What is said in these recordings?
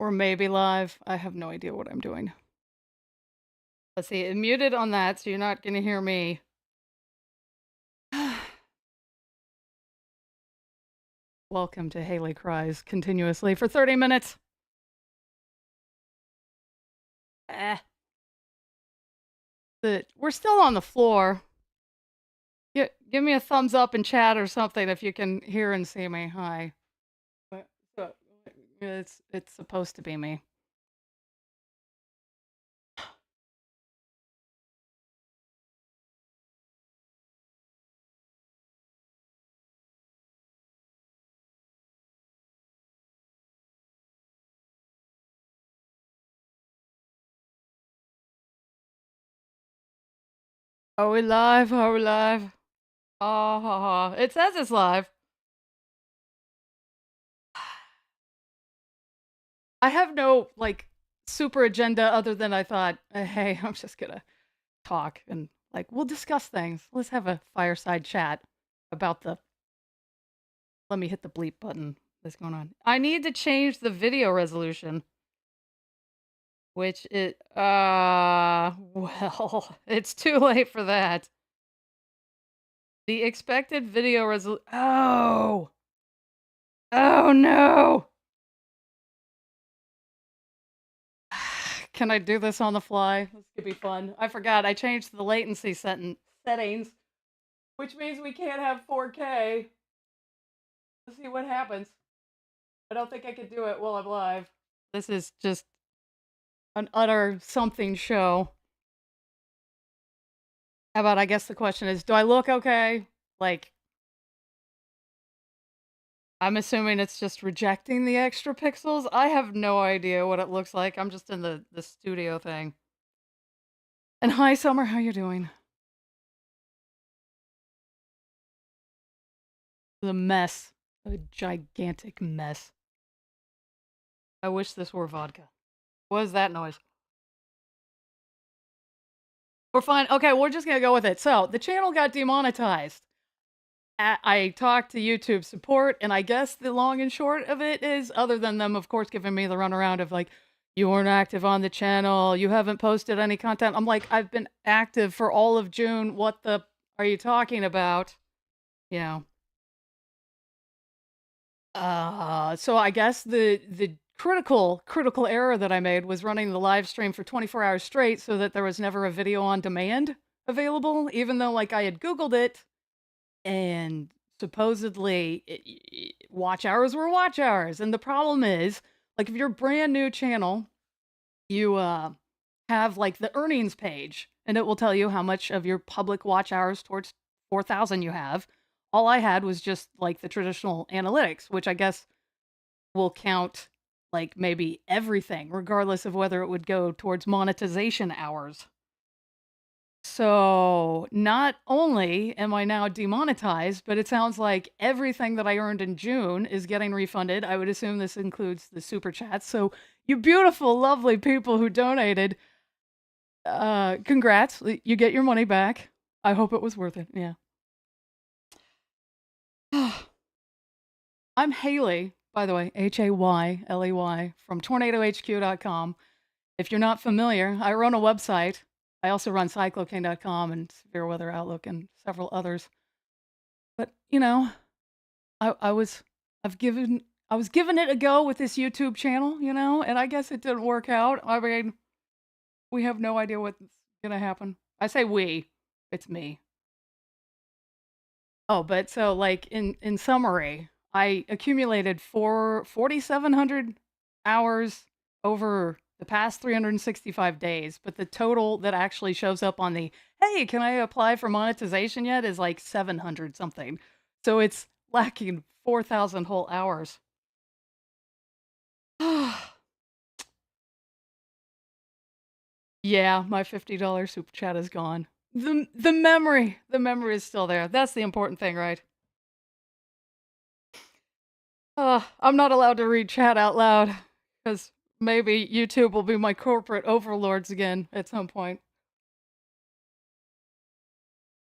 Or maybe live. I have no idea what I'm doing. Let's see, it muted on that, so you're not gonna hear me. Welcome to Hayley Cries continuously for 30 minutes. Eh. We're still on the floor. Give me a thumbs up in chat or something if you can hear and see me. Hi. So, it's supposed to be me. Are we live? Are we live? Oh, ha, ha. It says it's live. I have no, like, super agenda other than I thought, hey, I'm just gonna talk and, like, we'll discuss things. Let's have a fireside chat about the. Let me hit the bleep button that's going on. I need to change the video resolution. Which is, well, it's too late for that. The expected video resolution. Oh! Oh no! Can I do this on the fly? This could be fun. I forgot, I changed the latency settings, which means we can't have 4K. Let's see what happens. I don't think I could do it while I'm live. This is just an utter something show. How about, I guess the question is, do I look okay? Like, I'm assuming it's just rejecting the extra pixels. I have no idea what it looks like. I'm just in the studio thing. And hi, Summer, how you doing? The mess. A gigantic mess. I wish this were vodka. What is that noise? We're fine. Okay, we're just gonna go with it. So, the channel got demonetized. I talked to YouTube support, and I guess the long and short of it is, other than them, of course, giving me the runaround of like, you weren't active on the channel, you haven't posted any content. I'm like, I've been active for all of June. What the are you talking about? You know. So I guess the critical error that I made was running the live stream for 24 hours straight so that there was never a video on demand available, even though like I had Googled it and supposedly watch hours were watch hours. And the problem is, like, if you're a brand new channel, you have like the earnings page and it will tell you how much of your public watch hours towards 4,000 you have. All I had was just like the traditional analytics, which I guess will count like maybe everything, regardless of whether it would go towards monetization hours. So, not only am I now demonetized, but it sounds like everything that I earned in June is getting refunded. I would assume this includes the super chats. So, you beautiful, lovely people who donated, congrats. You get your money back. I hope it was worth it. Yeah. I'm Hayley, by the way, Hayley from tornadohq.com. If you're not familiar, I run a website. I also run cyclocane.com and Severe Weather Outlook and several others. But, you know, I was given it a go with this YouTube channel, you know, and I guess it didn't work out. I mean, we have no idea what's gonna happen. I say we, it's me. Oh, but so like in summary, I accumulated 4,700 hours over the past 365 days, but the total that actually shows up on the, hey, can I apply for monetization yet, is like 700 something. So it's lacking 4,000 whole hours. Yeah, my $50 super chat is gone. The memory is still there. That's the important thing, right? I'm not allowed to read chat out loud because maybe YouTube will be my corporate overlords again at some point.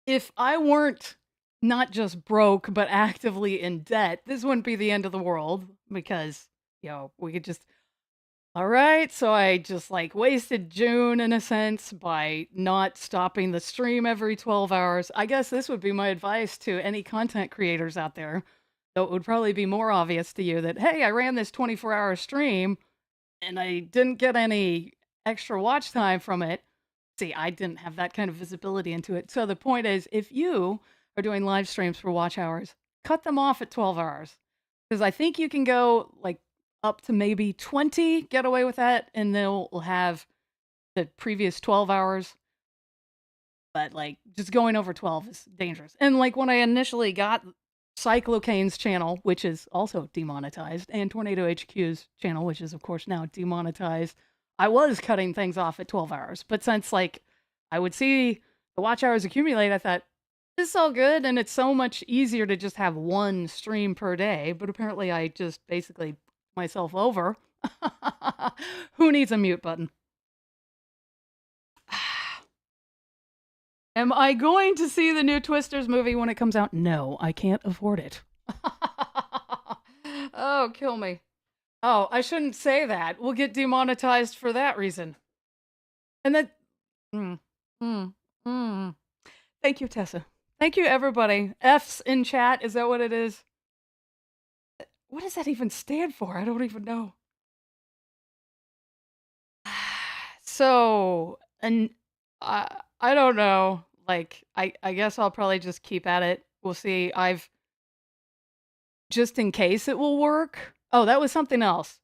If I weren't not just broke, but actively in debt, this wouldn't be the end of the world because, you know, we could just All right, so I just like wasted June in a sense by not stopping the stream every 12 hours. I guess this would be my advice to any content creators out there. Though it would probably be more obvious to you that, hey, I ran this 24-hour stream and I didn't get any extra watch time from it. See, I didn't have that kind of visibility into it. So the point is, if you are doing live streams for watch hours, cut them off at 12 hours. Because I think you can go like up to maybe 20, get away with that, and they'll have the previous 12 hours. But like just going over 12 is dangerous. And like when I initially got Cyclocane's channel, which is also demonetized, and Tornado HQ's channel, which is of course now demonetized, I was cutting things off at 12 hours. But since like I would see the watch hours accumulate, I thought, this is all good, and it's so much easier to just have one stream per day. But apparently I just basically myself over. Who needs a mute button? Am I going to see the new Twisters movie when it comes out? No, I can't afford it. Oh, kill me. Oh, I shouldn't say that. We'll get demonetized for that reason. And then, mm, mm, mm. Thank you, Tessa. Thank you, everybody. F's in chat. Is that what it is? What does that even stand for? I don't even know. So, and I don't know. Like, I guess I'll probably just keep at it. We'll see. I've just in case it will work. Oh, that was something else.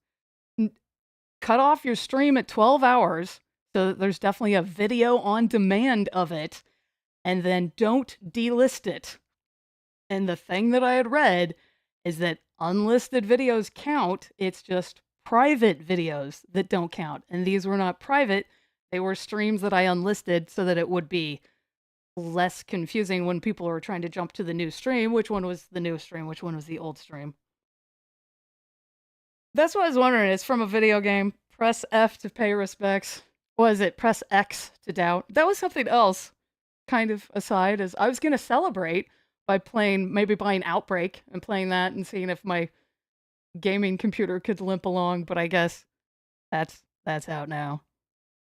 Cut off your stream at 12 hours so that there's definitely a video on demand of it, and then don't delist it. And the thing that I had read is that unlisted videos count. It's just private videos that don't count. And these were not private. They were streams that I unlisted so that it would be less confusing when people were trying to jump to the new stream. Which one was the new stream? Which one was the old stream? That's what I was wondering. It's from a video game. Press F to pay respects. Was it press X to doubt? That was something else, kind of aside, as I was going to celebrate by playing, maybe buying Outbreak and playing that and seeing if my gaming computer could limp along, but I guess that's out now.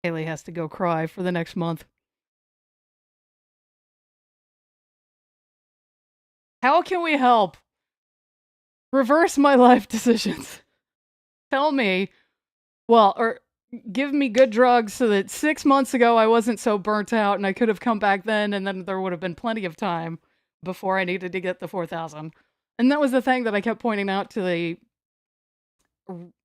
Hayley has to go cry for the next month. How can we help? Reverse my life decisions. Tell me, well, or give me good drugs so that 6 months ago I wasn't so burnt out and I could have come back then, and then there would have been plenty of time before I needed to get the 4,000. And that was the thing that I kept pointing out to the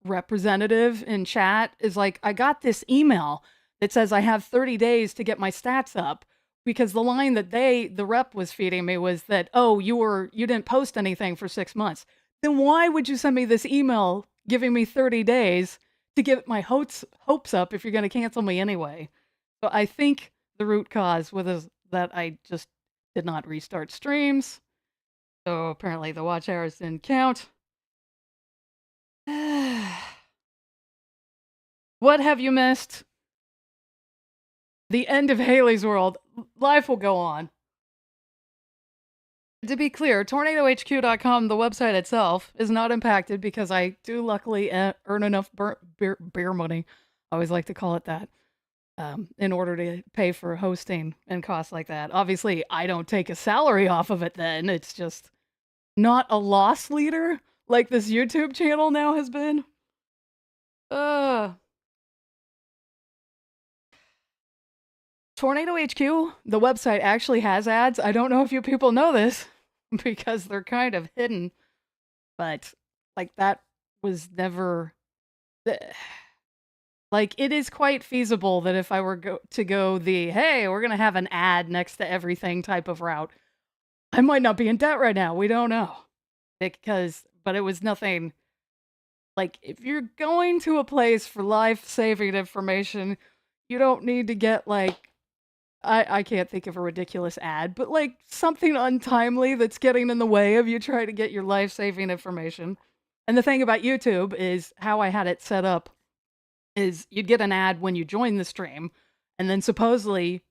representative in chat, is like, I got this email that says I have 30 days to get my stats up, because the line that the rep was feeding me was that, oh, you didn't post anything for 6 months. Then why would you send me this email giving me 30 days to get my hopes up if you're going to cancel me anyway? So I think the root cause was that I just did not restart streams. So apparently the watch hours didn't count. What have you missed? The end of Hayley's world. Life will go on. To be clear, tornadohq.com, the website itself, is not impacted because I do luckily earn enough beer money. I always like to call it that. In order to pay for hosting and costs like that. Obviously, I don't take a salary off of it then. It's just not a loss leader like this YouTube channel now has been. Tornado HQ, the website, actually has ads. I don't know if you people know this because they're kind of hidden, but like that was never... Like, it is quite feasible that if I were to go the, hey, we're going to have an ad next to everything type of route, I might not be in debt right now. We don't know. But it was nothing. Like, if you're going to a place for life-saving information, you don't need to get, like, I can't think of a ridiculous ad, but, like, something untimely that's getting in the way of you trying to get your life-saving information. And the thing about YouTube is how I had it set up is you'd get an ad when you join the stream, and then supposedly,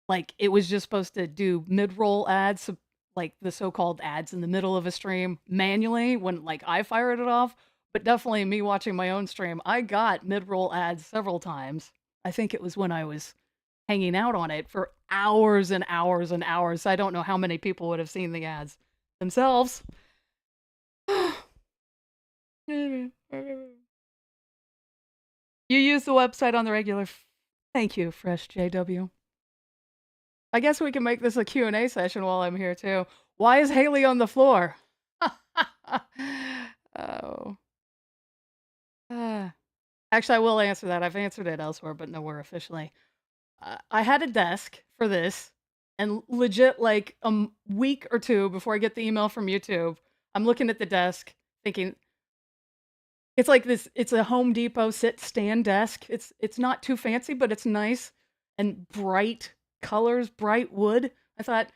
like, it was just supposed to do mid-roll ads, like the so-called ads in the middle of a stream manually when, like, I fired it off, but definitely me watching my own stream, I got mid-roll ads several times. I think it was when I was hanging out on it for hours and hours and hours. I don't know how many people would have seen the ads themselves. You use the website on the regular. Thank you, Fresh JW. I guess we can make this a Q&A session while I'm here too. Why is Hayley on the floor? Oh. Actually, I will answer that. I've answered it elsewhere, but nowhere officially. I had a desk for this, and legit, like a week or two before I get the email from YouTube, I'm looking at the desk thinking, it's like this, it's a Home Depot sit-stand desk. It's not too fancy, but it's nice and bright colors, bright wood. I thought,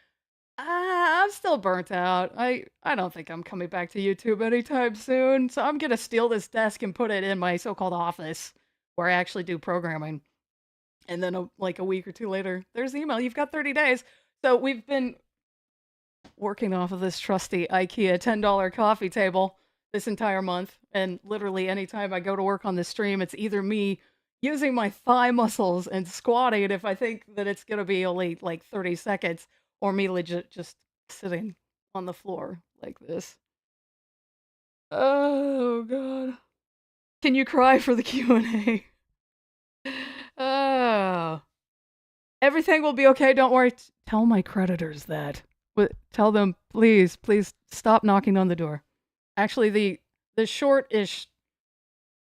I'm still burnt out. I don't think I'm coming back to YouTube anytime soon, so I'm gonna steal this desk and put it in my so-called office where I actually do programming. And then like a week or two later, there's the email. You've got 30 days. So we've been working off of this trusty IKEA $10 coffee table this entire month. And literally anytime I go to work on this stream, it's either me using my thigh muscles and squatting if I think that it's going to be only like 30 seconds, or me legit just sitting on the floor like this. Oh, God. Can you cry for the Q&A? Oh. Everything will be okay, don't worry. Tell my creditors that. Tell them, please stop knocking on the door. Actually, the short-ish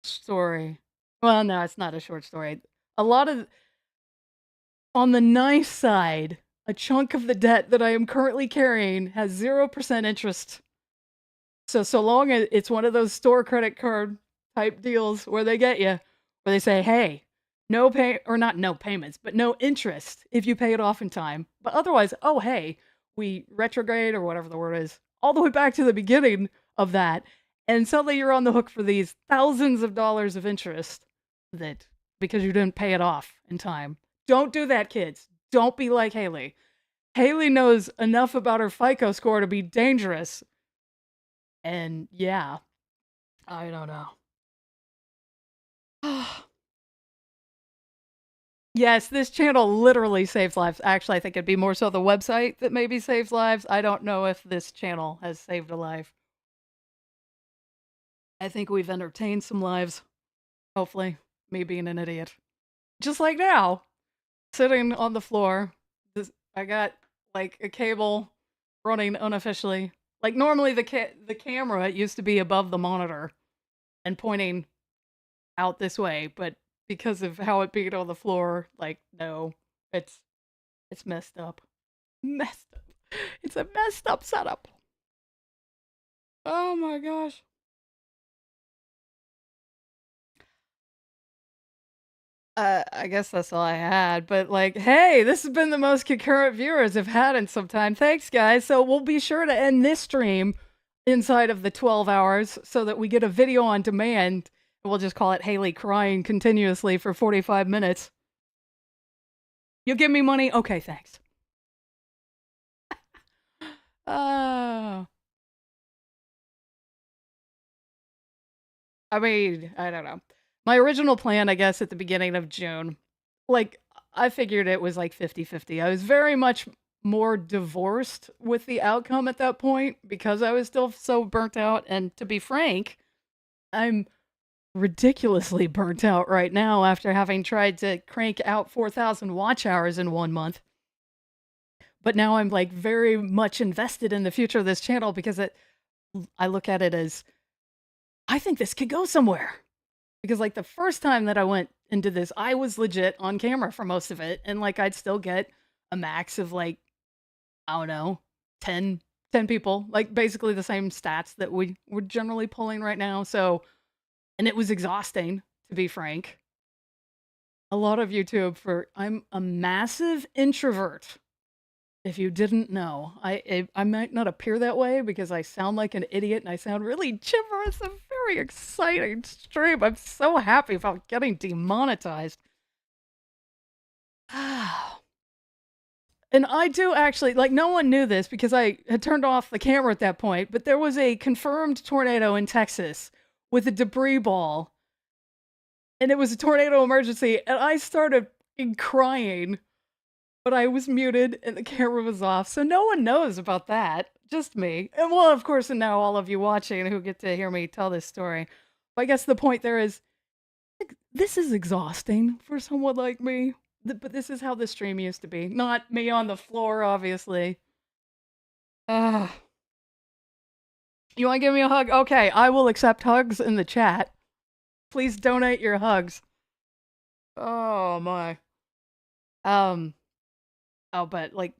story. Well, no, it's not a short story. A lot of, on the nice side, a chunk of the debt that I am currently carrying has 0% interest. So long as it's one of those store credit card type deals where they get you, where they say, hey, no pay, or not no payments, but no interest if you pay it off in time. But otherwise, oh, hey, we retrograde or whatever the word is, all the way back to the beginning of that. And suddenly you're on the hook for these thousands of dollars of interest that because you didn't pay it off in time. Don't do that, kids. Don't be like Hayley. Hayley knows enough about her FICO score to be dangerous. And yeah, I don't know. Yes, this channel literally saves lives. Actually, I think it'd be more so the website that maybe saves lives. I don't know if this channel has saved a life. I think we've entertained some lives. Hopefully, me being an idiot. Just like now, sitting on the floor. I got like a cable running unofficially. Like normally the camera used to be above the monitor and pointing out this way, but because of how it beat on the floor, like, no, it's messed up. Messed up. It's a messed up setup. Oh my gosh. I guess that's all I had, but like, hey, this has been the most concurrent viewers I've had in some time. Thanks, guys. So we'll be sure to end this stream inside of the 12 hours so that we get a video on demand. We'll just call it Hayley crying continuously for 45 minutes. You'll give me money? Okay, thanks. I mean, I don't know. My original plan, I guess, at the beginning of June, like, I figured it was like 50-50. I was very much more divorced with the outcome at that point because I was still so burnt out. And to be frank, I'm ridiculously burnt out right now after having tried to crank out 4,000 watch hours in 1 month. But now I'm like very much invested in the future of this channel because I look at it as, I think this could go somewhere. Because like the first time that I went into this, I was legit on camera for most of it. And like I'd still get a max of like, I don't know, 10 people, like basically the same stats that we're generally pulling right now. So, and it was exhausting, to be frank. A lot of YouTube I'm a massive introvert. If you didn't know, I might not appear that way because I sound like an idiot and I sound really chipper. It's a very exciting stream. I'm so happy about getting demonetized. And I do actually, like, no one knew this because I had turned off the camera at that point, but there was a confirmed tornado in Texas with a debris ball, and it was a tornado emergency, and I started crying, but I was muted and the camera was off, so no one knows about that, just me. And well, of course, and now all of you watching who get to hear me tell this story. But I guess the point there is, like, this is exhausting for someone like me. But this is how the stream used to be. Not me on the floor, obviously. Ugh. You want to give me a hug? Okay, I will accept hugs in the chat. Please donate your hugs. Oh my. Oh, but like,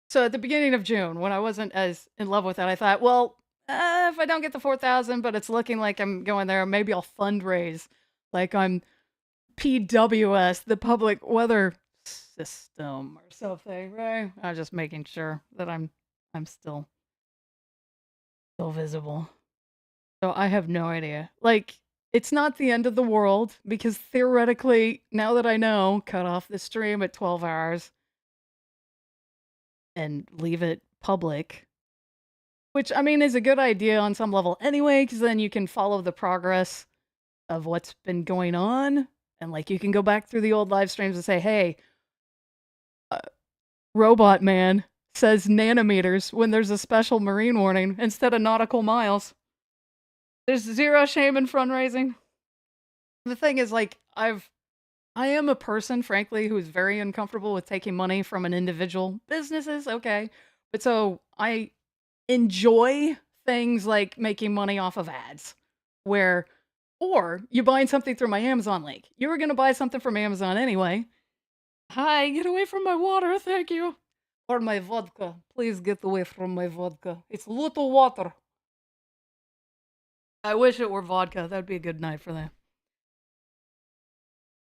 so at the beginning of June, when I wasn't as in love with it, I thought, well, if I don't get the 4,000, but it's looking like I'm going there, maybe I'll fundraise. Like I'm PWS, the public weather system or something, right? I'm just making sure that I'm still visible. So I have no idea. Like, it's not the end of the world because theoretically, now that I know, cut off the stream at 12 hours and leave it public, which I mean is a good idea on some level anyway, because then you can follow the progress of what's been going on. And like you can go back through the old live streams and say, hey, Robot Man says nanometers when there's a special marine warning instead of nautical miles. There's zero shame in fundraising. The thing is, like, I am a person, frankly, who is very uncomfortable with taking money from an individual. Businesses, okay. But so I enjoy things like making money off of ads, where, or you buying something through my Amazon link. You were going to buy something from Amazon anyway. Hi, get away from my water, thank you. Or my vodka. Please get away from my vodka. It's little water. I wish it were vodka. That'd be a good night for that.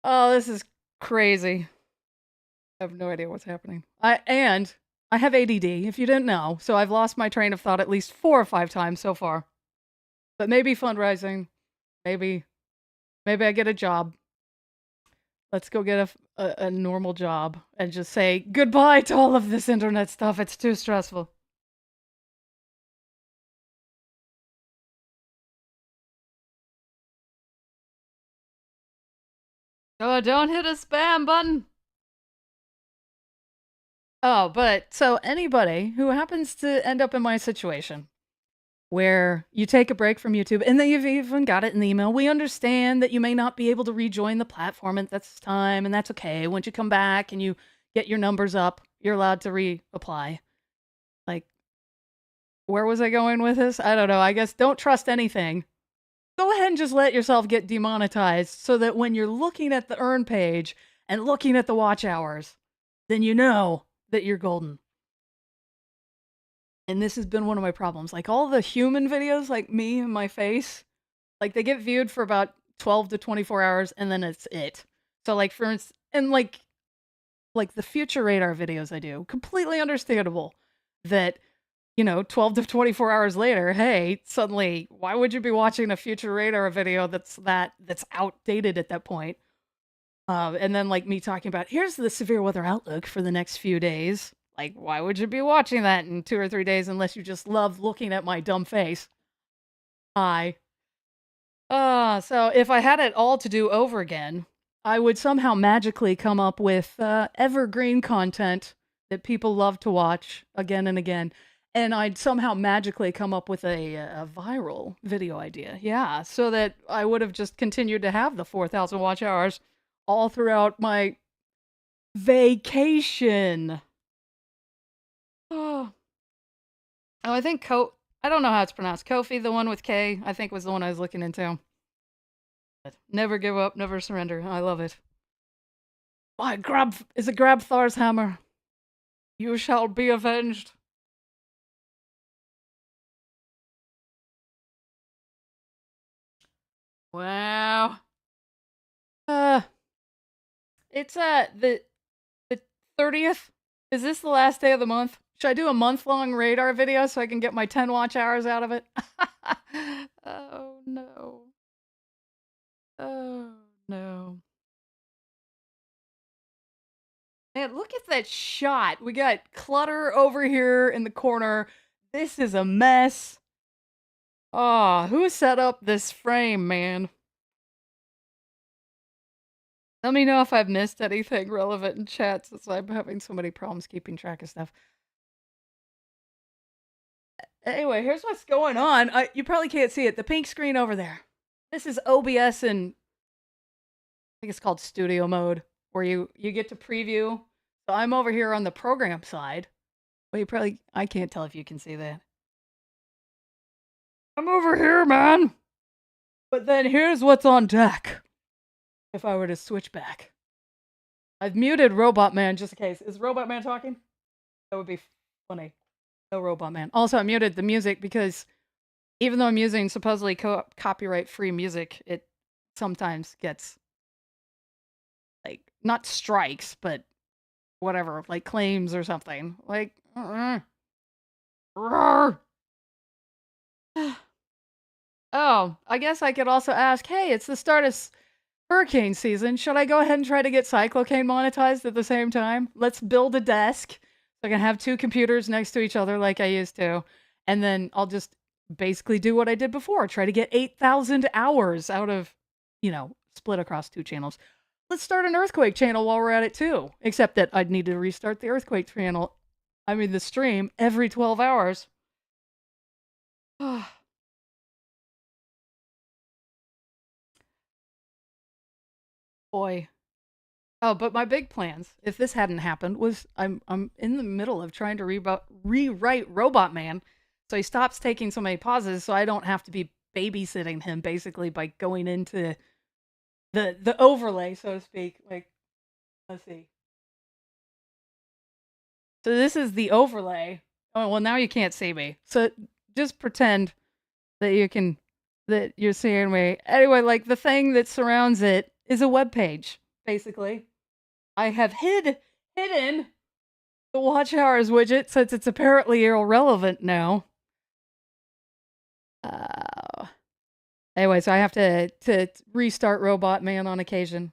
Oh, this is crazy. I have no idea what's happening. I have ADD, if you didn't know, so I've lost my train of thought at least 4 or 5 times so far. But maybe fundraising, maybe I get a job. Let's go get a normal job and just say goodbye to all of this internet stuff. It's too stressful. Oh, don't hit a spam button. Oh, but so anybody who happens to end up in my situation where you take a break from YouTube and then you've even got it in the email, we understand that you may not be able to rejoin the platform at this time, and that's okay. Once you come back and you get your numbers up, you're allowed to reapply. Like, where was I going with this? I don't know. I guess don't trust anything. Go ahead and just let yourself get demonetized so that when you're looking at the earn page and looking at the watch hours, then you know that you're golden. And this has been one of my problems. Like all the human videos, like me and my face, like they get viewed for about 12 to 24 hours and then it's it. So like for instance, and like the future radar videos I do, completely understandable that, you know, 12 to 24 hours later, hey, suddenly, why would you be watching a future radar video that's outdated at that point? And then like me talking about, here's the severe weather outlook for the next few days. Like, why would you be watching that in 2 or 3 days unless you just love looking at my dumb face? Hi. So if I had it all to do over again, I would somehow magically come up with evergreen content that people love to watch again and again. And I'd somehow magically come up with a viral video idea. Yeah, so that I would have just continued to have the 4,000 watch hours all throughout my vacation. Oh, I think I don't know how it's pronounced. Kofi, the one with K, I think was the one I was looking into. But never give up, never surrender. I love it. Why, is it grab Thar's hammer? You shall be avenged. Wow. It's the 30th. Is this the last day of the month? Should I do a month-long radar video so I can get my 10 watch hours out of it? Oh no. Oh no. Man, look at that shot. We got clutter over here in the corner. This is a mess. Oh, who set up this frame, man? Let me know if I've missed anything relevant in chat since I'm having so many problems keeping track of stuff. Anyway, here's what's going on. You probably can't see it. The pink screen over there. This is OBS and I think it's called studio mode, where you get to preview. So I'm over here on the program side. Well, I can't tell if you can see that. I'm over here, man. But then here's what's on deck. If I were to switch back. I've muted Robot Man just in case. Is Robot Man talking? That would be funny. No Robot Man. Also, I muted the music because even though I'm using supposedly copyright-free music, it sometimes gets, like, not strikes, but whatever, like claims or something. Like, oh, I guess I could also ask, hey, it's the start of hurricane season. Should I go ahead and try to get cyclocane monetized at the same time? Let's build a desk so I can have two computers next to each other like I used to. And then I'll just basically do what I did before. Try to get 8,000 hours out of, split across two channels. Let's start an earthquake channel while we're at it too. Except that I'd need to restart the earthquake channel. I mean the stream every 12 hours. Boy. Oh, but my big plans, if this hadn't happened, was I'm in the middle of trying to rewrite Robot Man, so he stops taking so many pauses, so I don't have to be babysitting him basically by going into the overlay, so to speak. Like, let's see. So this is the overlay. Oh well, now you can't see me. So just pretend that you're seeing me. Anyway, like the thing that surrounds it is a web page, basically. I have hidden the watch hours widget since it's apparently irrelevant now. Anyway, so I have to restart Robot Man on occasion.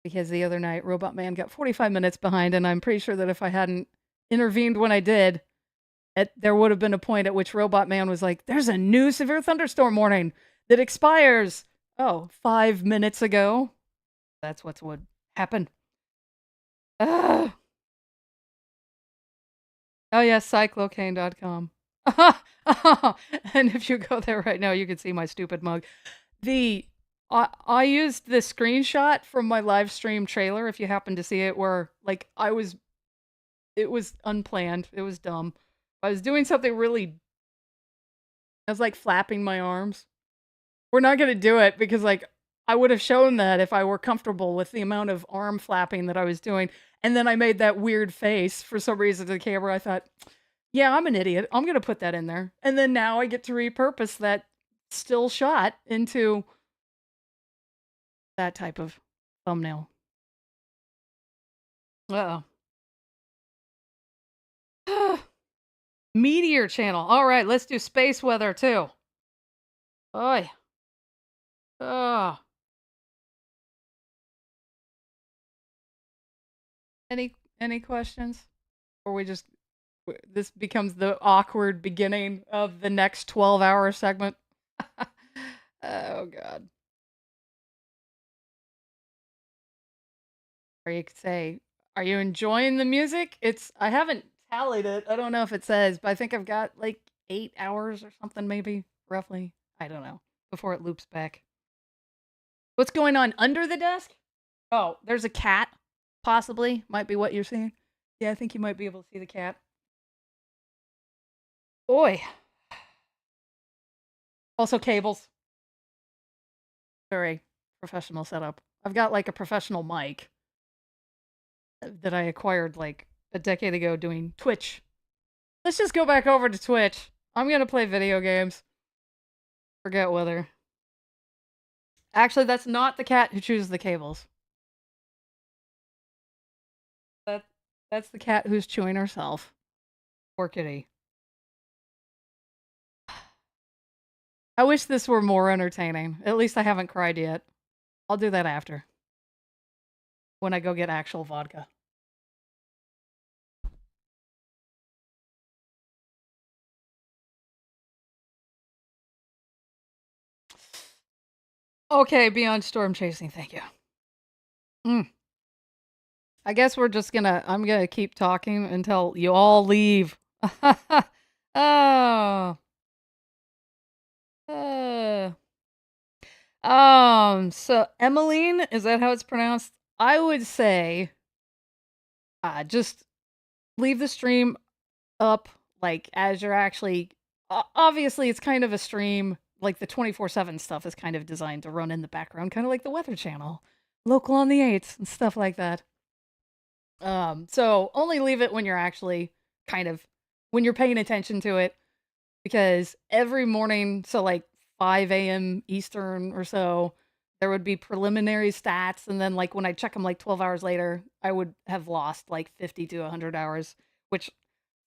Because the other night, Robot Man got 45 minutes behind, and I'm pretty sure that if I hadn't intervened when I did, there would have been a point at which Robot Man was like, there's a new severe thunderstorm warning that expires, 5 minutes ago. That's what would happen. Ugh. Oh, yes, cyclocane.com. And if you go there right now, you can see my stupid mug. I used the screenshot from my live stream trailer, if you happen to see it, where, like, it was unplanned. It was dumb. I was doing something really, I was, like, flapping my arms. We're not gonna do it because, like, I would have shown that if I were comfortable with the amount of arm flapping that I was doing, and then I made that weird face for some reason to the camera. I thought, yeah, I'm an idiot. I'm gonna put that in there. And then now I get to repurpose that still shot into that type of thumbnail. Uh-oh. Meteor channel. All right, let's do space weather too. Oi. Oh. Any questions? Or this becomes the awkward beginning of the next 12-hour segment? Oh god. Or you could say, are you enjoying the music? I haven't tallied it. I don't know if it says, but I think I've got like 8 hours or something maybe, roughly. I don't know. Before it loops back. What's going on under the desk? Oh, there's a cat, possibly. Might be what you're seeing. Yeah, I think you might be able to see the cat. Boy. Also cables. Very professional setup. I've got like a professional mic that I acquired like a decade ago doing Twitch. Let's just go back over to Twitch. I'm gonna play video games. Forget weather. Actually, that's not the cat who chooses the cables. That's the cat who's chewing herself. Poor kitty. I wish this were more entertaining. At least I haven't cried yet. I'll do that after. When I go get actual vodka. Okay, beyond storm chasing, thank you. I guess I'm gonna keep talking until you all leave. Oh. Uh. So Emmeline, is that how it's pronounced? I would say, just leave the stream up, like, as you're actually obviously, it's kind of a stream, like, the 24/7 stuff is kind of designed to run in the background, kinda like the Weather Channel, Local on the 8s, and stuff like that. So only leave it when you're actually kind of when you're paying attention to it, because every morning, so, like, 5 AM Eastern or so, there would be preliminary stats, and then, like, when I check them, like, 12 hours later, I would have lost, like, 50 to 100 hours, which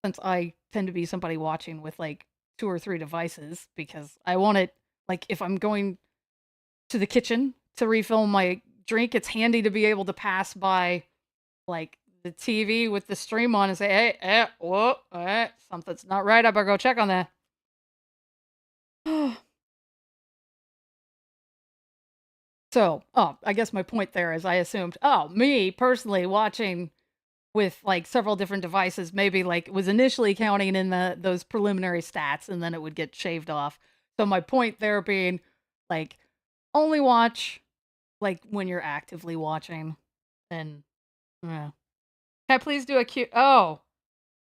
since I tend to be somebody watching with, like, 2 or 3 devices because I want it like, if I'm going to the kitchen to refill my drink, it's handy to be able to pass by, like, the TV with the stream on and say, "Hey, whoa, something's not right, I better go check on that." So, I guess my point there is I assumed, me personally watching with, like, several different devices, maybe, like, was initially counting in those preliminary stats, and then it would get shaved off. So my point there being, like, only watch, like, when you're actively watching, and yeah. Can I please do a Q oh,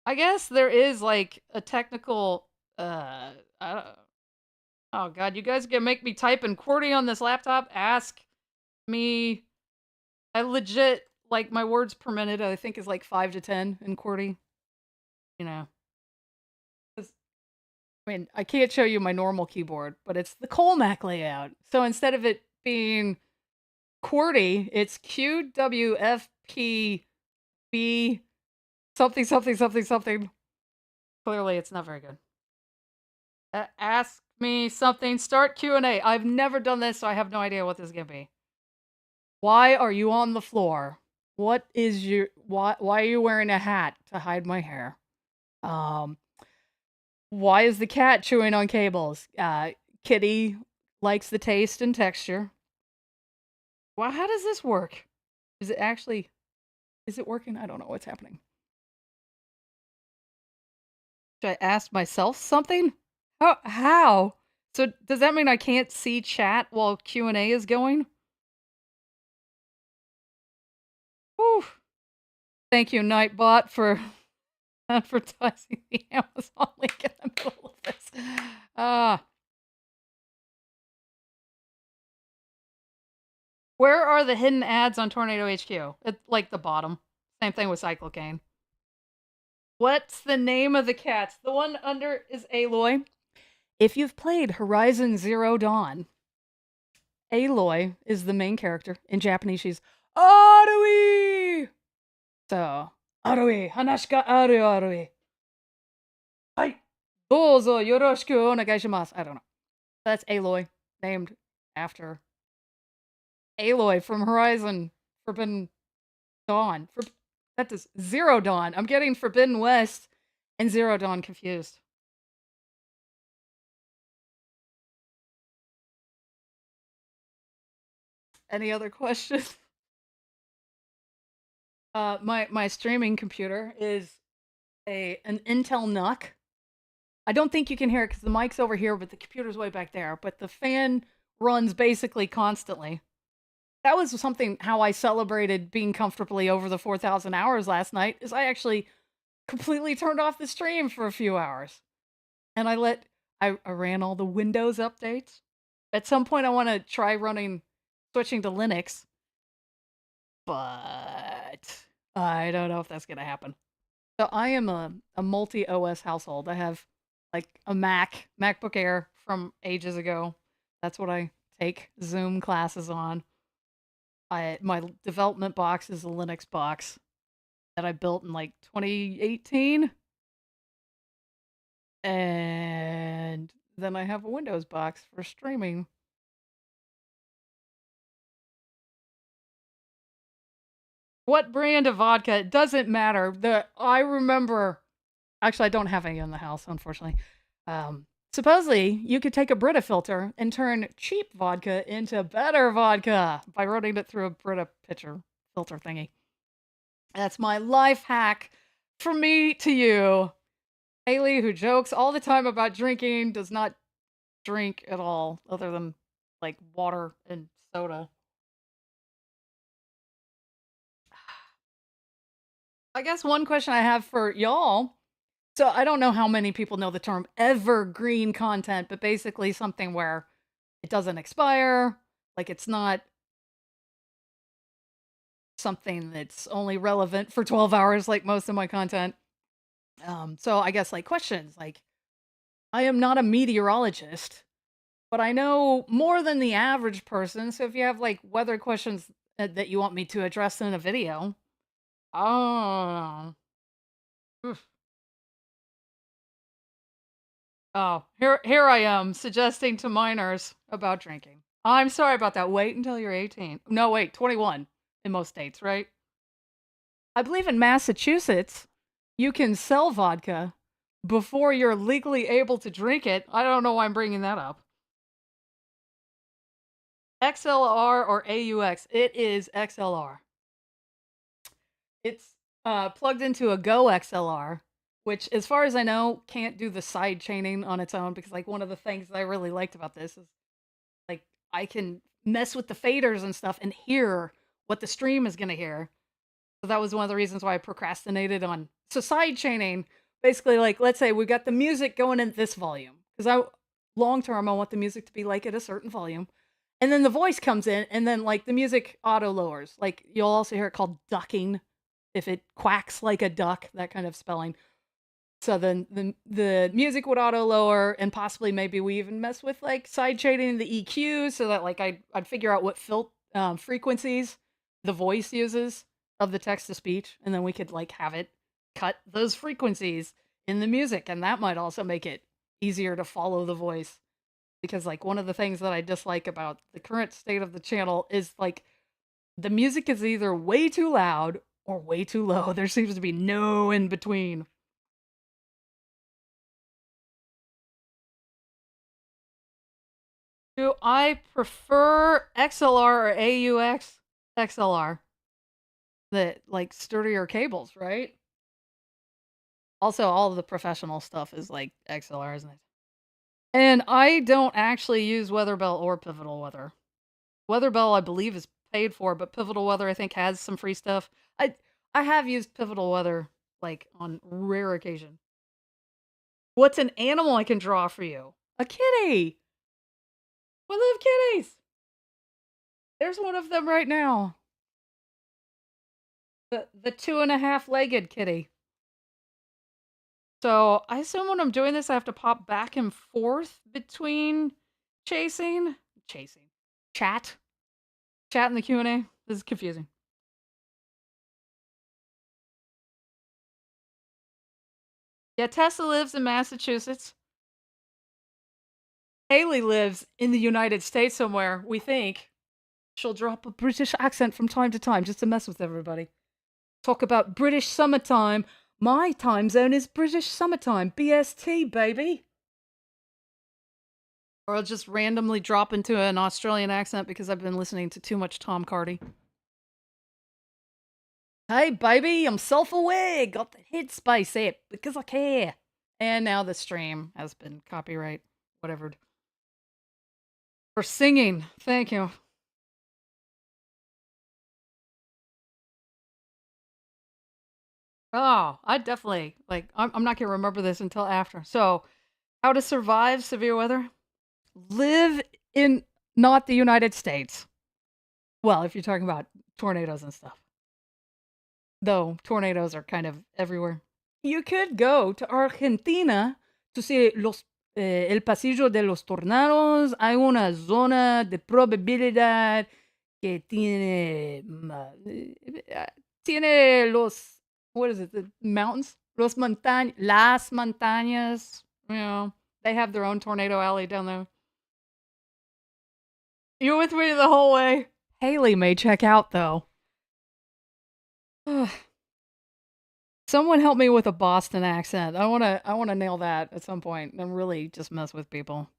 I guess there is, like, a technical, I don't oh god, you guys gonna make me type in QWERTY on this laptop? Ask me I legit like, my words per minute, I think, is, like, 5 to 10 in QWERTY, you know? 'Cause I mean, I can't show you my normal keyboard, but it's the Colmac layout. So instead of it being QWERTY, it's QWFPB something, something, something, something. Clearly, it's not very good. Ask me something. Start Q&A. I've never done this, so I have no idea what this is gonna be. Why are you on the floor? What is your why are you wearing a hat to hide my hair? Um, why is the cat chewing on cables? Kitty likes the taste and texture. Well, how does this work? Is it actually is it working? I don't know what's happening. Should I ask myself something? How? So does that mean I can't see chat while Q&A is going? Whew. Thank you, Nightbot, for advertising the Amazon link in the middle of this. Where are the hidden ads on Tornado HQ? It's like the bottom. Same thing with Cyclocane. What's the name of the cats? The one under is Aloy. If you've played Horizon Zero Dawn, Aloy is the main character. In Japanese, she's Arui! So, Arui, hanashika aru Arui. Hai, dozo yoroshiku onegaishimasu. I don't know. That's Aloy, named after Aloy from Horizon Forbidden Dawn. That is Zero Dawn. I'm getting Forbidden West and Zero Dawn confused. Any other questions? My streaming computer is an Intel NUC. I don't think you can hear it because the mic's over here, but the computer's way back there. But the fan runs basically constantly. That was something how I celebrated being comfortably over the 4,000 hours last night. Is I actually completely turned off the stream for a few hours, and I ran all the Windows updates. At some point, I want to try switching to Linux, but I don't know if that's gonna happen. So I am a multi OS household. I have like a MacBook Air from ages ago. That's what I take Zoom classes on. My development box is a Linux box that I built in like 2018. And then I have a Windows box for streaming. What brand of vodka? It doesn't matter. I remember. Actually, I don't have any in the house, unfortunately. Supposedly, you could take a Brita filter and turn cheap vodka into better vodka by running it through a Brita pitcher filter thingy. That's my life hack from me to you. Hayley, who jokes all the time about drinking, does not drink at all, other than like water and soda. I guess one question I have for y'all. So I don't know how many people know the term evergreen content, but basically something where it doesn't expire, like it's not something that's only relevant for 12 hours like most of my content. So I guess like questions like I am not a meteorologist, but I know more than the average person. So if you have like weather questions that you want me to address in a video, oh, oof. Oh, here I am suggesting to minors about drinking. I'm sorry about that. Wait until you're 18. No, wait, 21 in most states, right? I believe in Massachusetts, you can sell vodka before you're legally able to drink it. I don't know why I'm bringing that up. XLR or AUX? It is XLR. It's plugged into a Go XLR, which, as far as I know, can't do the side chaining on its own because, like, one of the things that I really liked about this is, like, I can mess with the faders and stuff and hear what the stream is going to hear. So that was one of the reasons why I procrastinated on. So side chaining, basically, like, let's say we got the music going in this volume because long term I want the music to be like at a certain volume, and then the voice comes in, and then like the music auto lowers. Like you'll also hear it called ducking if it quacks like a duck, that kind of spelling. So then the music would auto lower, and possibly maybe we even mess with like side shading the EQ so that like I'd figure out what frequencies the voice uses of the text to speech, and then we could like have it cut those frequencies in the music, and that might also make it easier to follow the voice. Because like one of the things that I dislike about the current state of the channel is like the music is either way too loud or way too low. There seems to be no in between. Do I prefer XLR or AUX? XLR. The like sturdier cables, right? Also, all of the professional stuff is like XLR, isn't it? And I don't actually use Weatherbell or Pivotal Weather. Weatherbell, I believe, is paid for, but Pivotal Weather, I think, has some free stuff. I have used Pivotal Weather like on rare occasion. What's an animal I can draw for you? A kitty. We love kitties. There's one of them right now. The 2.5-legged kitty. So I assume when I'm doing this, I have to pop back and forth between chasing, chat, chat in the Q&A. This is confusing. Yeah, Tessa lives in Massachusetts. Hayley lives in the United States somewhere, we think. She'll drop a British accent from time to time just to mess with everybody. Talk about British summertime. My time zone is British summertime. BST, baby. Or I'll just randomly drop into an Australian accent because I've been listening to too much Tom Cardy. Hey, baby, I'm self-aware. Got the headspace app because I care. And now the stream has been copyright whatever. For singing. Thank you. Oh, I definitely, like, I'm not going to remember this until after. So, how to survive severe weather? Live in not the United States. Well, if you're talking about tornadoes and stuff. Though tornadoes are kind of everywhere. You could go to Argentina to see el pasillo de los tornados. Hay una zona de probabilidad que tiene los, what is it, the mountains? Las montañas. You know, they have their own tornado alley down there. You're with me the whole way. Hayley may check out, though. Someone help me with a Boston accent. I wanna nail that at some point and really just mess with people.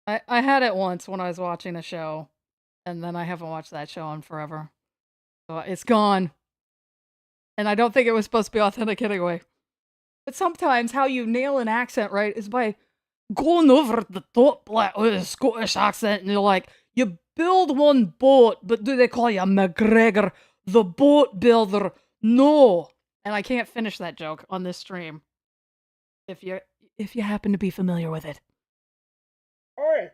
I had it once when I was watching a show, and then I haven't watched that show in forever. So it's gone, and I don't think it was supposed to be authentic anyway. But sometimes how you nail an accent right is by going over the top like with a Scottish accent, and you're like, you build one boat, but do they call you McGregor, the boat builder? No. And I can't finish that joke on this stream. If you happen to be familiar with it. Oi.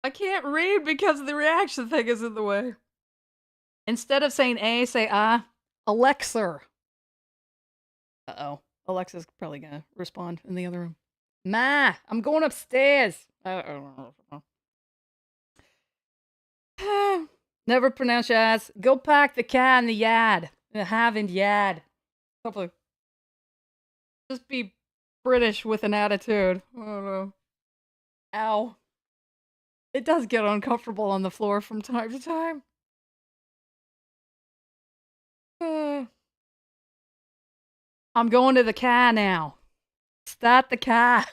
I can't read because the reaction thing is in the way. Instead of saying A, say ah. Alexa. Uh-oh. Alexa's probably gonna respond in the other room. Ma, I'm going upstairs. Never pronounce your ass. Go pack the cat in the yard. Have in yard. Hopefully. Just be British with an attitude. I don't know. Ow. It does get uncomfortable on the floor from time to time. I'm going to the car now. Start the car.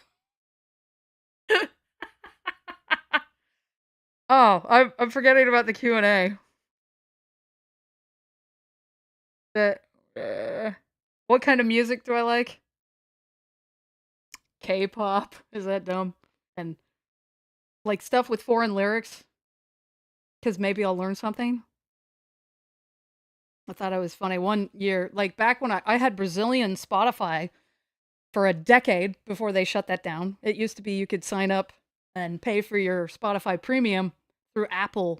Oh, I'm forgetting about the Q&A. What kind of music do I like? K-pop. Is that dumb? And like stuff with foreign lyrics? Because maybe I'll learn something. I thought it was funny. One year, like back when I had Brazilian Spotify for a decade before they shut that down. It used to be you could sign up and pay for your Spotify premium through Apple,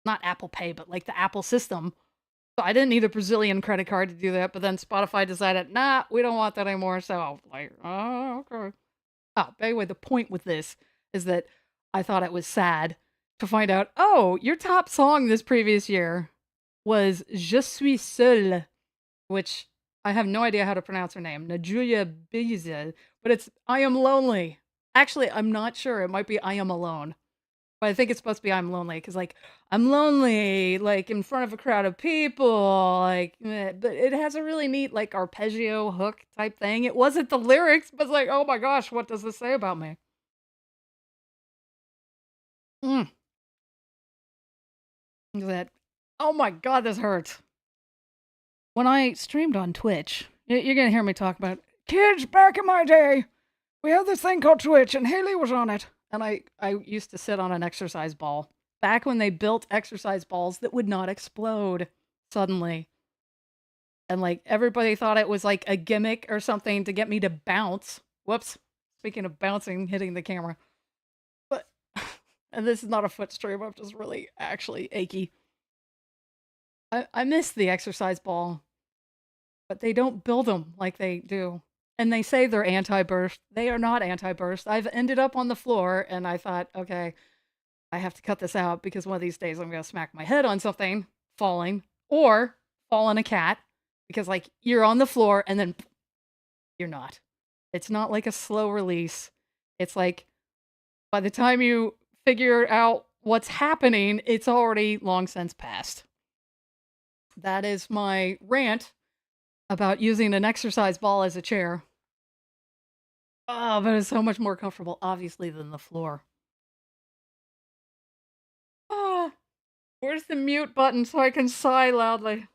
not Apple Pay, but like the Apple system. So I didn't need a Brazilian credit card to do that, but then Spotify decided, nah, we don't want that anymore. So I was like, oh, okay. Oh, anyway, the point with this is that I thought it was sad to find out, oh, your top song this previous year was Je suis seule, which I have no idea how to pronounce her name. Najulia Bize, but it's I am lonely. Actually, I'm not sure. It might be I am alone. But I think it's supposed to be I'm lonely because, like, I'm lonely, like, in front of a crowd of people, like, but it has a really neat, like, arpeggio hook type thing. It wasn't the lyrics, but it's like, oh my gosh, what does this say about me? Mm. That, oh my god, this hurts. When I streamed on Twitch, you're gonna hear me talk about kids back in my day. We had this thing called Twitch, and Hayley was on it. And I used to sit on an exercise ball back when they built exercise balls that would not explode suddenly. And like everybody thought it was like a gimmick or something to get me to bounce. Whoops. Speaking of bouncing, hitting the camera. But, and this is not a foot stream, I'm just really actually achy. I miss the exercise ball, but they don't build them like they do. And they say they're anti-burst. They are not anti-burst. I've ended up on the floor and I thought, okay, I have to cut this out because one of these days I'm going to smack my head on something falling or fall on a cat because like you're on the floor and then you're not. It's not like a slow release. It's like by the time you figure out what's happening, it's already long since passed. That is my rant about using an exercise ball as a chair. Oh, but it's so much more comfortable, obviously, than the floor. Ah, where's the mute button so I can sigh loudly?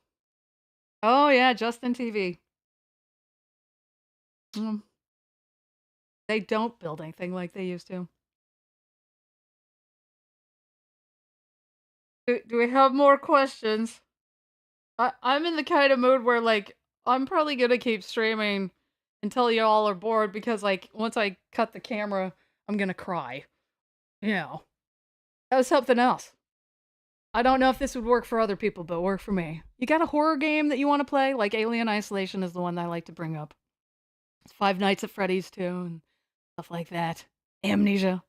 Oh yeah, Justin TV. They don't build anything like they used to. Do we have more questions? I'm in the kind of mood where, like, I'm probably gonna keep streaming until y'all are bored because, like, once I cut the camera, I'm gonna cry. You know. That was something else. I don't know if this would work for other people, but work for me. You got a horror game that you want to play? Like Alien Isolation is the one that I like to bring up. It's Five Nights at Freddy's too, and stuff like that. Amnesia.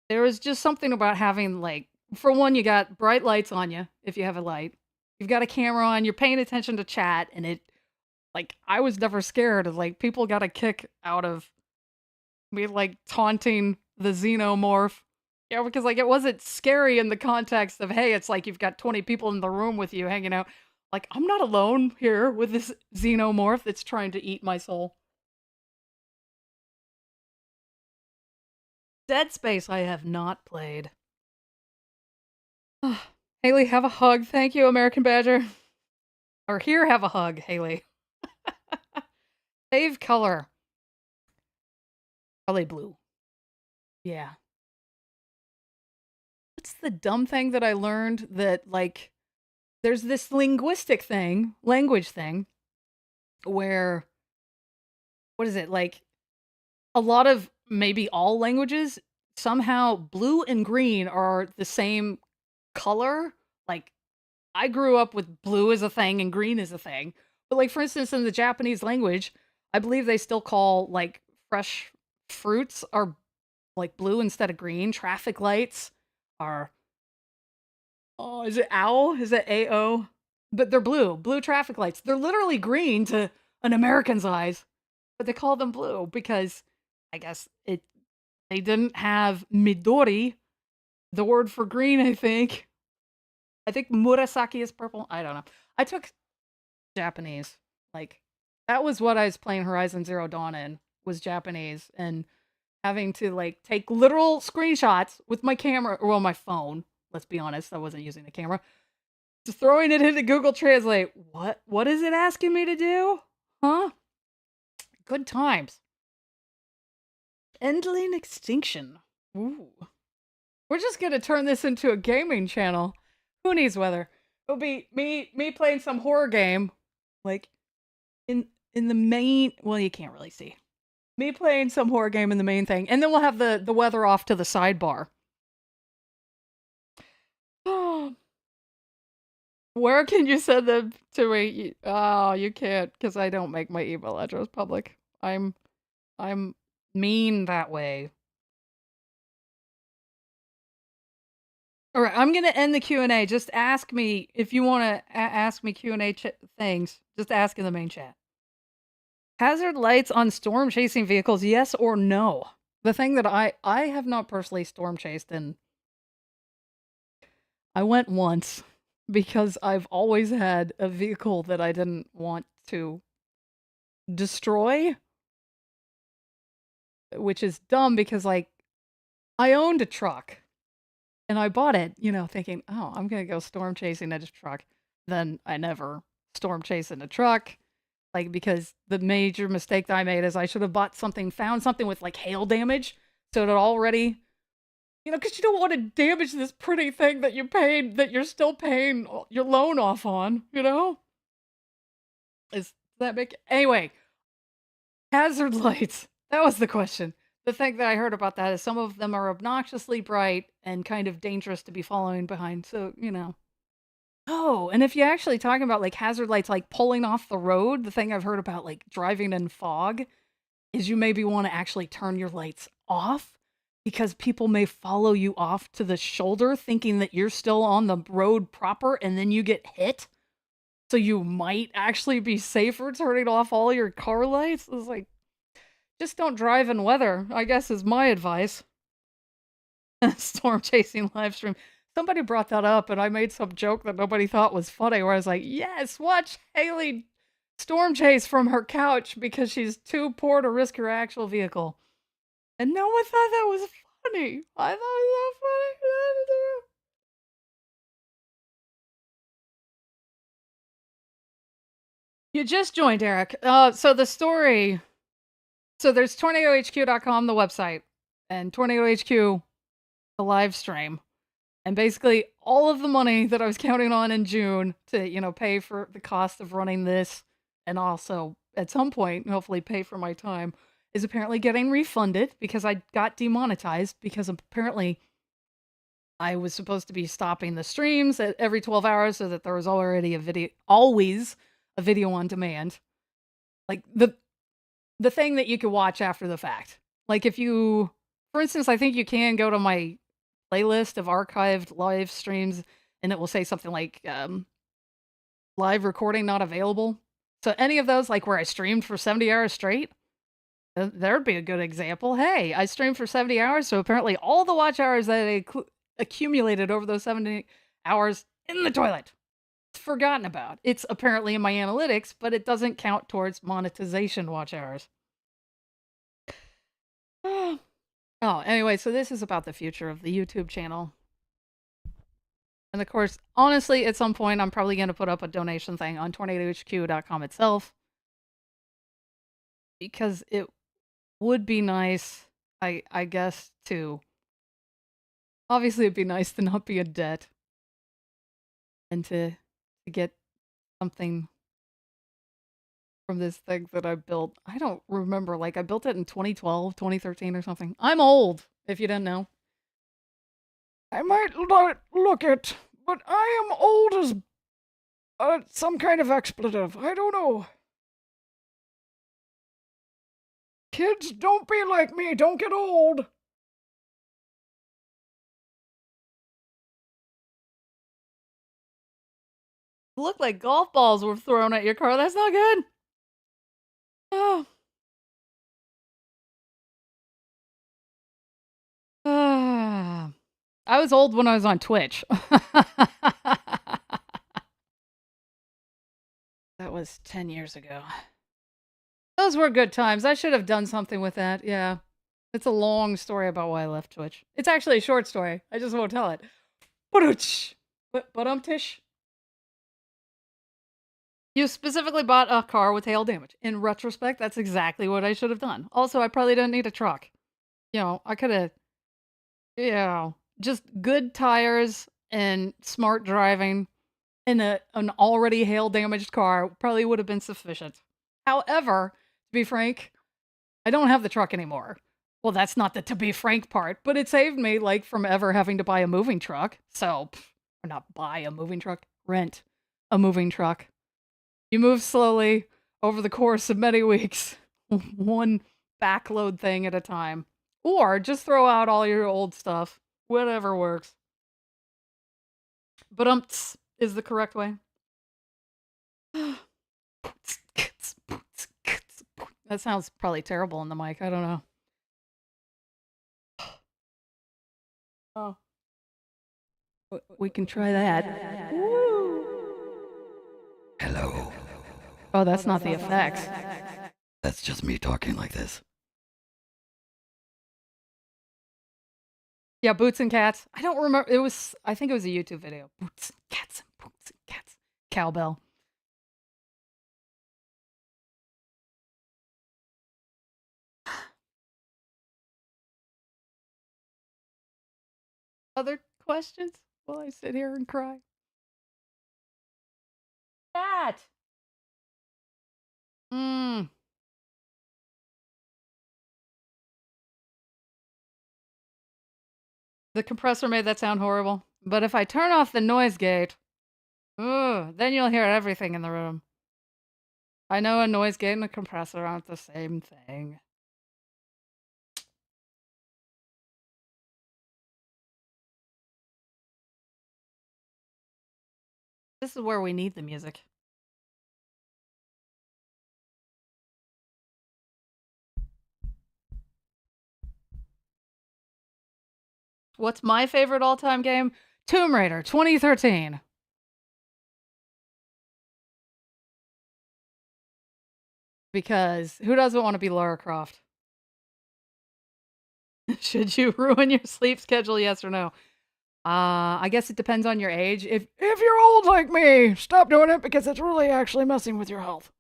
There was just something about having, like, for one, you got bright lights on you if you have a light. You've got a camera on, you're paying attention to chat, and it, like, I was never scared of, like, people got a kick out of me, like, taunting the xenomorph Yeah, because, like, it wasn't scary in the context of, hey, it's like you've got 20 people in the room with you hanging out. Like, I'm not alone here with this xenomorph that's trying to eat my soul. Dead Space I have not played. Haley, have a hug. Thank you, American Badger. Or here, have a hug, Haley. Save color. Probably blue. Yeah. What's the dumb thing that I learned that, like, there's this linguistic thing, language thing, where, what is it, like, a lot of maybe all languages, somehow blue and green are the same color. Like, I grew up with blue as a thing and green as a thing. But, like, for instance, in the Japanese language, I believe they still call, like, fresh fruits are, like, blue instead of green. Traffic lights are, oh, is it owl? Is it AO? But they're blue. Blue traffic lights. They're literally green to an American's eyes, but they call them blue because I guess they didn't have Midori, the word for green, I think. I think Murasaki is purple. I don't know. I took Japanese. Like, that was what I was playing Horizon Zero Dawn in, was Japanese, and having to, like, take literal screenshots with my camera, well, my phone. Let's be honest, I wasn't using the camera. Just throwing it into Google Translate. What is it asking me to do? Huh? Good times. Endling Extinction. Ooh. We're just gonna turn this into a gaming channel. Who needs weather? It'll be me playing some horror game, like in the main. Well, you can't really see me playing some horror game in the main thing, and then we'll have the weather off to the sidebar. Where can you send them to me? Oh, you can't, because I don't make my email address public. I'm mean that way. All right, I'm gonna end the Q&A. Just ask me if you want to ask me Q&A things. Just ask in the main chat. Hazard lights on storm chasing vehicles, yes or no? The thing that I have not personally storm chased, and I went once because I've always had a vehicle that I didn't want to destroy, which is dumb because, like, I owned a truck and I bought it, you know, thinking, oh, I'm gonna go storm chasing a truck. Then I never storm chasing a truck. Like, because the major mistake that I made is I should have found something with, like, hail damage. So it already, you know, because you don't want to damage this pretty thing that you paid, that you're still paying your loan off on, you know? Is that make anyway, hazard lights. That was the question. The thing that I heard about that is some of them are obnoxiously bright and kind of dangerous to be following behind. So, you know. Oh, and if you're actually talking about, like, hazard lights, like, pulling off the road, the thing I've heard about, like, driving in fog is you maybe want to actually turn your lights off because people may follow you off to the shoulder thinking that you're still on the road proper and then you get hit. So you might actually be safer turning off all your car lights. It's like, just don't drive in weather, I guess, is my advice. Storm chasing live stream. Somebody brought that up, and I made some joke that nobody thought was funny, where I was like, yes, watch Hayley storm chase from her couch because she's too poor to risk her actual vehicle. And no one thought that was funny. I thought it was so funny. You just joined, Eric. So the story. So there's tornadohq.com, the website, and tornadohq, the live stream. And basically all of the money that I was counting on in June to, you know, pay for the cost of running this and also at some point hopefully pay for my time is apparently getting refunded because I got demonetized because apparently I was supposed to be stopping the streams at every 12 hours so that there was already always a video on demand. Like the thing that you could watch after the fact. Like, if you, for instance, I think you can go to my playlist of archived live streams and it will say something like live recording not available. So any of those, like where I streamed for 70 hours straight, There'd be a good example. Hey, I streamed for 70 hours, so apparently all the watch hours that I accumulated over those 70 hours in the toilet. It's forgotten about. It's apparently in my analytics, but it doesn't count towards monetization watch hours. Oh, anyway, so this is about the future of the YouTube channel. And of course, honestly, at some point, I'm probably going to put up a donation thing on tornadohq.com itself. Because it would be nice, I guess, to... Obviously, it'd be nice to not be in debt. And to get something from this thing that I built. I don't remember, like, I built it in 2012, 2013 or something. I'm old, if you didn't know. I might not look it, but I am old as some kind of expletive. I don't know. Kids, don't be like me. Don't get old. Look like golf balls were thrown at your car. That's not good. Oh. I was old when I was on Twitch. That was 10 years ago. Those were good times. I should have done something with that. Yeah. It's a long story about why I left Twitch. It's actually a short story. I just won't tell it. But you specifically bought a car with hail damage. In retrospect, that's exactly what I should have done. Also, I probably didn't need a truck. You know, I could have, you know, just good tires and smart driving in an already hail damaged car probably would have been sufficient. However, to be frank, I don't have the truck anymore. Well, that's not the to be frank part, but it saved me like from ever having to buy a moving truck. So, or not buy a moving truck, rent a moving truck. You move slowly over the course of many weeks, one backload thing at a time. Or just throw out all your old stuff. Whatever works. But is the correct way. That sounds probably terrible in the mic. I don't know. Oh. We can try that. Woo. Hello. Oh, that's not the effects. That's just me talking like this. Yeah, Boots and Cats. I don't remember. I think it was a YouTube video. Boots and Cats. Boots and Cats. Cowbell. Other questions while I sit here and cry? Cat! Mmm. The compressor made that sound horrible. But if I turn off the noise gate, then you'll hear everything in the room. I know a noise gate and a compressor aren't the same thing. This is where we need the music. What's my favorite all-time game? Tomb Raider 2013. Because who doesn't want to be Lara Croft? Should you ruin your sleep schedule, yes or no? I guess it depends on your age. If you're old like me, stop doing it because it's really actually messing with your health.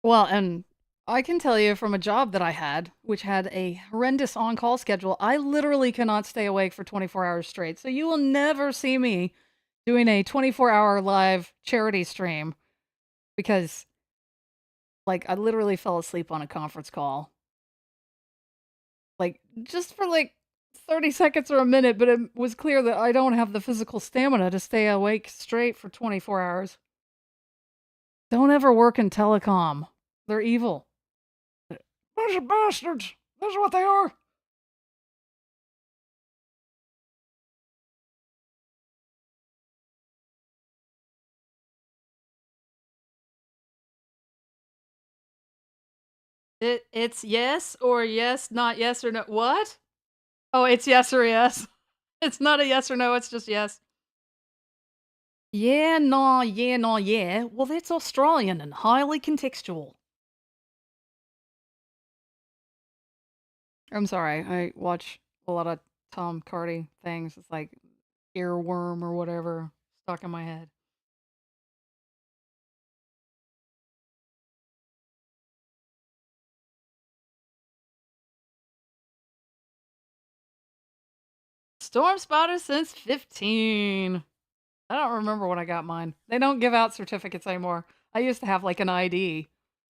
Well, and I can tell you from a job that I had, which had a horrendous on-call schedule, I literally cannot stay awake for 24 hours straight. So you will never see me doing a 24-hour live charity stream because, like, I literally fell asleep on a conference call. Like, just for, like, 30 seconds or a minute, but it was clear that I don't have the physical stamina to stay awake straight for 24 hours. Don't ever work in telecom. They're evil. Those are bastards. That's what they are. It's yes or yes, not yes or no. What? Oh, it's yes or yes. It's not a yes or no, it's just yes. Yeah, no, yeah, no, yeah. Well, that's Australian and highly contextual. I'm sorry. I watch a lot of Tom Cardy things. It's like earworm or whatever stuck in my head. Storm spotter since 15. I don't remember when I got mine. They don't give out certificates anymore. I used to have like an ID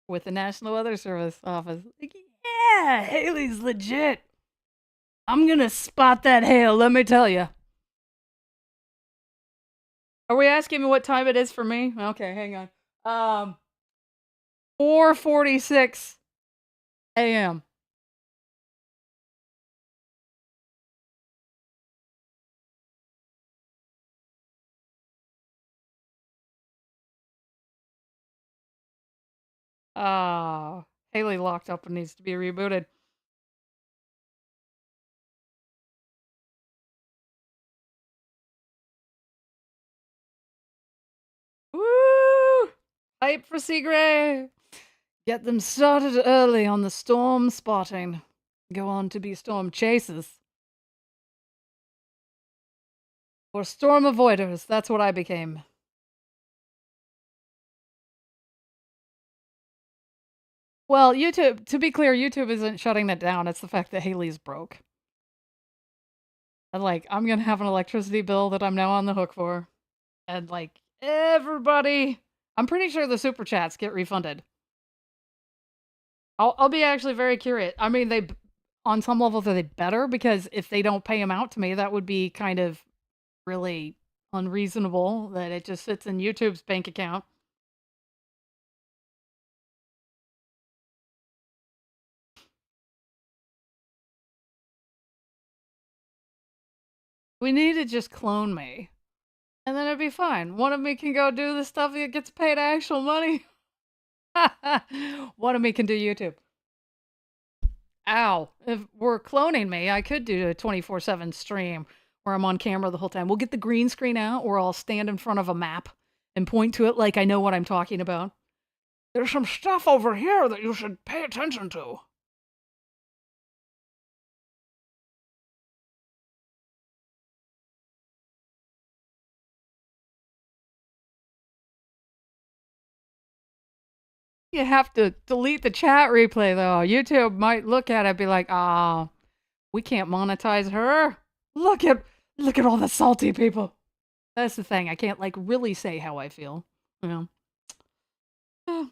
with the National Weather Service office. Like, yeah, Haley's legit. I'm gonna spot that hail, let me tell you. Are we asking me what time it is for me? Okay, hang on. 4:46 a.m. Ah, Haley locked up and needs to be rebooted. Woo! Hype for Seagray. Get them started early on the storm spotting. Go on to be storm chasers. Or storm avoiders. That's what I became. Well, YouTube, to be clear, YouTube isn't shutting it down. It's the fact that Haley's broke. And like, I'm gonna have an electricity bill that I'm now on the hook for. And like, everybody, I'm pretty sure the super chats get refunded. I'll be actually very curious. I mean, on some levels, they better because if they don't pay them out to me, that would be kind of really unreasonable that it just sits in YouTube's bank account. We need to just clone me. And then it'd be fine. One of me can go do the stuff that gets paid actual money. One of me can do YouTube. Ow. If we're cloning me, I could do a 24/7 stream where I'm on camera the whole time. We'll get the green screen out or I'll stand in front of a map and point to it like I know what I'm talking about. There's some stuff over here that you should pay attention to. You have to delete the chat replay though. YouTube might look at it and be like, "Ah, we can't monetize her. Look at all the salty people." That's the thing. I can't like really say how I feel. You know.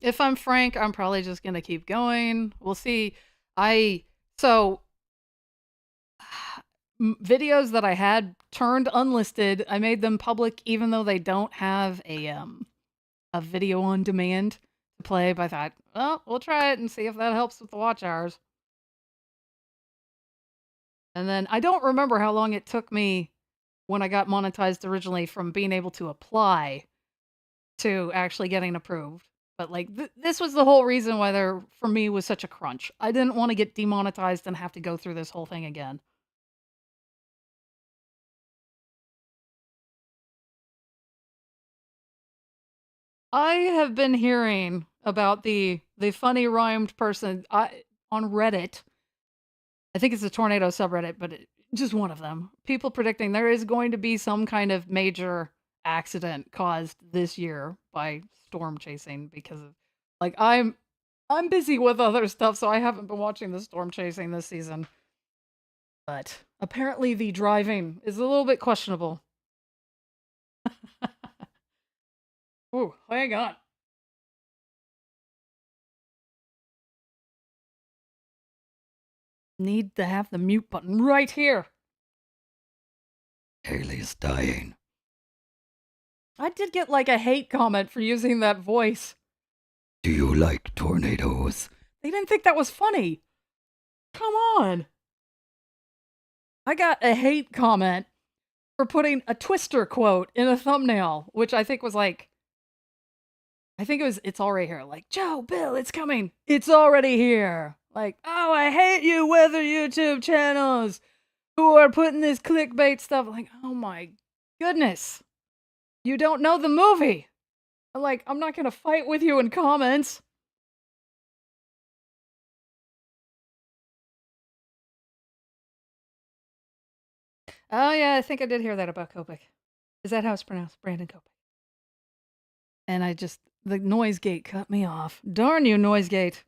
If I'm frank, I'm probably just gonna keep going. We'll see. I so videos that I had turned unlisted. I made them public even though they don't have a video on demand to play. But I thought, well, we'll try it and see if that helps with the watch hours. And then I don't remember how long it took me when I got monetized originally from being able to apply to actually getting approved. But like this was the whole reason why there for me was such a crunch. I didn't want to get demonetized and have to go through this whole thing again. I have been hearing about the funny rhymed person on Reddit. I think it's a tornado subreddit, but just one of them. People predicting there is going to be some kind of major accident caused this year by storm chasing because of like I'm busy with other stuff, so I haven't been watching the storm chasing this season. But apparently the driving is a little bit questionable. Ooh, hang on. Need to have the mute button right here. Haley's dying. I did get like a hate comment for using that voice. Do you like tornadoes? They didn't think that was funny. Come on. I got a hate comment for putting a Twister quote in a thumbnail, which I think was like, I think it was, "It's already here." Like, "Joe, Bill, it's coming. It's already here." Like, "Oh, I hate you weather YouTube channels who are putting this clickbait stuff." Like, "Oh my goodness. You don't know the movie." Like, I'm not gonna fight with you in comments. Oh, yeah, I think I did hear that about Copic. Is that how it's pronounced? Brandon Copic. And the noise gate cut me off. Darn you, noise gate.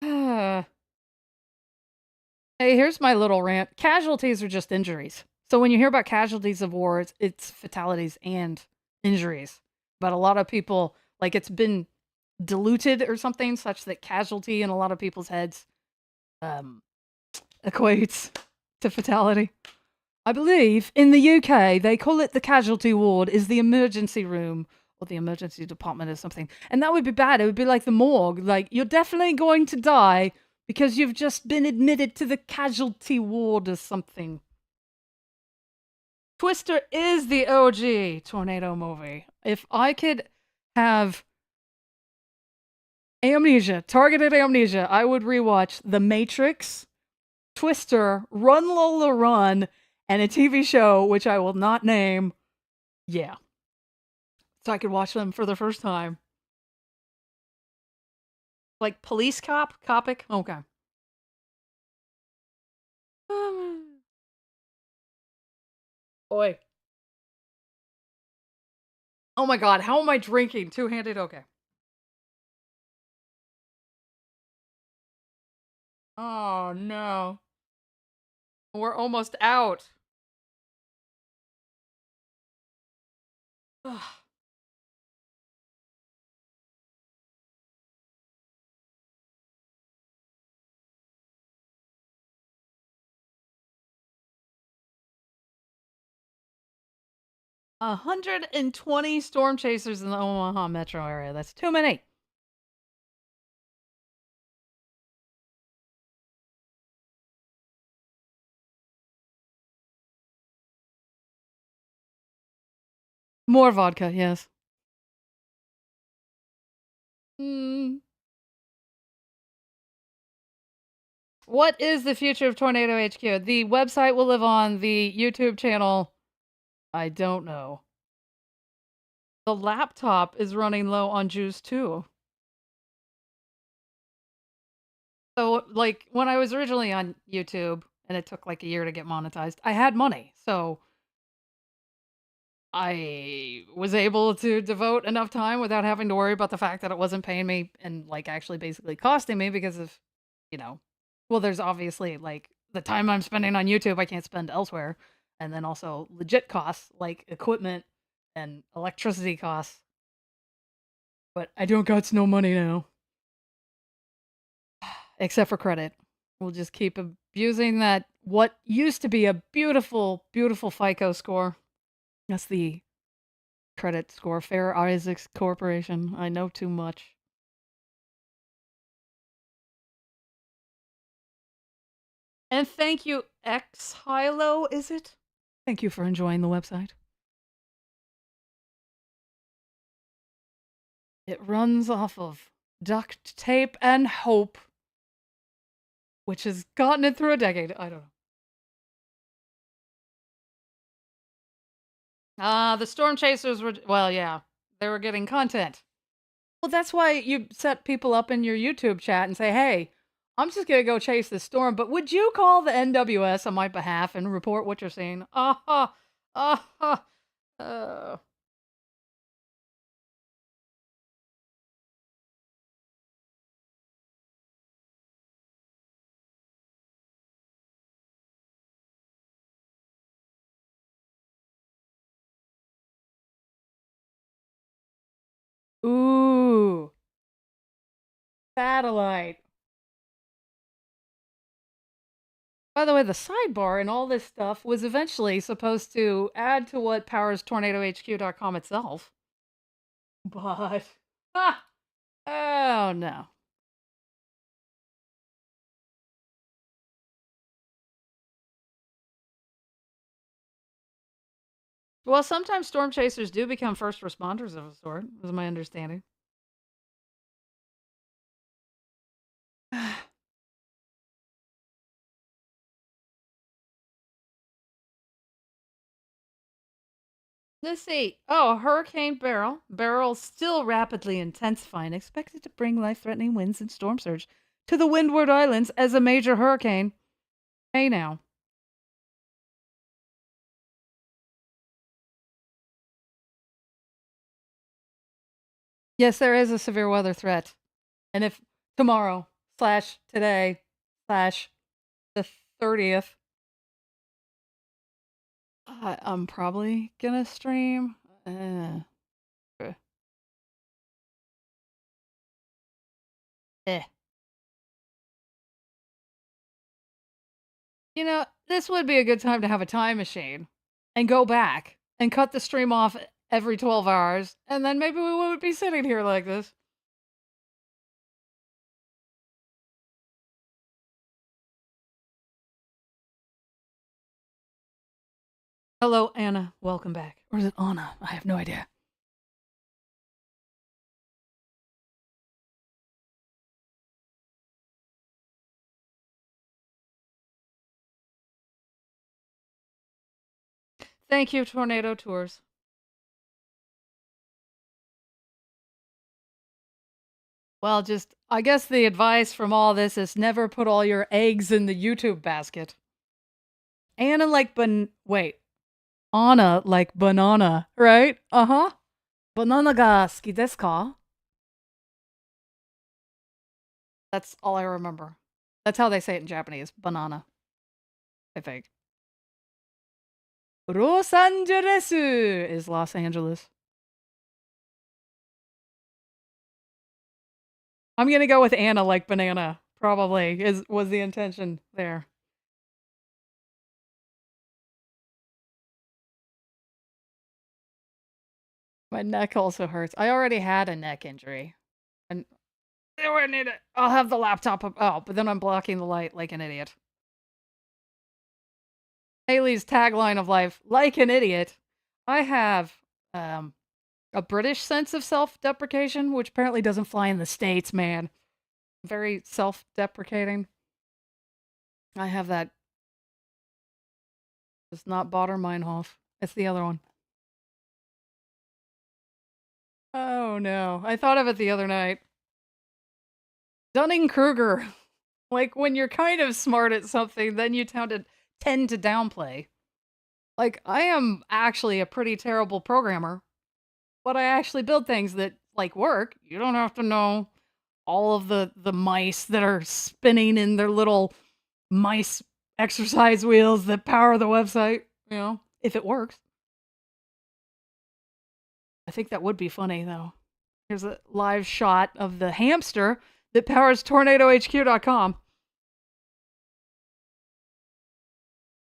Hey, here's my little rant. Casualties are just injuries. So when you hear about casualties of wars, it's fatalities and injuries. But a lot of people, like, it's been diluted or something such that casualty in a lot of people's heads um, equates to fatality. I believe in the UK they call it the casualty ward is the emergency room or the emergency department or something. And that would be bad. It would be like the morgue. Like, you're definitely going to die because you've just been admitted to the casualty ward or something. Twister is the OG tornado movie. If I could have amnesia, targeted amnesia, I would rewatch The Matrix, Twister, Run Lola Run, and a TV show which I will not name. Yeah. So I could watch them for the first time. Like Police Cop? Copic? Okay. Boy. Oh my god, how am I drinking? Two-handed? Okay. Oh no. We're almost out. 120 storm chasers in the Omaha metro area. That's too many. More vodka, yes. Hmm. What is the future of Tornado HQ? The website will live on. The YouTube channel, I don't know. The laptop is running low on juice too. So, like, when I was originally on YouTube and it took like a year to get monetized, I had money. So I was able to devote enough time without having to worry about the fact that it wasn't paying me and like actually basically costing me because of, you know, well, there's obviously like the time I'm spending on YouTube I can't spend elsewhere. And then also legit costs like equipment and electricity costs. But I don't got no money now. Except for credit. We'll just keep abusing that what used to be a beautiful, beautiful FICO score. That's the credit score. Fair Isaacs Corporation. I know too much. And thank you, X Hilo, is it? Thank you for enjoying the website. It runs off of duct tape and hope, which has gotten it through a decade. I don't know. The storm chasers were, well, yeah, they were getting content. Well, that's why you set people up in your YouTube chat and say, "Hey, I'm just gonna go chase this storm, but would you call the NWS on my behalf and report what you're seeing?" Ah, ah, uh. Ooh, satellite. By the way, the sidebar and all this stuff was eventually supposed to add to what powers tornadohq.com itself. But, ah, oh no. Well, sometimes storm chasers do become first responders of a sort, is my understanding. Let's see. Oh, Hurricane Beryl. Beryl still rapidly intensifying, expected to bring life-threatening winds and storm surge to the Windward Islands as a major hurricane. Hey now. Yes, there is a severe weather threat. And if tomorrow slash today slash the 30th, I'm probably gonna stream. Uh, eh. You know, this would be a good time to have a time machine and go back and cut the stream off every 12 hours, and then maybe we wouldn't be sitting here like this. Hello, Anna. Welcome back. Or is it Anna? I have no idea. Thank you, Tornado Tours. Well, just, I guess the advice from all this is never put all your eggs in the YouTube basket. Anna like wait. Anna like banana, right? Uh-huh. Banana ga suki desu ka? That's all I remember. That's how they say it in Japanese. Banana, I think. Los Angeles is Los Angeles. I'm gonna go with Anna like banana. Probably was the intention there. My neck also hurts. I already had a neck injury, and I need it. I'll have the laptop up. Oh, but then I'm blocking the light like an idiot. Hayley's tagline of life: like an idiot. I have um, a British sense of self-deprecation, which apparently doesn't fly in the States. Man, very self-deprecating. I have that. It's not Bader Meinhof. It's the other one. Oh no. I thought of it the other night. Dunning-Kruger. Like when you're kind of smart at something, then you tend to downplay. Like I am actually a pretty terrible programmer, but I actually build things that like work. You don't have to know all of the mice that are spinning in their little mice exercise wheels that power the website, you know, if it works. I think that would be funny though. Here's a live shot of the hamster that powers tornadohq.com.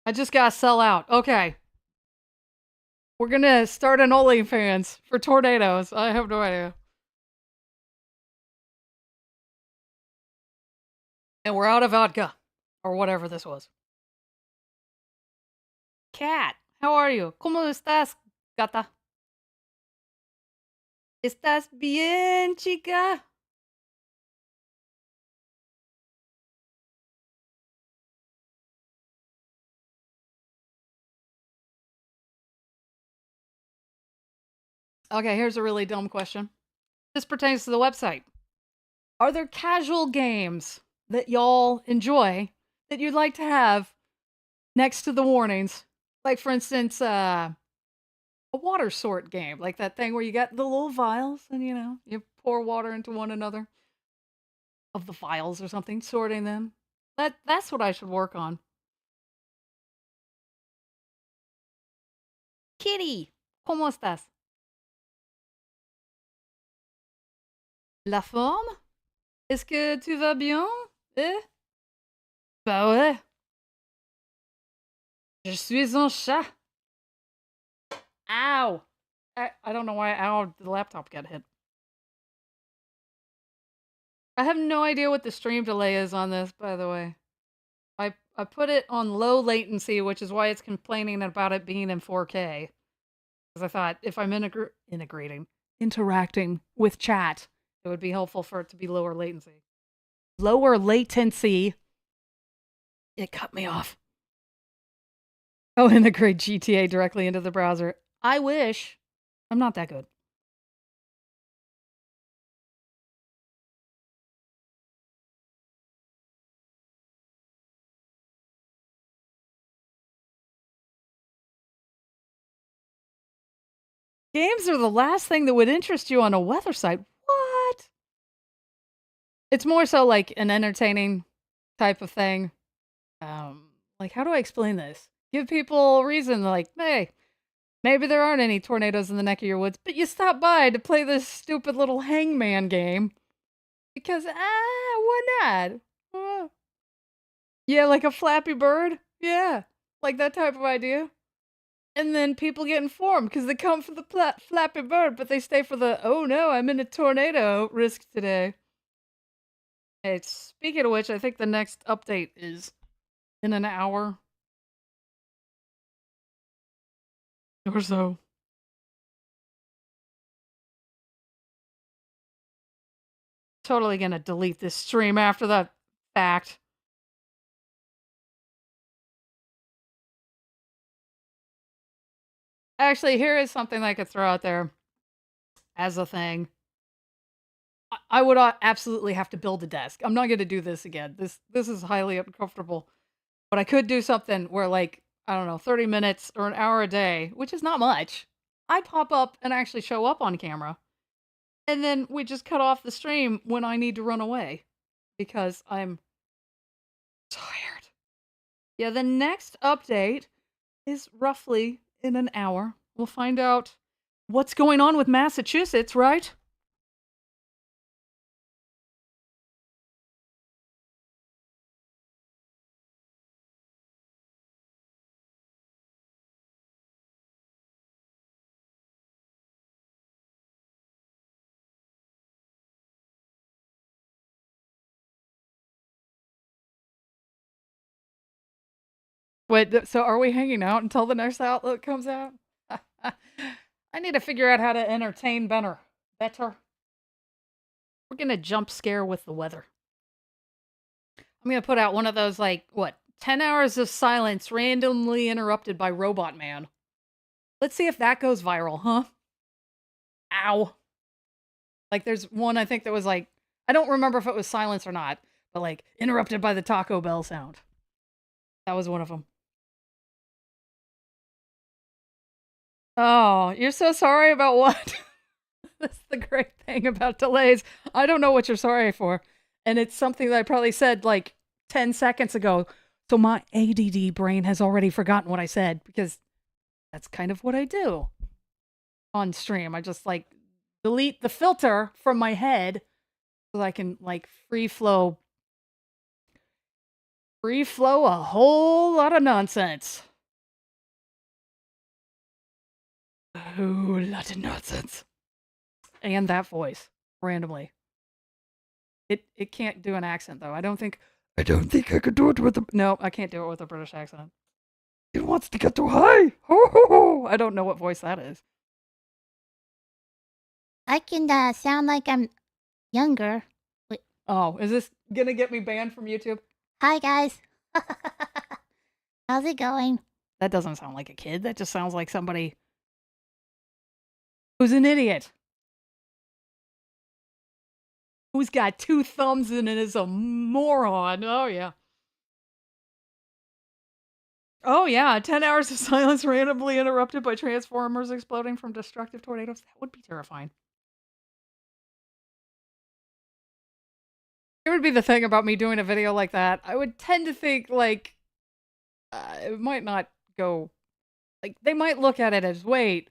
I just gotta sell out. Okay. We're gonna start an OnlyFans for tornadoes. I have no idea. And we're out of vodka. Or whatever this was. Cat, how are you? ¿Cómo estás, gata? ¿Estás bien, chica? Okay, here's a really dumb question. This pertains to the website. Are there casual games that y'all enjoy that you'd like to have next to the warnings? Like, for instance, a water sort game, like that thing where you got the little vials and, you know, you pour water into one another of the vials or something, sorting them. That's what I should work on. Kitty, ¿cómo estás? La forme? Est-ce que tu vas bien? Eh? Bah ouais. Je suis un chat. Ow. I don't know why the laptop got hit. I have no idea what the stream delay is on this, by the way. I put it on low latency, which is why it's complaining about it being in 4K. Because I thought if I'm interacting with chat, it would be helpful for it to be lower latency. Lower latency. It cut me off. Oh, integrate GTA directly into the browser. I wish. I'm not that good. Games are the last thing that would interest you on a weather site. What? It's more so like an entertaining type of thing. Like how do I explain this? Give people a reason like, hey, maybe there aren't any tornadoes in the neck of your woods, but you stopped by to play this stupid little hangman game. Because why not? Yeah, like a Flappy Bird? Yeah. Like that type of idea. And then people get informed because they come for the Flappy Bird, but they stay for the, oh no, I'm in a tornado risk today. Hey, speaking of which, I think the next update is in an hour or so. Totally gonna delete this stream after that fact. Actually, here is something I could throw out there as a thing. I would absolutely have to build a desk. I'm not gonna do this again. This is highly uncomfortable. But I could do something where, like, I don't know, 30 minutes or an hour a day, which is not much. I pop up and actually show up on camera. And then we just cut off the stream when I need to run away because I'm tired. Yeah, the next update is roughly in an hour. We'll find out what's going on with Massachusetts, right? Wait, so are we hanging out until the next outlet comes out? I need to figure out how to entertain better. We're gonna jump scare with the weather. I'm gonna put out one of those, like, what, 10 hours of silence randomly interrupted by Robot Man. Let's see if that goes viral, huh? Ow. Like, there's one I think that was like, I don't remember if it was silence or not, but like, interrupted by the Taco Bell sound. That was one of them. Oh, you're so sorry about what? That's the great thing about delays. I don't know what you're sorry for. And it's something that I probably said like 10 seconds ago. So my ADD brain has already forgotten what I said because that's kind of what I do on stream. I just like delete the filter from my head so I can like free flow a whole lot of nonsense. A whole lot of nonsense. And that voice randomly. It can't do an accent though. I don't think I could do it with a. no, I can't do it with a British accent. It wants to get too high. Ho ho ho! I don't know what voice that is. I can sound like I'm younger. Wait, Oh, is this gonna get me banned from YouTube? hi guys. How's it going? That doesn't sound like a kid. That just sounds like somebody who's an idiot. Who's got two thumbs and is a moron. Oh yeah. Oh yeah, 10 hours of silence randomly interrupted by transformers exploding from destructive tornadoes. That would be terrifying. It would be the thing about me doing a video like that. I would tend to think like it might not go like they might look at it as wait,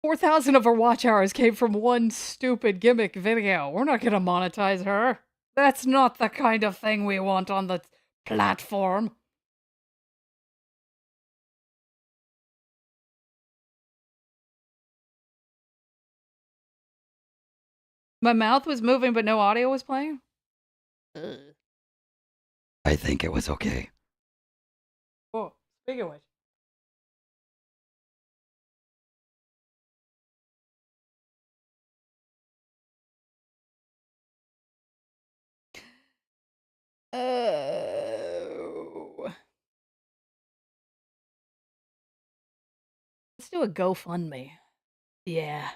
4,000 of our watch hours came from one stupid gimmick video. We're not going to monetize her. That's not the kind of thing we want on the platform. My mouth was moving, but no audio was playing? Ugh. I think it was okay. Oh, speaking of which. Oh. Let's do a GoFundMe. Yeah.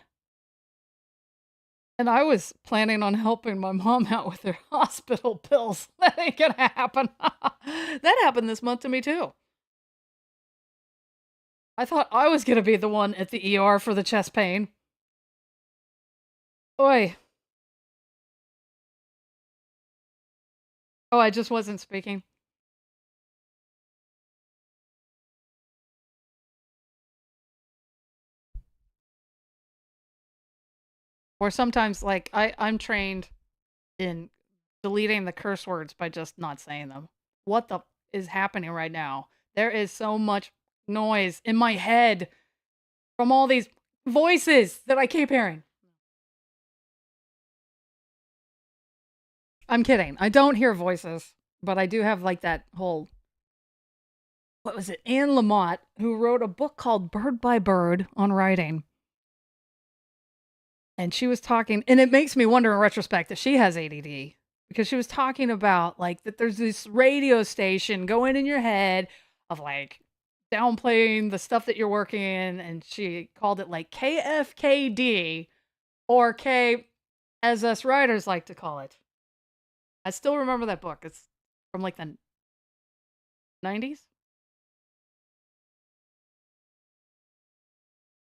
And I was planning on helping my mom out with her hospital bills. That ain't gonna happen. That happened this month to me too. I thought I was gonna be the one at the ER for the chest pain. Oi. Oh, I just wasn't speaking. Or sometimes, like, I'm trained in deleting the curse words by just not saying them. What the is happening right now? There is so much noise in my head from all these voices that I keep hearing. I'm kidding. I don't hear voices, but I do have like that whole what was it? Anne Lamott, who wrote a book called Bird by Bird on writing. And she was talking, and it makes me wonder in retrospect if she has ADD because she was talking about like that there's this radio station going in your head of like downplaying the stuff that you're working in. And she called it like KFKD or K as us writers like to call it. I still remember that book. It's from like the 90s.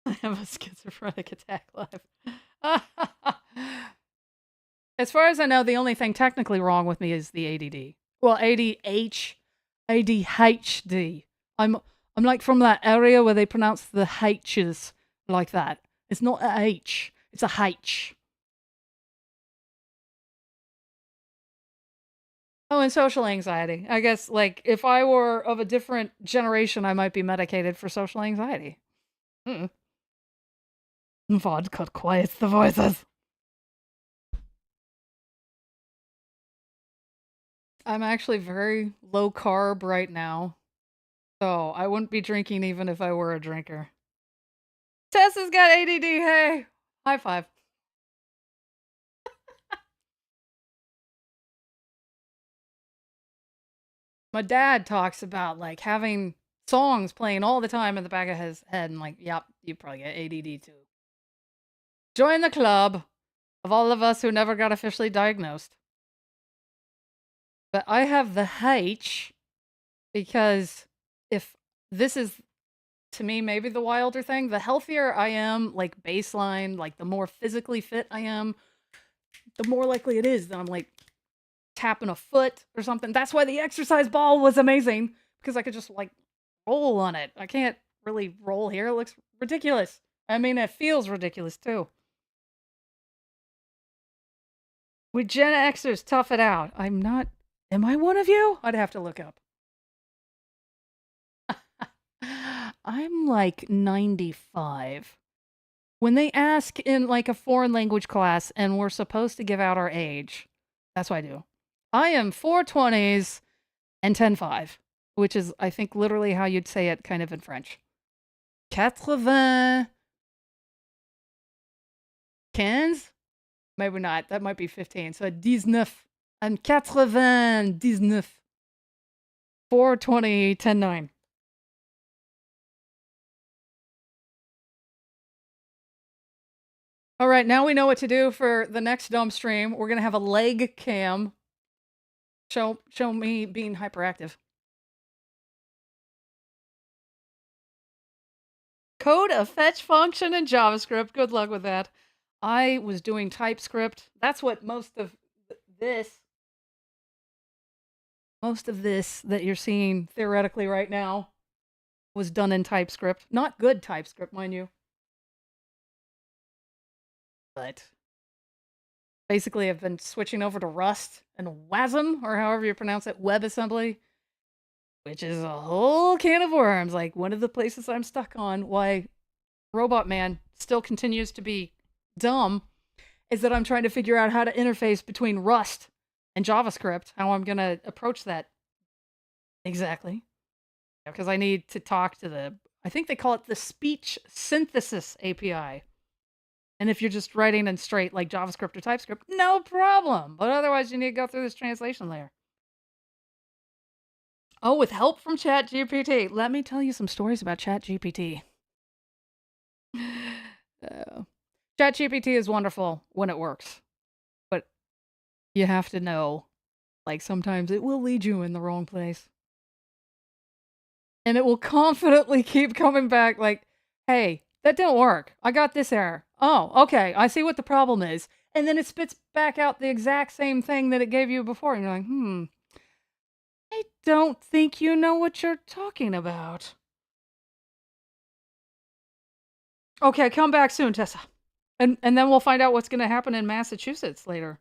I have a schizophrenic attack live. As far as I know, the only thing technically wrong with me is the ADD. Well, ADHD. I'm like from that area where they pronounce the H's like that. It's not a H, it's a H. Oh, and social anxiety. I guess like if I were of a different generation, I might be medicated for social anxiety. Mm. Vodka quiets the voices. I'm actually very low carb right now, so I wouldn't be drinking even if I were a drinker. Tessa's got ADD, hey! High five. My dad talks about, like, having songs playing all the time in the back of his head, and like, yep, you probably get ADD too. Join the club of all of us who never got officially diagnosed. But I have the H because if this is, to me, maybe the wilder thing, the healthier I am, like baseline, like the more physically fit I am, the more likely it is that I'm like tapping a foot or something. That's why the exercise ball was amazing because I could just like roll on it. I can't really roll here. It looks ridiculous. I mean, it feels ridiculous too. We Gen Xers tough it out. I'm not. Am I one of you? I'd have to look up. I'm like 95. When they ask in like a foreign language class and we're supposed to give out our age, that's what I do. I am 420s and 10-5, which is, I think, literally how you'd say it kind of in French. 80 15? Maybe not. That might be 15. So 19. I'm 99. 420, 10 9. All right, now we know what to do for the next dumb stream. We're gonna have a leg cam. Show me being hyperactive. Code a fetch function in JavaScript. Good luck with that. I was doing TypeScript. That's what most of this that you're seeing theoretically right now was done in TypeScript. Not good TypeScript, mind you. But basically I've been switching over to Rust and WASM, or however you pronounce it, WebAssembly, which is a whole can of worms. Like one of the places I'm stuck on, why Robot Man still continues to be dumb, is that I'm trying to figure out how to interface between Rust and JavaScript, how I'm going to approach that exactly. Because I need to talk to I think they call it the speech synthesis API. And if you're just writing in straight like JavaScript or TypeScript, no problem. But otherwise, you need to go through this translation layer. Oh, with help from ChatGPT. Let me tell you some stories about ChatGPT. Uh, ChatGPT is wonderful when it works, but you have to know, like, sometimes it will lead you in the wrong place. And it will confidently keep coming back like, "Hey, that didn't work. I got this error. Oh, okay, I see what the problem is." And then it spits back out the exact same thing that it gave you before, and you're like, I don't think you know what you're talking about." Okay, come back soon, Tessa. And then we'll find out what's gonna happen in Massachusetts later.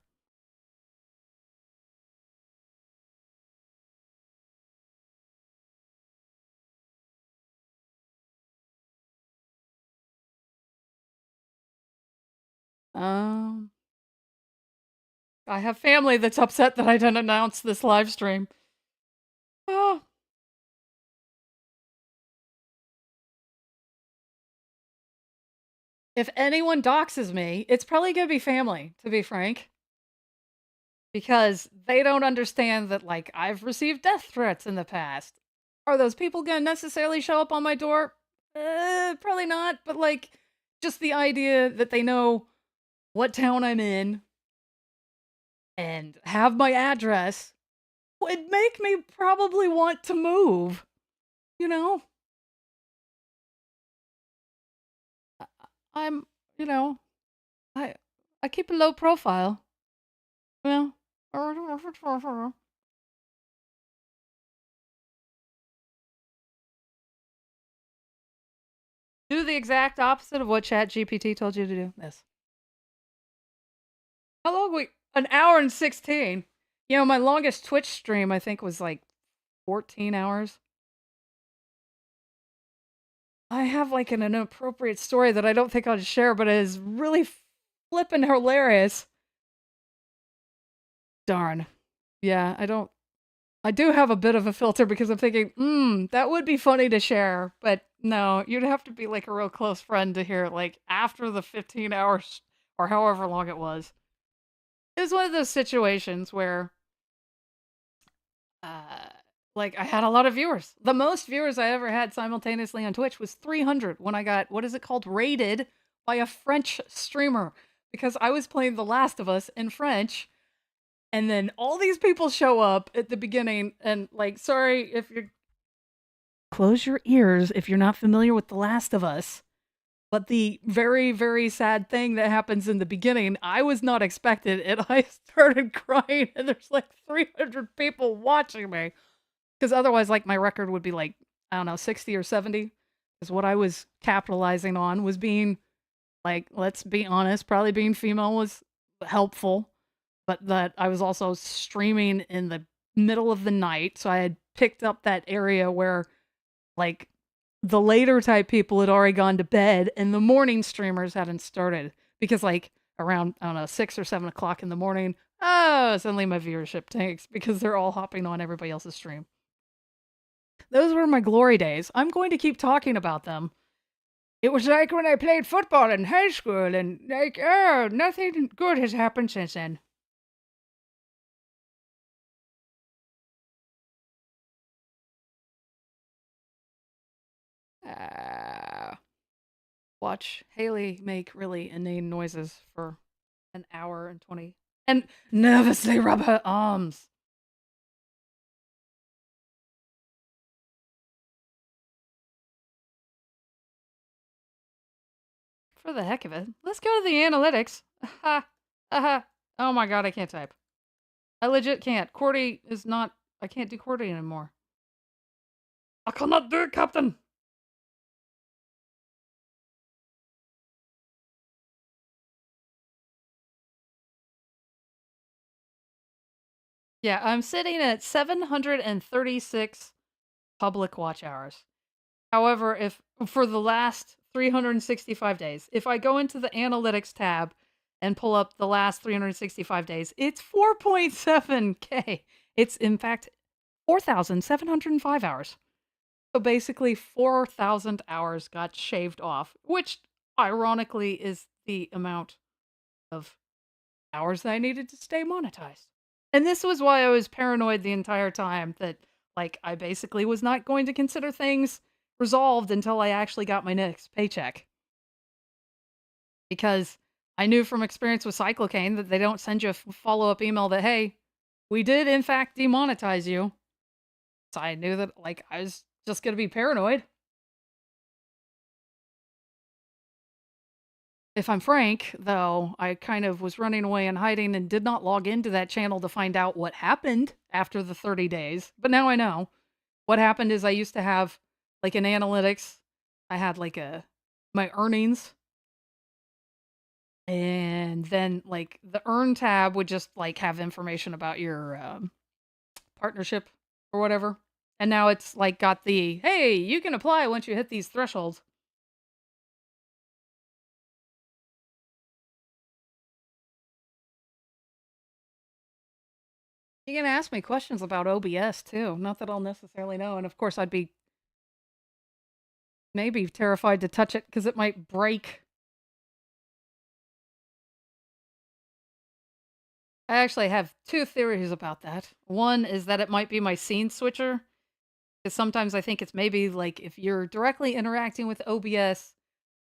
Um, I have family that's upset that I didn't announce this live stream. Oh. If anyone doxes me, it's probably gonna be family, to be frank, because they don't understand that, like, I've received death threats in the past. Are those people gonna necessarily show up on my door? Probably not, but, like, just the idea that they know what town I'm in and have my address would make me probably want to move, you know? I I'm you know, I I keep a low profile. Well, do the exact opposite of what ChatGPT told you to do. Yes. How long we An hour and 16. You know, my longest Twitch stream, I think, was, like, 14 hours. I have, like, an inappropriate story that I don't think I'll share, but it is really flippin' hilarious. Darn. Yeah, I do have a bit of a filter because I'm thinking, that would be funny to share." But no, you'd have to be, like, a real close friend to hear it, like, after the 15 hours or however long it was. It was one of those situations where Uh, like, I had a lot of viewers. The most viewers I ever had simultaneously on Twitch was 300 when I got, what is it called, raided by a French streamer because I was playing The Last of Us in French. And then all these people show up at the beginning and, like, sorry if you're close your ears if you're not familiar with The Last of Us. But the very, very sad thing that happens in the beginning, I was not expected, and I started crying, and there's like 300 people watching me. Because otherwise, like, my record would be like, I don't know, 60 or 70. Because what I was capitalizing on was being, like, let's be honest, probably being female was helpful, but that I was also streaming in the middle of the night. So I had picked up that area where, like, the later type people had already gone to bed and the morning streamers hadn't started. Because, like, around, I don't know, 6 or 7 o'clock in the morning, oh, suddenly my viewership tanks because they're all hopping on everybody else's stream. Those were my glory days. I'm going to keep talking about them. It was like when I played football in high school, and, like, oh, nothing good has happened since then. Uh, Watch Hayley make really inane noises for an hour and 20 and nervously rub her arms. For the heck of it, let's go to the analytics. Ha! Aha! Oh my god, I can't type. I legit can't. QWERTY is not. I can't do QWERTY anymore. I cannot do it, Captain! Yeah, I'm sitting at 736 public watch hours. However, if for the last 365 days, if I go into the analytics tab and pull up the last 365 days, it's 4.7K. It's in fact 4,705 hours. So basically 4,000 hours got shaved off, which ironically is the amount of hours that I needed to stay monetized. And this was why I was paranoid the entire time that, Like, I basically was not going to consider things resolved until I actually got my next paycheck. Because I knew from experience with Cyclocane that they don't send you a follow-up email that, "Hey, we did in fact demonetize you." So I knew that, like, I was just gonna be paranoid. If I'm frank, though, I kind of was running away and hiding and did not log into that channel to find out what happened after the 30 days, but now I know. What happened is I used to have, like, in analytics, I had, like, my earnings, and then, like, the earn tab would just, like, have information about your, partnership or whatever, and now it's, like, got the, "Hey, you can apply once you hit these thresholds." You can ask me questions about OBS too, not that I'll necessarily know, and of course, I'd be maybe terrified to touch it because it might break. I actually have 2 theories about that. One is that it might be my scene switcher, because sometimes I think it's maybe, like, if you're directly interacting with OBS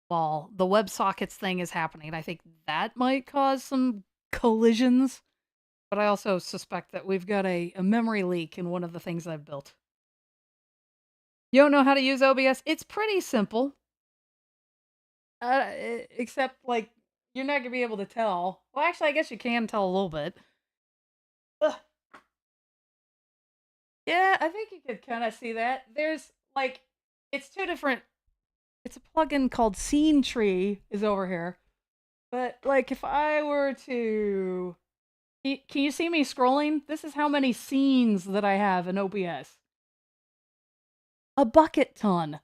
while the WebSockets thing is happening, I think that might cause some collisions, but I also suspect that we've got a memory leak in one of the things I've built. You don't know how to use OBS? It's pretty simple. Except, like, you're not gonna be able to tell. Well, actually, I guess you can tell a little bit. Ugh. Yeah, I think you could kinda see that. There's, like, it's 2 different, it's a plugin called Scene Tree is over here. But, like, if I were to, can you see me scrolling? This is how many scenes that I have in OBS. A bucket ton.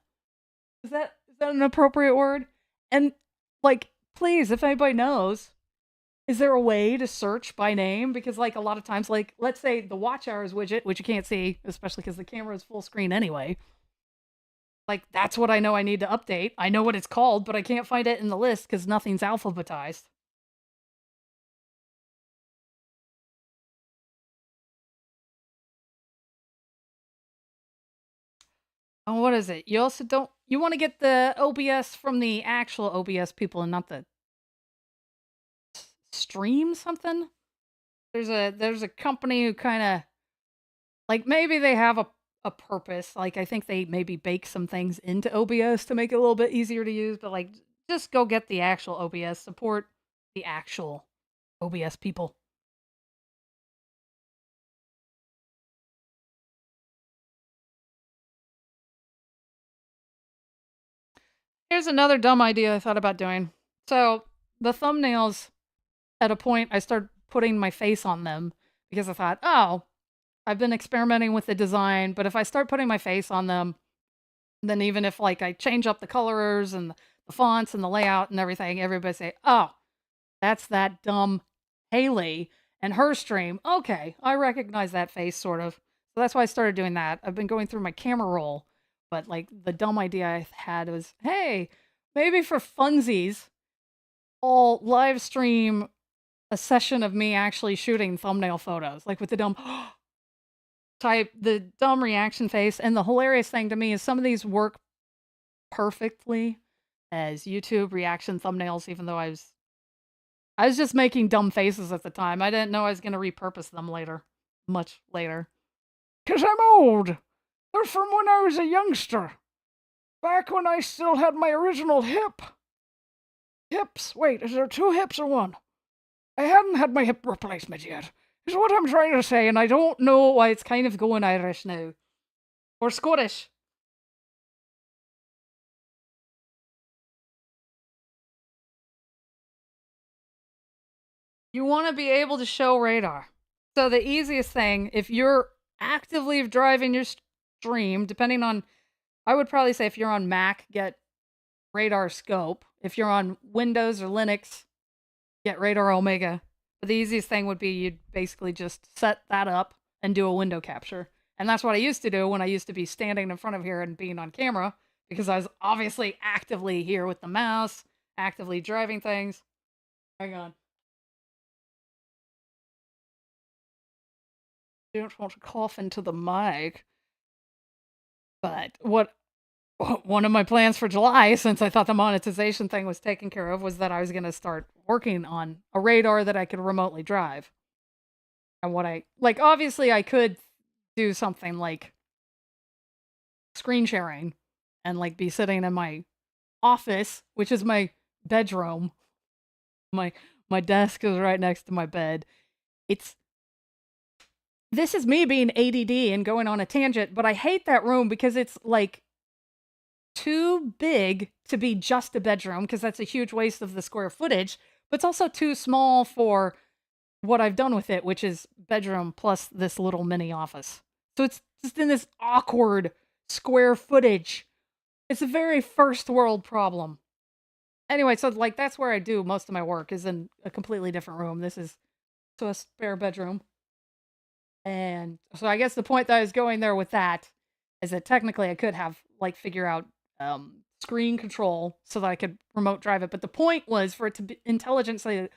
Is that an appropriate word? And, like, please, if anybody knows, is there a way to search by name? Because, like, a lot of times, like, let's say the watch hours widget, which you can't see, especially because the camera is full screen anyway. Like, that's what I know I need to update. I know what it's called, but I can't find it in the list because nothing's alphabetized. Oh, what is it? You also don't, you want to get the OBS from the actual OBS people and not the stream something? There's a company who kind of, like, maybe they have a purpose. Like, I think they maybe bake some things into OBS to make it a little bit easier to use, but, like, just go get the actual OBS, support the actual OBS people. Here's another dumb idea I thought about doing. So, the thumbnails, at a point, I started putting my face on them because I thought, oh, I've been experimenting with the design, but if I start putting my face on them, then even if, like, I change up the colors and the fonts and the layout and everything, everybody say, "Oh, that's that dumb Hayley and her stream. Okay, I recognize that face, sort of." So that's why I started doing that. I've been going through my camera roll, but, like, the dumb idea I had was, hey, maybe for funsies, I'll live stream a session of me actually shooting thumbnail photos, like with the dumb type, the dumb reaction face. And the hilarious thing to me is some of these work perfectly as YouTube reaction thumbnails, even though I was just making dumb faces at the time. I didn't know I was gonna repurpose them later. Much later. 'Cause I'm old. They're from when I was a youngster. Back when I still had my original hip. Hips. Wait, is there 2 hips or 1? I hadn't had my hip replacement yet. Is what I'm trying to say, and I don't know why it's kind of going Irish now. Or Scottish. You want to be able to show radar. So the easiest thing, if you're actively driving your stream, depending on, I would probably say if you're on Mac, get Radar Scope. If you're on Windows or Linux, get Radar Omega. But the easiest thing would be you'd basically just set that up and do a window capture. And that's what I used to do when I used to be standing in front of here and being on camera, because I was obviously actively here with the mouse, actively driving things. Hang on. You don't want to cough into the mic. But one of my plans for July, since I thought the monetization thing was taken care of, was that I was gonna start working on a radar that I could remotely drive. And what I like, obviously, I could do something like screen sharing and, like, be sitting in my office, which is my bedroom. My my desk is right next to my bed. It's This is me being ADD and going on a tangent, but I hate that room because it's, like, too big to be just a bedroom because that's a huge waste of the square footage, but it's also too small for what I've done with it, which is bedroom plus this little mini office. So it's just in this awkward square footage. It's a very first world problem. Anyway, so, like, that's where I do most of my work is in a completely different room. This is so a spare bedroom. And so I guess the point that I was going there with that is that technically I could have, like, figure out screen control so that I could remote drive it. But the point was for it to be intelligently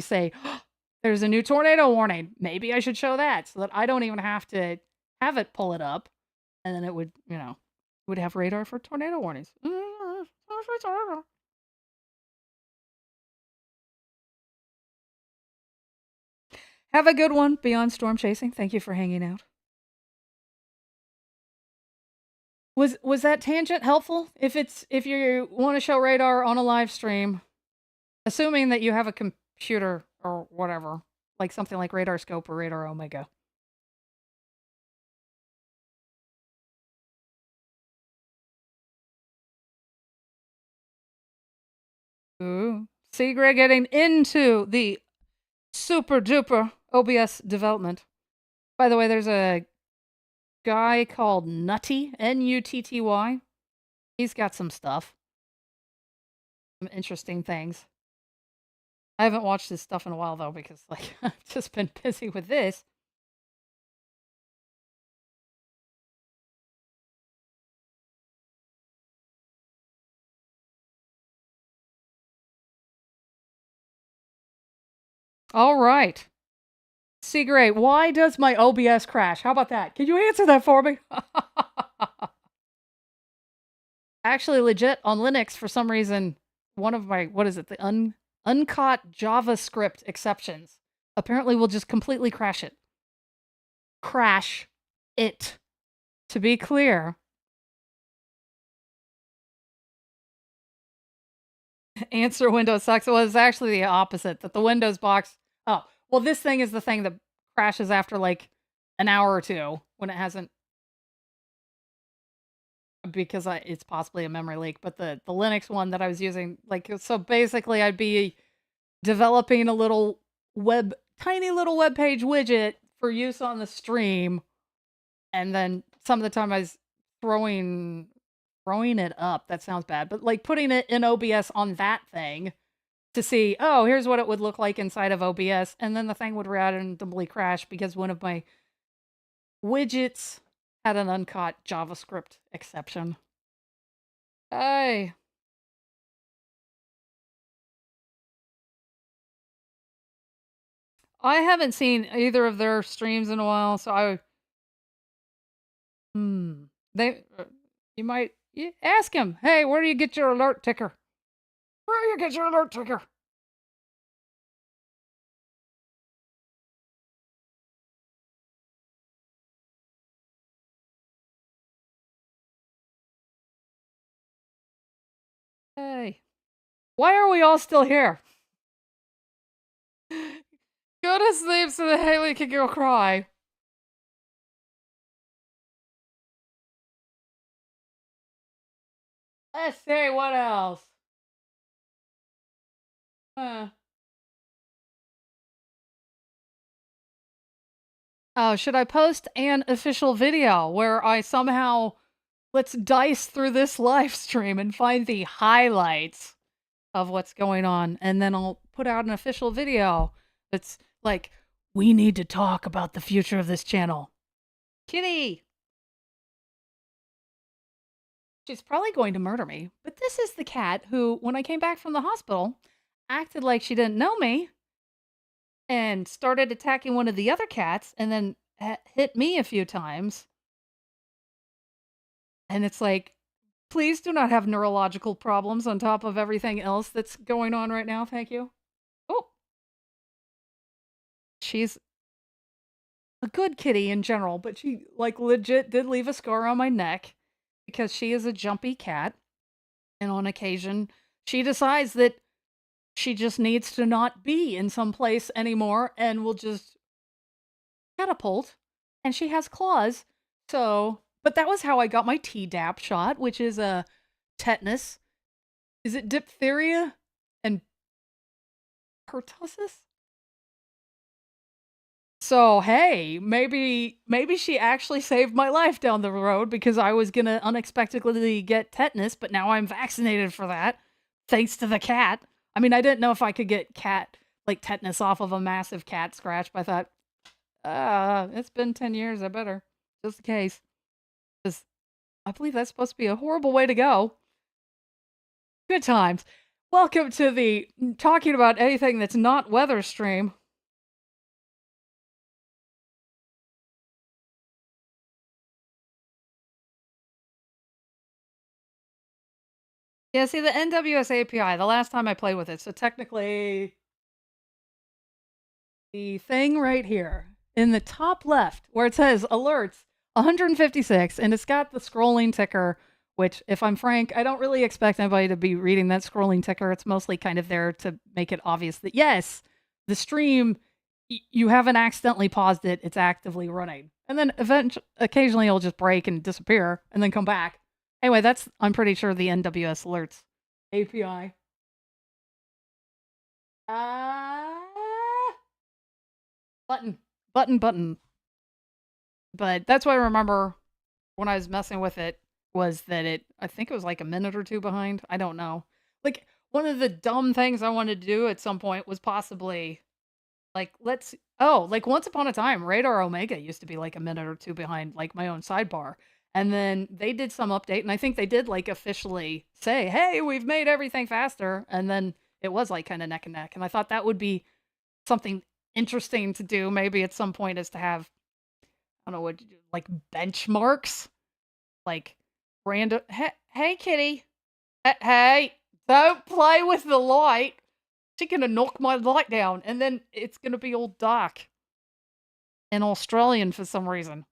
say, there's a new tornado warning. Maybe I should show that so that I don't even have to have it pull it up. And then it would, would have radar for tornado warnings. Have a good one, Beyond Storm Chasing. Thank you for hanging out. Was that tangent helpful? If you want to show radar on a live stream, assuming that you have a computer or whatever, like something like Radar Scope or Radar Omega. Ooh. See, Greg, getting into the super duper OBS development. By the way, there's a guy called Nutty, Nutty. He's got some stuff. Some interesting things. I haven't watched his stuff in a while though because like I've just been busy with this. All right. Seagray, why does my OBS crash? How about that? Can you answer that for me? Actually, legit, on Linux, for some reason, one of my, what is it, the uncaught JavaScript exceptions apparently will just completely crash it. Crash it. To be clear. Answer Windows sucks. Well, it's actually the opposite, that the Windows box, oh, well, this thing is the thing that crashes after like an hour or two when it hasn't, because it's possibly a memory leak, but the Linux one that I was using, like, so basically I'd be developing a little tiny little web page widget for use on the stream, and then some of the time I was throwing it up. That sounds bad, but like putting it in OBS on that thing to see, oh, here's what it would look like inside of OBS, and then the thing would randomly crash because one of my widgets had an uncaught JavaScript exception. Hey. I haven't seen either of their streams in a while, so you might ask him, hey, where do you get your alert ticker? Where do you get your alert ticker? Hey. Why are we all still here? Go to sleep so that Hayley can go cry. Let's see, what else? Oh, should I post an official video where I somehow let's dice through this live stream and find the highlights of what's going on, and then I'll put out an official video that's like, we need to talk about the future of this channel. Kitty! She's probably going to murder me, but this is the cat who, when I came back from the hospital, acted like she didn't know me and started attacking one of the other cats and then hit me a few times. And it's like, please do not have neurological problems on top of everything else that's going on right now. Thank you. Oh, she's a good kitty in general, but she like legit did leave a scar on my neck because she is a jumpy cat. And on occasion, she decides that she just needs to not be in some place anymore and will just catapult. And she has claws. So, but that was how I got my Tdap shot, which is a tetanus. Is it diphtheria and pertussis? So, hey, maybe she actually saved my life down the road because I was gonna unexpectedly get tetanus, but now I'm vaccinated for that, thanks to the cat. I mean, I didn't know if I could get cat like tetanus off of a massive cat scratch, but I thought, it's been 10 years, I better, just in case. 'Cause I believe that's supposed to be a horrible way to go. Good times. Welcome to the talking about anything that's not weather stream. Yeah, see the NWS API, the last time I played with it, so technically the thing right here in the top left where it says alerts 156 and it's got the scrolling ticker, which if I'm frank, I don't really expect anybody to be reading that scrolling ticker. It's mostly kind of there to make it obvious that yes, the stream you haven't accidentally paused it, it's actively running. And then occasionally it'll just break and disappear and then come back. Anyway, that's I'm pretty sure the NWS alerts API. Uh button. But that's what I remember when I was messing with it was that I think it was like a minute or two behind. I don't know. Like one of the dumb things I wanted to do at some point was possibly like like once upon a time Radar Omega used to be like a minute or two behind like my own sidebar. And then they did some update and I think they did like officially say, "Hey, we've made everything faster." And then it was like kind of neck and neck. And I thought that would be something interesting to do maybe at some point is to have I don't know what like benchmarks, like random. Hey, kitty. Hey, don't play with the light. She's gonna knock my light down, and then it's gonna be all dark and Australian for some reason.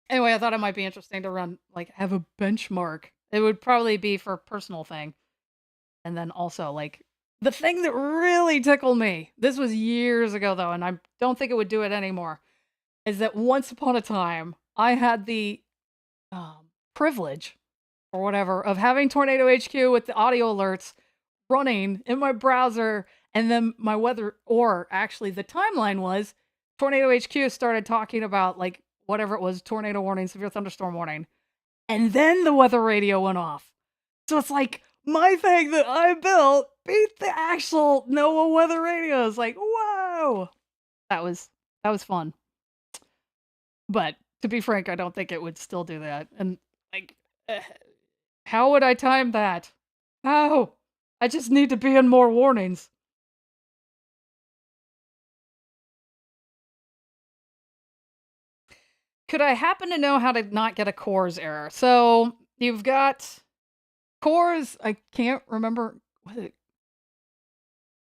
Anyway, I thought it might be interesting to run like have a benchmark. It would probably be for a personal thing, and then also like the thing that really tickled me. This was years ago though, and I don't think it would do it anymore. Is that once upon a time I had the privilege or whatever of having Tornado HQ with the audio alerts running in my browser, and then my weather, or actually the timeline was Tornado HQ started talking about like whatever it was, tornado warning, severe thunderstorm warning, and then the weather radio went off. So it's like my thing that I built beat the actual NOAA weather radios. Like, whoa, that was fun. But to be frank, I don't think it would still do that. And like, eh, how would I time that? How? I just need to be in more warnings. Could I happen to know how to not get a cores error? So you've got cores. I can't remember what it.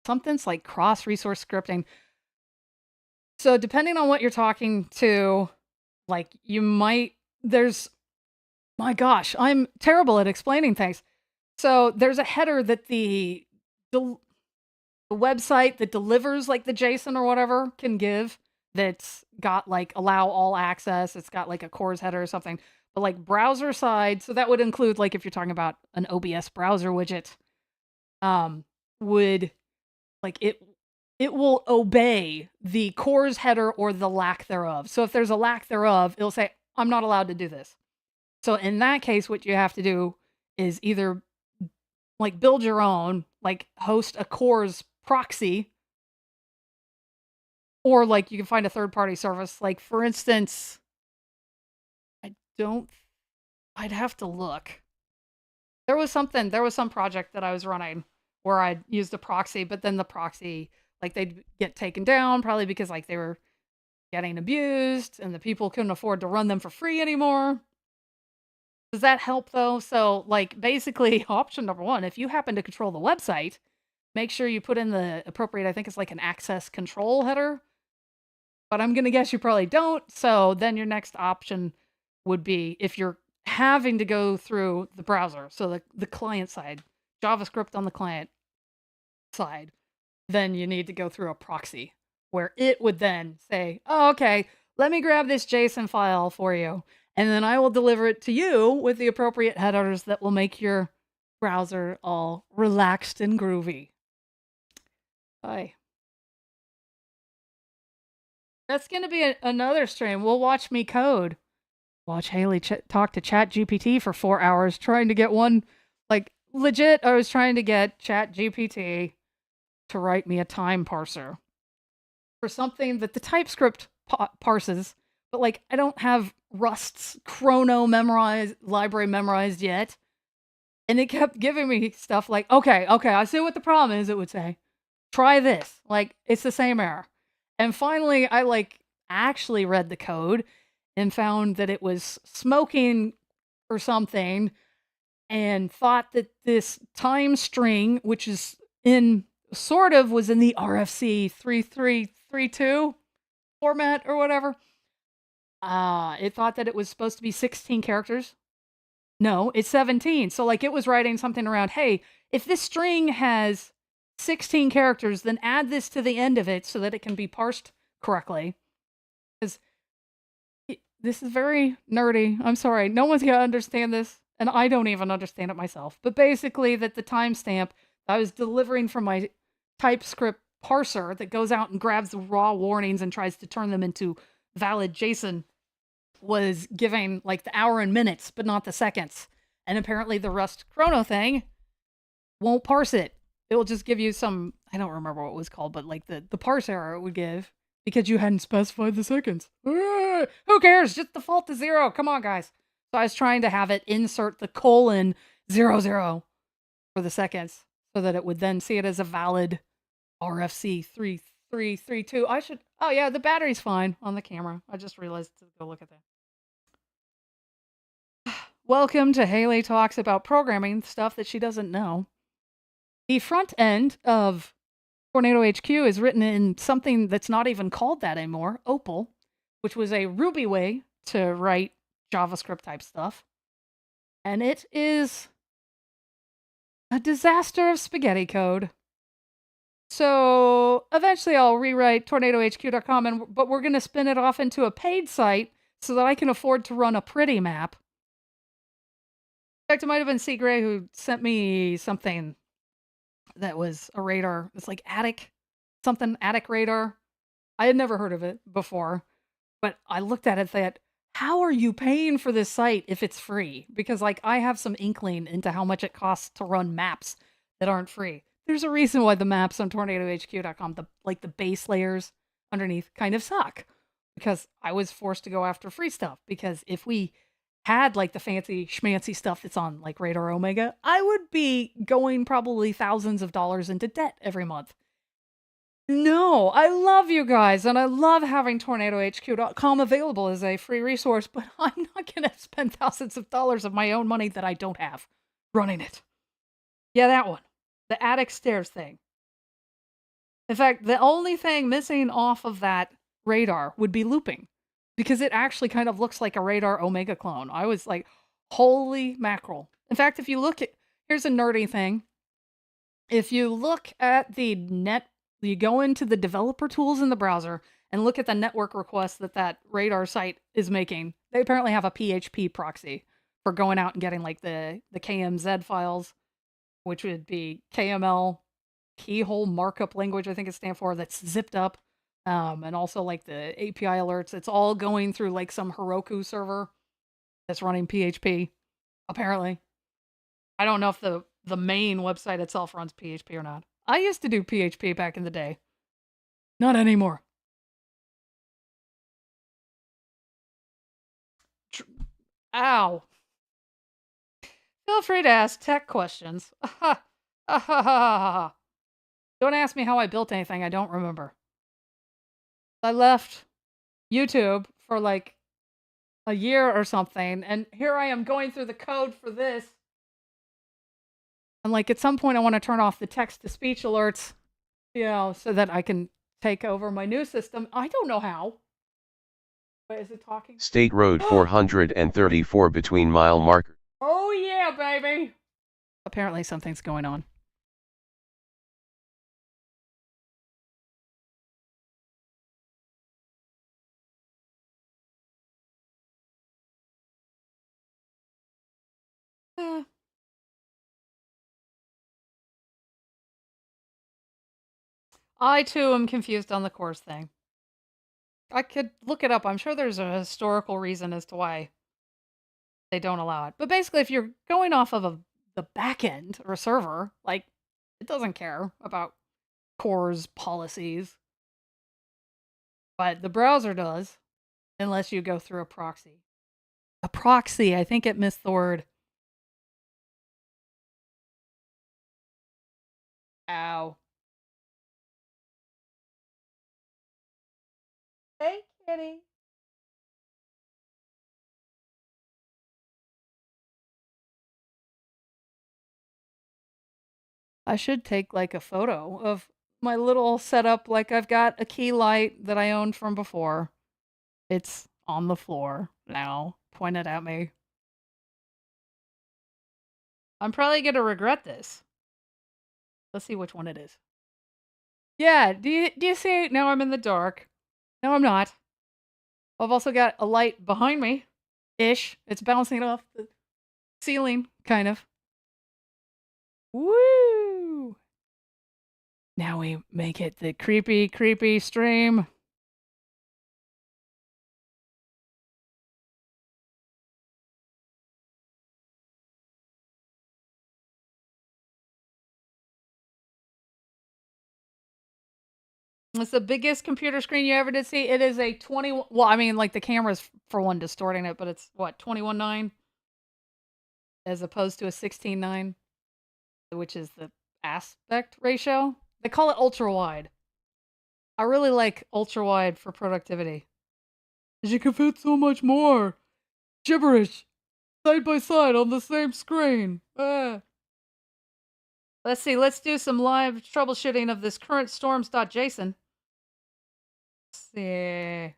Something's like cross resource scripting. So depending on what you're talking to, like you might. There's. My gosh, I'm terrible at explaining things. So there's a header that the website that delivers like the JSON or whatever can give that's got like allow all access. It's got like a cores header or something. But like browser side, so that would include like if you're talking about an OBS browser widget, would like it will obey the cores header or the lack thereof. So if there's a lack thereof, it'll say, I'm not allowed to do this. So in that case, what you have to do is either like build your own, like host a cores proxy, or like you can find a third party service. Like for instance, I don't I'd have to look. There was some project that I was running where I used a proxy, but then the proxy like they'd get taken down probably because like they were getting abused and the people couldn't afford to run them for free anymore. Does that help though? So, like, basically, option number one, if you happen to control the website, make sure you put in the appropriate, I think it's like an access control header, but I'm gonna guess you probably don't. So then your next option would be if you're having to go through the browser, so the client side, JavaScript on the client side, then you need to go through a proxy where it would then say, oh, okay, let me grab this JSON file for you, and then I will deliver it to you with the appropriate headers that will make your browser all relaxed and groovy. Hi. That's going to be another stream. We'll watch me code. Watch Hayley talk to ChatGPT for 4 hours trying to get one, like, legit, I was trying to get ChatGPT to write me a time parser for something that the TypeScript parses, but, like, I don't have Rust's chrono library memorized yet. And it kept giving me stuff like, okay, I see what the problem is, it would say. Try this. Like, it's the same error. And finally, I, like, actually read the code and found that it was smoking or something and thought that this time string, which is was in the RFC 3332 format or whatever. It thought that it was supposed to be 16 characters. No, it's 17. So, like, it was writing something around, hey, if this string has 16 characters, then add this to the end of it so that it can be parsed correctly. Because this is very nerdy. I'm sorry. No one's going to understand this, and I don't even understand it myself. But basically, that the timestamp I was delivering from my TypeScript parser that goes out and grabs the raw warnings and tries to turn them into valid JSON was giving, like, the hour and minutes, but not the seconds. And apparently the Rust chrono thing won't parse it. It will just give you some, I don't remember what it was called, but, like, the parse error it would give because you hadn't specified the seconds. Who cares? Just default to 0. Come on, guys. So I was trying to have it insert the colon 00 for the seconds so that it would then see it as a valid RFC 3332. Oh yeah, the battery's fine on the camera. I just realized to go look at that. Welcome to Hayley Talks About Programming, stuff that she doesn't know. The front end of Tornado HQ is written in something that's not even called that anymore, Opal, which was a Ruby way to write JavaScript type stuff. And it is a disaster of spaghetti code. So eventually I'll rewrite tornadohq.com, but we're going to spin it off into a paid site so that I can afford to run a pretty map. In fact, it might have been C. Gray who sent me something that was a radar. It's like attic radar. I had never heard of it before, but I looked at it and thought, how are you paying for this site if it's free? Because, like, I have some inkling into how much it costs to run maps that aren't free. There's a reason why the maps on tornadohq.com, the base layers underneath, kind of suck. Because I was forced to go after free stuff. Because if we had, like, the fancy schmancy stuff that's on, like, Radar Omega, I would be going probably thousands of dollars into debt every month. No, I love you guys, and I love having tornadohq.com available as a free resource, but I'm not going to spend thousands of dollars of my own money that I don't have running it. Yeah, that one. The attic stairs thing. In fact, the only thing missing off of that radar would be looping, because it actually kind of looks like a Radar Omega clone. I was like, holy mackerel. In fact, if you look at, here's a nerdy thing. If you look at you go into the developer tools in the browser and look at the network requests that radar site is making, they apparently have a PHP proxy for going out and getting, like, the KMZ files, which would be KML, keyhole markup language, I think it stands for, that's zipped up. And also, like, the API alerts. It's all going through, like, some Heroku server that's running PHP, apparently. I don't know if the main website itself runs PHP or not. I used to do PHP back in the day. Not anymore. Ow. Feel free to ask tech questions. Don't ask me how I built anything I don't remember. I left YouTube for like a year or something, and here I am going through the code for this. I'm like, at some point, I want to turn off the text to speech alerts, so that I can take over my new system. I don't know how. Wait, is it talking? State Road 434 between mile marker. Oh yeah, baby. Apparently something's going on. Eh. I too am confused on the course thing. I could look it up. I'm sure there's a historical reason as to why they don't allow it. But basically, if you're going off of the back end or a server, like, it doesn't care about core's policies. But the browser does, unless you go through a proxy. A proxy, I think it missed the word. Ow. Hey, kitty. I should take like a photo of my little setup. Like, I've got a key light that I owned from before. It's on the floor now, pointed at me. I'm probably gonna regret this. Let's see which one it is. Yeah, do you see? Now I'm in the dark. No, I'm not. I've also got a light behind me, ish. It's bouncing off the ceiling, kind of. Woo! Now we make it the creepy, creepy stream. It's the biggest computer screen you ever did see. It is a 20. Well, I mean, like, the camera's for one distorting it, but it's what, 21:9 as opposed to a 16:9, which is the aspect ratio. They call it ultra wide. I really like ultra wide for productivity. 'Cause you can fit so much more gibberish side by side on the same screen. Let's see. Let's do some live troubleshooting of this current storms.json. Let's see.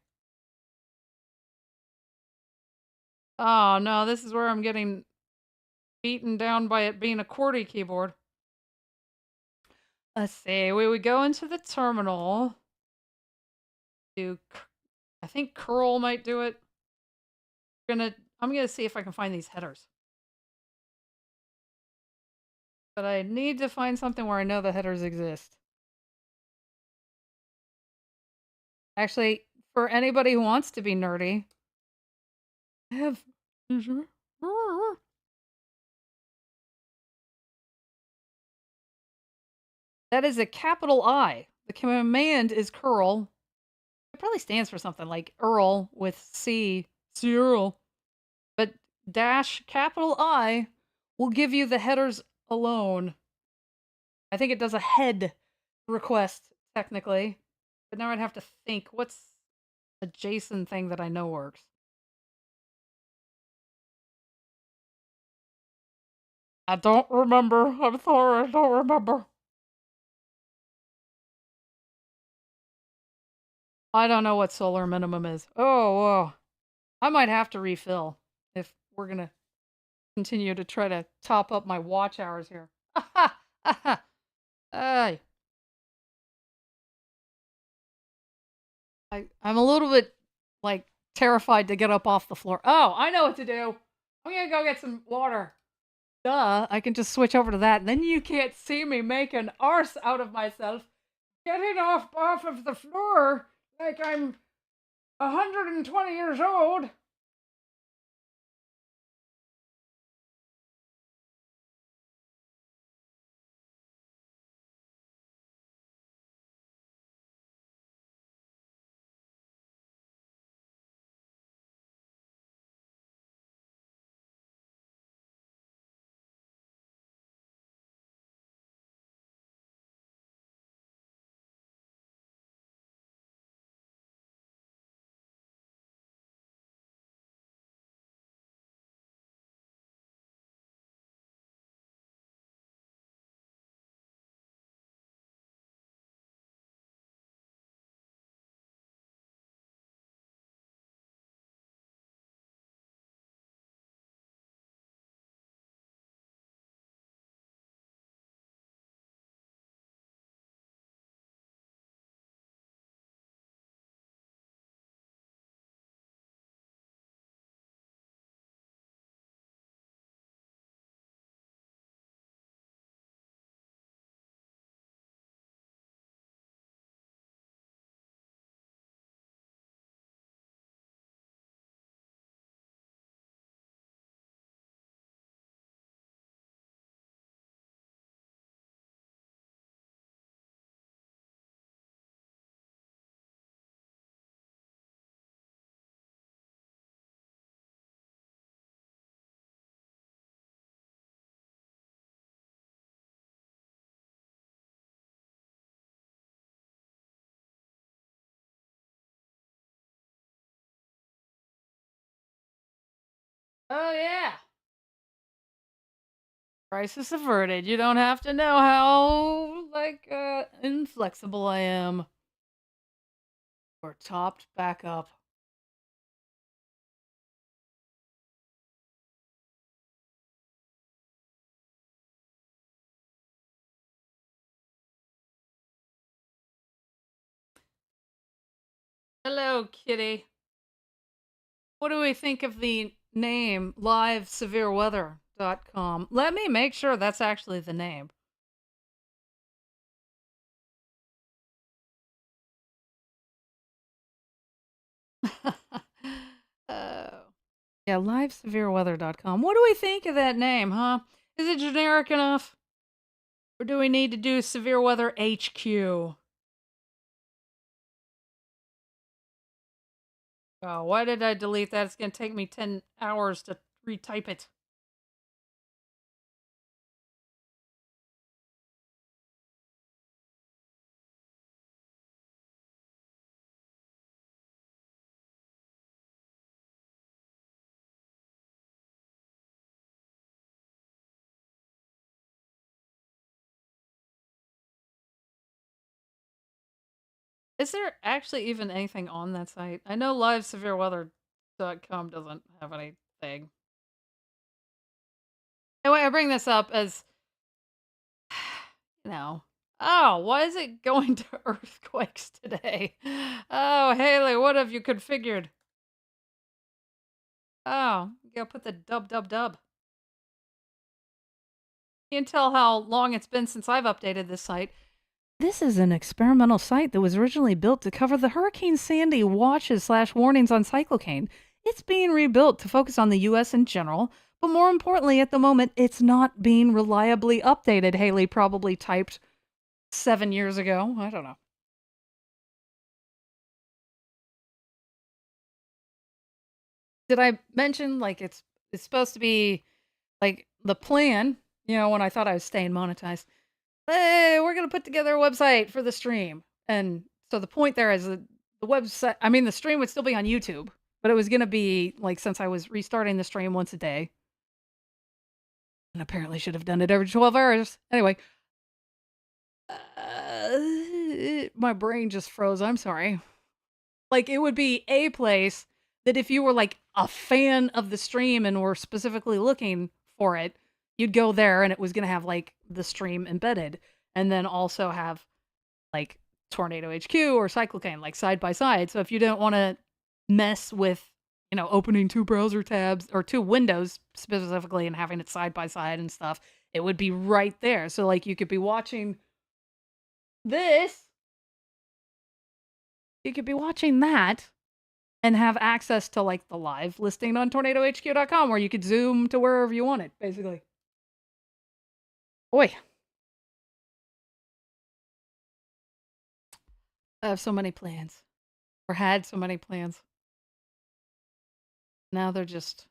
Oh no, this is where I'm getting beaten down by it being a QWERTY keyboard. Let's see. We would go into the terminal. I think curl might do it. I'm gonna see if I can find these headers. But I need to find something where I know the headers exist. Actually, for anybody who wants to be nerdy, I have. That is a capital I. The command is curl. It probably stands for something like Earl with C, Cyril. But dash capital I will give you the headers alone. I think it does a head request, technically. But now I'd have to think, what's a JSON thing that I know works? I don't remember. I'm sorry, I don't remember. I don't know what solar minimum is. Oh, whoa. I might have to refill if we're gonna continue to try to top up my watch hours here. Ay. I'm a little bit, like, terrified to get up off the floor. Oh, I know what to do. I'm gonna go get some water. Duh, I can just switch over to that. Then you can't see me make an arse out of myself getting off of the floor like I'm 120 years old. Oh, yeah. Crisis averted. You don't have to know how, like, inflexible I am. Or topped back up. Hello, kitty. What do we think of the name livesevereweather.com? Let me make sure that's actually the name. Oh. Yeah, livesevereweather.com. What do we think of that name, huh? Is it generic enough? Or do we need to do Severe Weather HQ? Oh, why did I delete that? It's going to take me 10 hours to retype it. Is there actually even anything on that site? I know livesevereweather.com doesn't have anything. Anyway, I bring this up as, you know, oh, why is it going to earthquakes today? Oh, Haley, what have you configured? Oh, you gotta put the dub dub dub. You can tell how long it's been since I've updated this site. This is an experimental site that was originally built to cover the Hurricane Sandy watches / warnings on cyclocane. It's being rebuilt to focus on the US in general, but more importantly, at the moment, it's not being reliably updated. Haley probably typed 7 years ago. I don't know. Did I mention like it's supposed to be like the plan, when I thought I was staying monetized. Hey, we're going to put together a website for the stream. And so the point there is that the website, I mean, the stream would still be on YouTube, but it was going to be like, since I was restarting the stream once a day, and apparently should have done it every 12 hours. Anyway, my brain just froze. I'm sorry. Like, it would be a place that if you were like a fan of the stream and were specifically looking for it, you'd go there and it was going to have like the stream embedded, and then also have like Tornado HQ or Cyclocane like side by side. So if you don't want to mess with, opening 2 browser tabs or 2 windows specifically and having it side by side and stuff, it would be right there. So like you could be watching this, you could be watching that and have access to like the live listing on tornadohq.com where you could zoom to wherever you wanted, basically. Boy. I have so many plans. Or had so many plans. Now they're just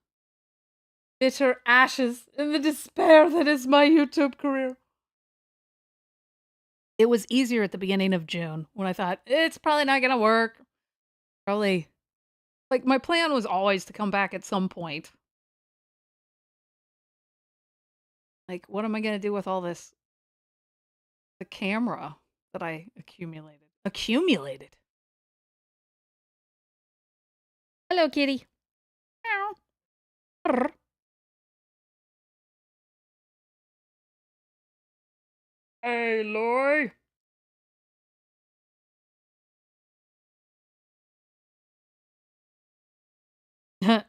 bitter ashes in the despair that is my YouTube career. It was easier at the beginning of June when I thought, it's probably not going to work. Probably. Like, my plan was always to come back at some point. Like, what am I going to do with all this? The camera that I accumulated. Accumulated? Hello, kitty. Meow. Brr. Hey, Lori.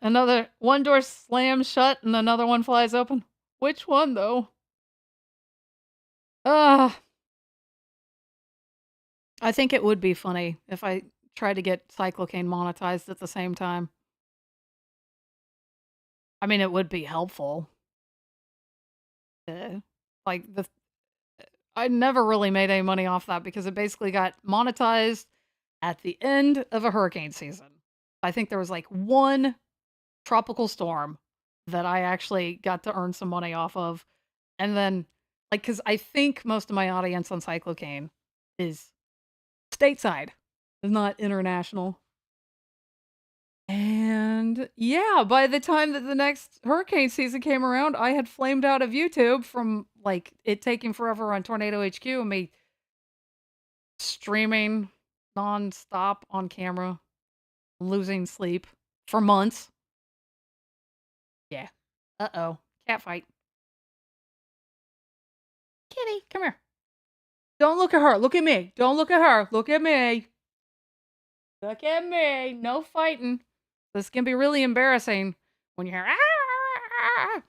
Another one door slams shut and another one flies open. Which one, though? Ah, I think it would be funny if I tried to get Cyclocane monetized at the same time. I mean, it would be helpful. Like I never really made any money off that because it basically got monetized at the end of a hurricane season. I think there was like one tropical storm that I actually got to earn some money off of. And then, like, because I think most of my audience on Cyclocane is stateside, is not international. And yeah, by the time that the next hurricane season came around, I had flamed out of YouTube from like it taking forever on Tornado HQ and me streaming nonstop on camera, losing sleep for months. Yeah. Uh-oh. Cat fight. Kitty, come here. Don't look at her. Look at me. Don't look at her. Look at me. Look at me. No fighting. This can be really embarrassing when you hear. "Ah!"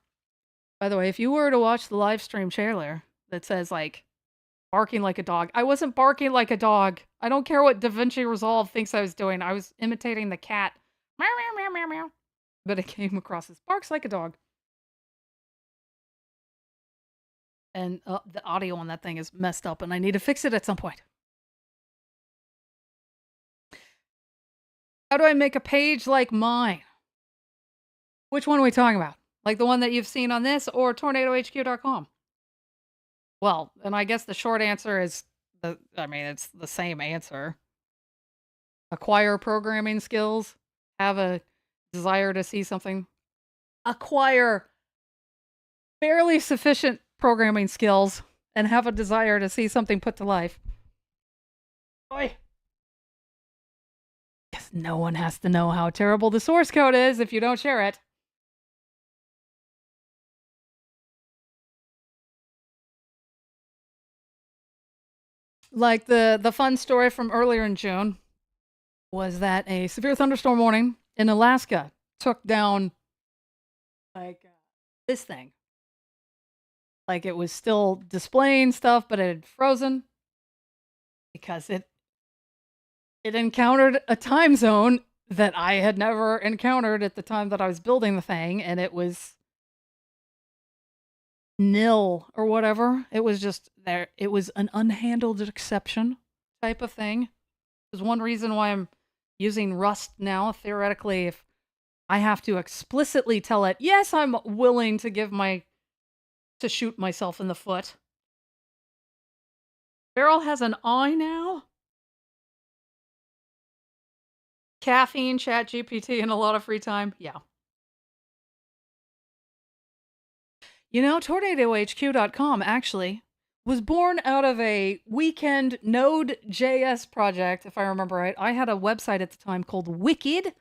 By the way, if you were to watch the live stream trailer that says like barking like a dog, I wasn't barking like a dog. I don't care what DaVinci Resolve thinks I was doing. I was imitating the cat. Meow, meow, meow, meow, meow. But it came across as barks like a dog. And the audio on that thing is messed up, and I need to fix it at some point. How do I make a page like mine? Which one are we talking about? Like the one that you've seen on this or tornadohq.com? Well, and I guess the short answer is it's the same answer. Acquire programming skills, have a desire to see something. Acquire fairly sufficient programming skills and have a desire to see something put to life. Oi. Because no one has to know how terrible the source code is if you don't share it. Like the fun story from earlier in June was that a severe thunderstorm warning in Alaska took down like this thing. Like it was still displaying stuff, but it had frozen because it encountered a time zone that I had never encountered at the time that I was building the thing, and it was nil or whatever. It was just there. It was an unhandled exception type of thing. There's one reason why I'm using Rust now. Theoretically, if I have to explicitly tell it, yes, I'm willing to shoot myself in the foot. Beryl has an eye now. Caffeine, chat GPT, and a lot of free time. Yeah. You know, tornadohq.com actually was born out of a weekend Node.js project, if I remember right. I had a website at the time called Wicked.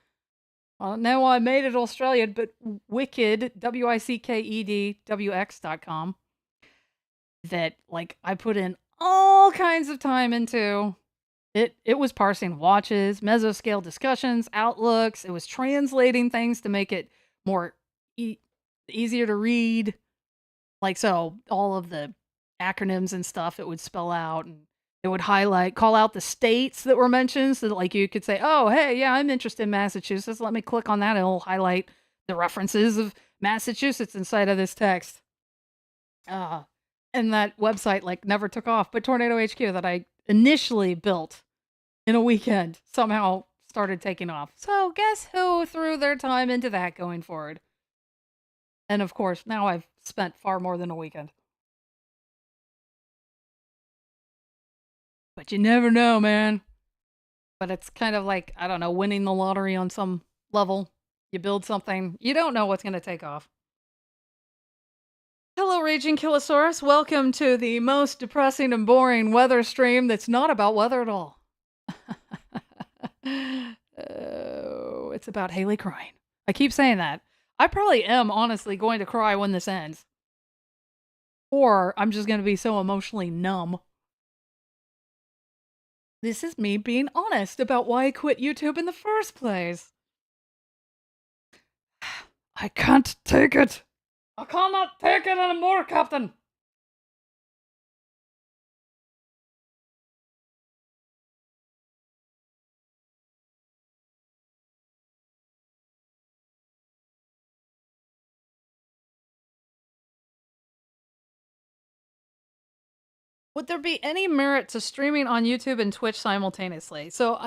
Now I made it Australian, but Wicked, WICKEDWX.com. That, like, I put in all kinds of time into. It was parsing watches, mesoscale discussions, outlooks. It was translating things to make it more easier to read. Like, so all of the acronyms and stuff it would spell out, and it would call out the states that were mentioned. So that, like, you could say, oh, hey, yeah, I'm interested in Massachusetts. Let me click on that. And it'll highlight the references of Massachusetts inside of this text. And that website, like, never took off. But Tornado HQ that I initially built in a weekend somehow started taking off. So guess who threw their time into that going forward? And of course, now I've spent far more than a weekend. But you never know, man. But it's kind of like, I don't know, winning the lottery on some level. You build something, you don't know what's going to take off. Hello, Raging Killosaurus. Welcome to the most depressing and boring weather stream that's not about weather at all. Oh, it's about Hayley crying. I keep saying that. I probably am honestly going to cry when this ends. Or I'm just going to be so emotionally numb. This is me being honest about why I quit YouTube in the first place. I can't take it. I cannot take it anymore, Captain. Would there be any merit to streaming on YouTube and Twitch simultaneously? So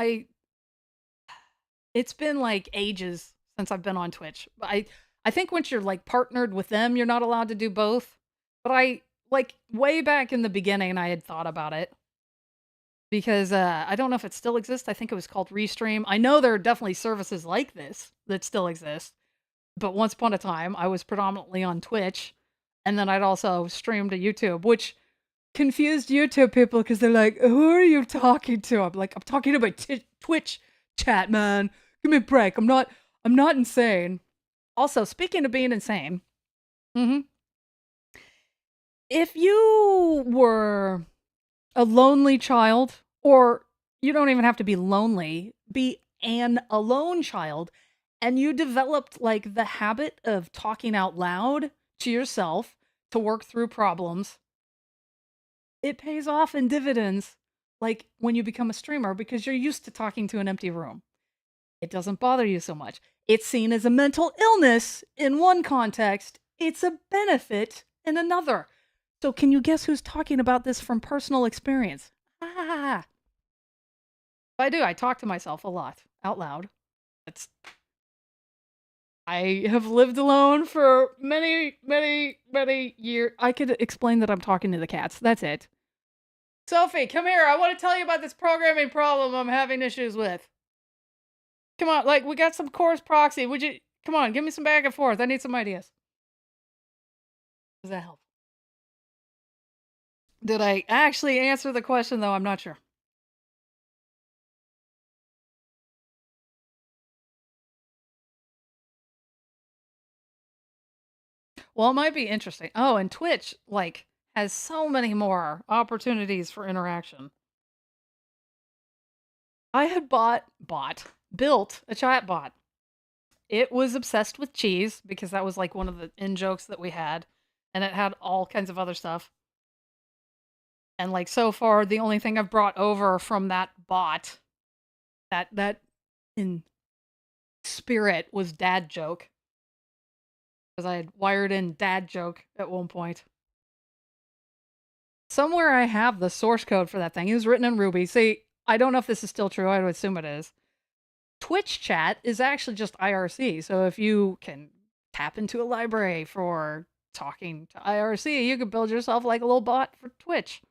it's been like ages since I've been on Twitch. I think once you're like partnered with them, you're not allowed to do both. But I like way back in the beginning, I had thought about it because I don't know if it still exists. I think it was called Restream. I know there are definitely services like this that still exist, but once upon a time, I was predominantly on Twitch, and then I'd also stream to YouTube, which confused YouTube people because they're like, "Who are you talking to?" I'm like, "I'm talking to my Twitch chat, man. Give me a break. I'm not insane." Also, speaking of being insane, hmm if you were a lonely child, or you don't even have to be lonely, be an alone child, and you developed like the habit of talking out loud to yourself to work through problems, it pays off in dividends like when you become a streamer because you're used to talking to an empty room. It doesn't bother you so much. It's seen as a mental illness in one context, it's a benefit in another. So, can you guess who's talking about this from personal experience? Ah, I do. I talk to myself a lot out loud. It's I have lived alone for many, many, many years. I could explain that I'm talking to the cats. That's it. Sophie, come here. I want to tell you about this programming problem I'm having issues with. Come on, like we got some course proxy. Would you come on, give me some back and forth. I need some ideas. Does that help? Did I actually answer the question though? I'm not sure. Well, it might be interesting. Oh, and Twitch, like, has so many more opportunities for interaction. I had built a chat bot. It was obsessed with cheese because that was like one of the in jokes that we had, and it had all kinds of other stuff. And like so far, the only thing I've brought over from that bot, that in spirit, was dad joke because I had wired in dad joke at one point. Somewhere I have the source code for that thing. It was written in Ruby. See, I don't know if this is still true. I would assume it is. Twitch chat is actually just IRC. So if you can tap into a library for talking to IRC, you could build yourself like a little bot for Twitch.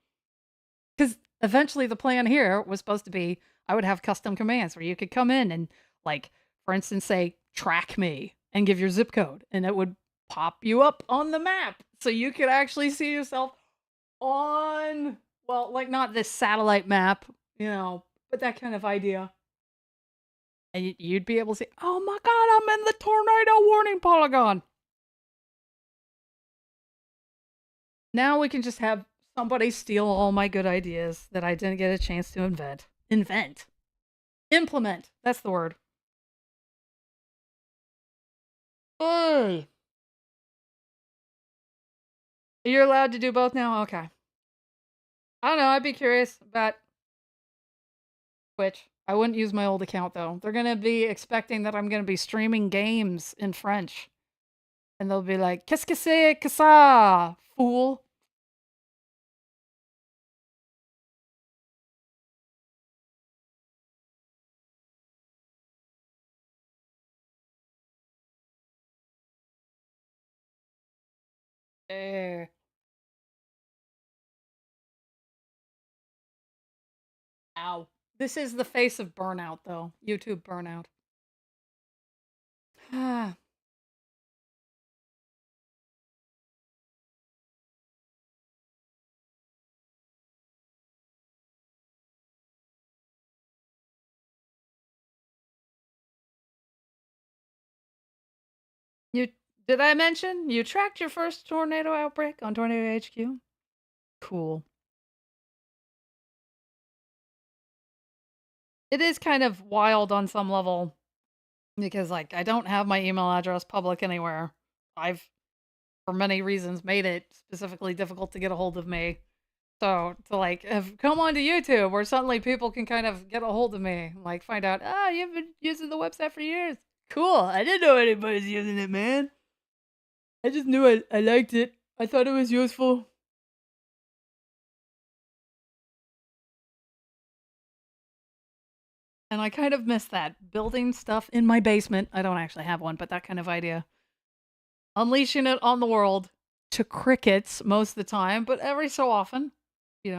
Because eventually the plan here was supposed to be I would have custom commands where you could come in and, like, for instance, say, track me and give your zip code, and it would pop you up on the map. So you could actually see yourself on, well, like not this satellite map, but that kind of idea. And you'd be able to say, "Oh my god, I'm in the tornado warning polygon." Now we can just have somebody steal all my good ideas that I didn't get a chance to invent. Implement. That's the word. Hey. You're allowed to do both now? Okay. I don't know, I'd be curious about Twitch. I wouldn't use my old account though. They're gonna be expecting that I'm gonna be streaming games in French. And they'll be like, "Qu'est-ce que c'est que ça, fool?" Eh. Ow. This is the face of Burnout though. YouTube Burnout. You did I mention you tracked your first tornado outbreak on Tornado HQ? Cool. It is kind of wild on some level because like I don't have my email address public anywhere. I've for many reasons made it specifically difficult to get a hold of me. So to like have come onto YouTube where suddenly people can kind of get a hold of me, like find out, you've been using the website for years. Cool. I didn't know anybody's using it, man. I just knew I liked it. I thought it was useful. And I kind of miss that. Building stuff in my basement. I don't actually have one, but that kind of idea. Unleashing it on the world to crickets most of the time, but every so often,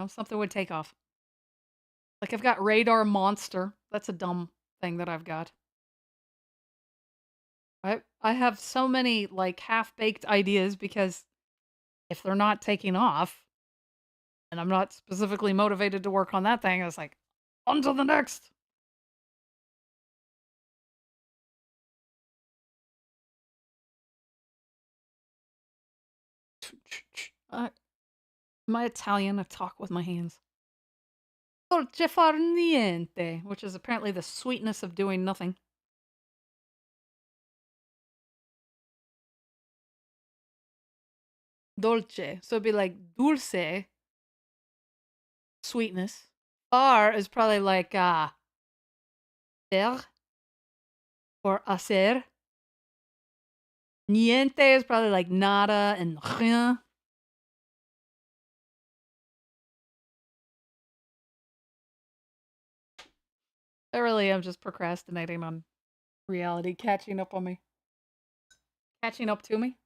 something would take off. Like, I've got Radar Monster. That's a dumb thing that I've got. I have so many, like, half-baked ideas because if they're not taking off, and I'm not specifically motivated to work on that thing, it's like, on to the next. Am I Italian? I talk with my hands. Dolce far niente, which is apparently the sweetness of doing nothing. Dolce. So it'd be like dulce, sweetness. Far is probably like ser or hacer. Niente is probably like nada and rien. I really am just procrastinating on reality catching up on me. Catching up to me.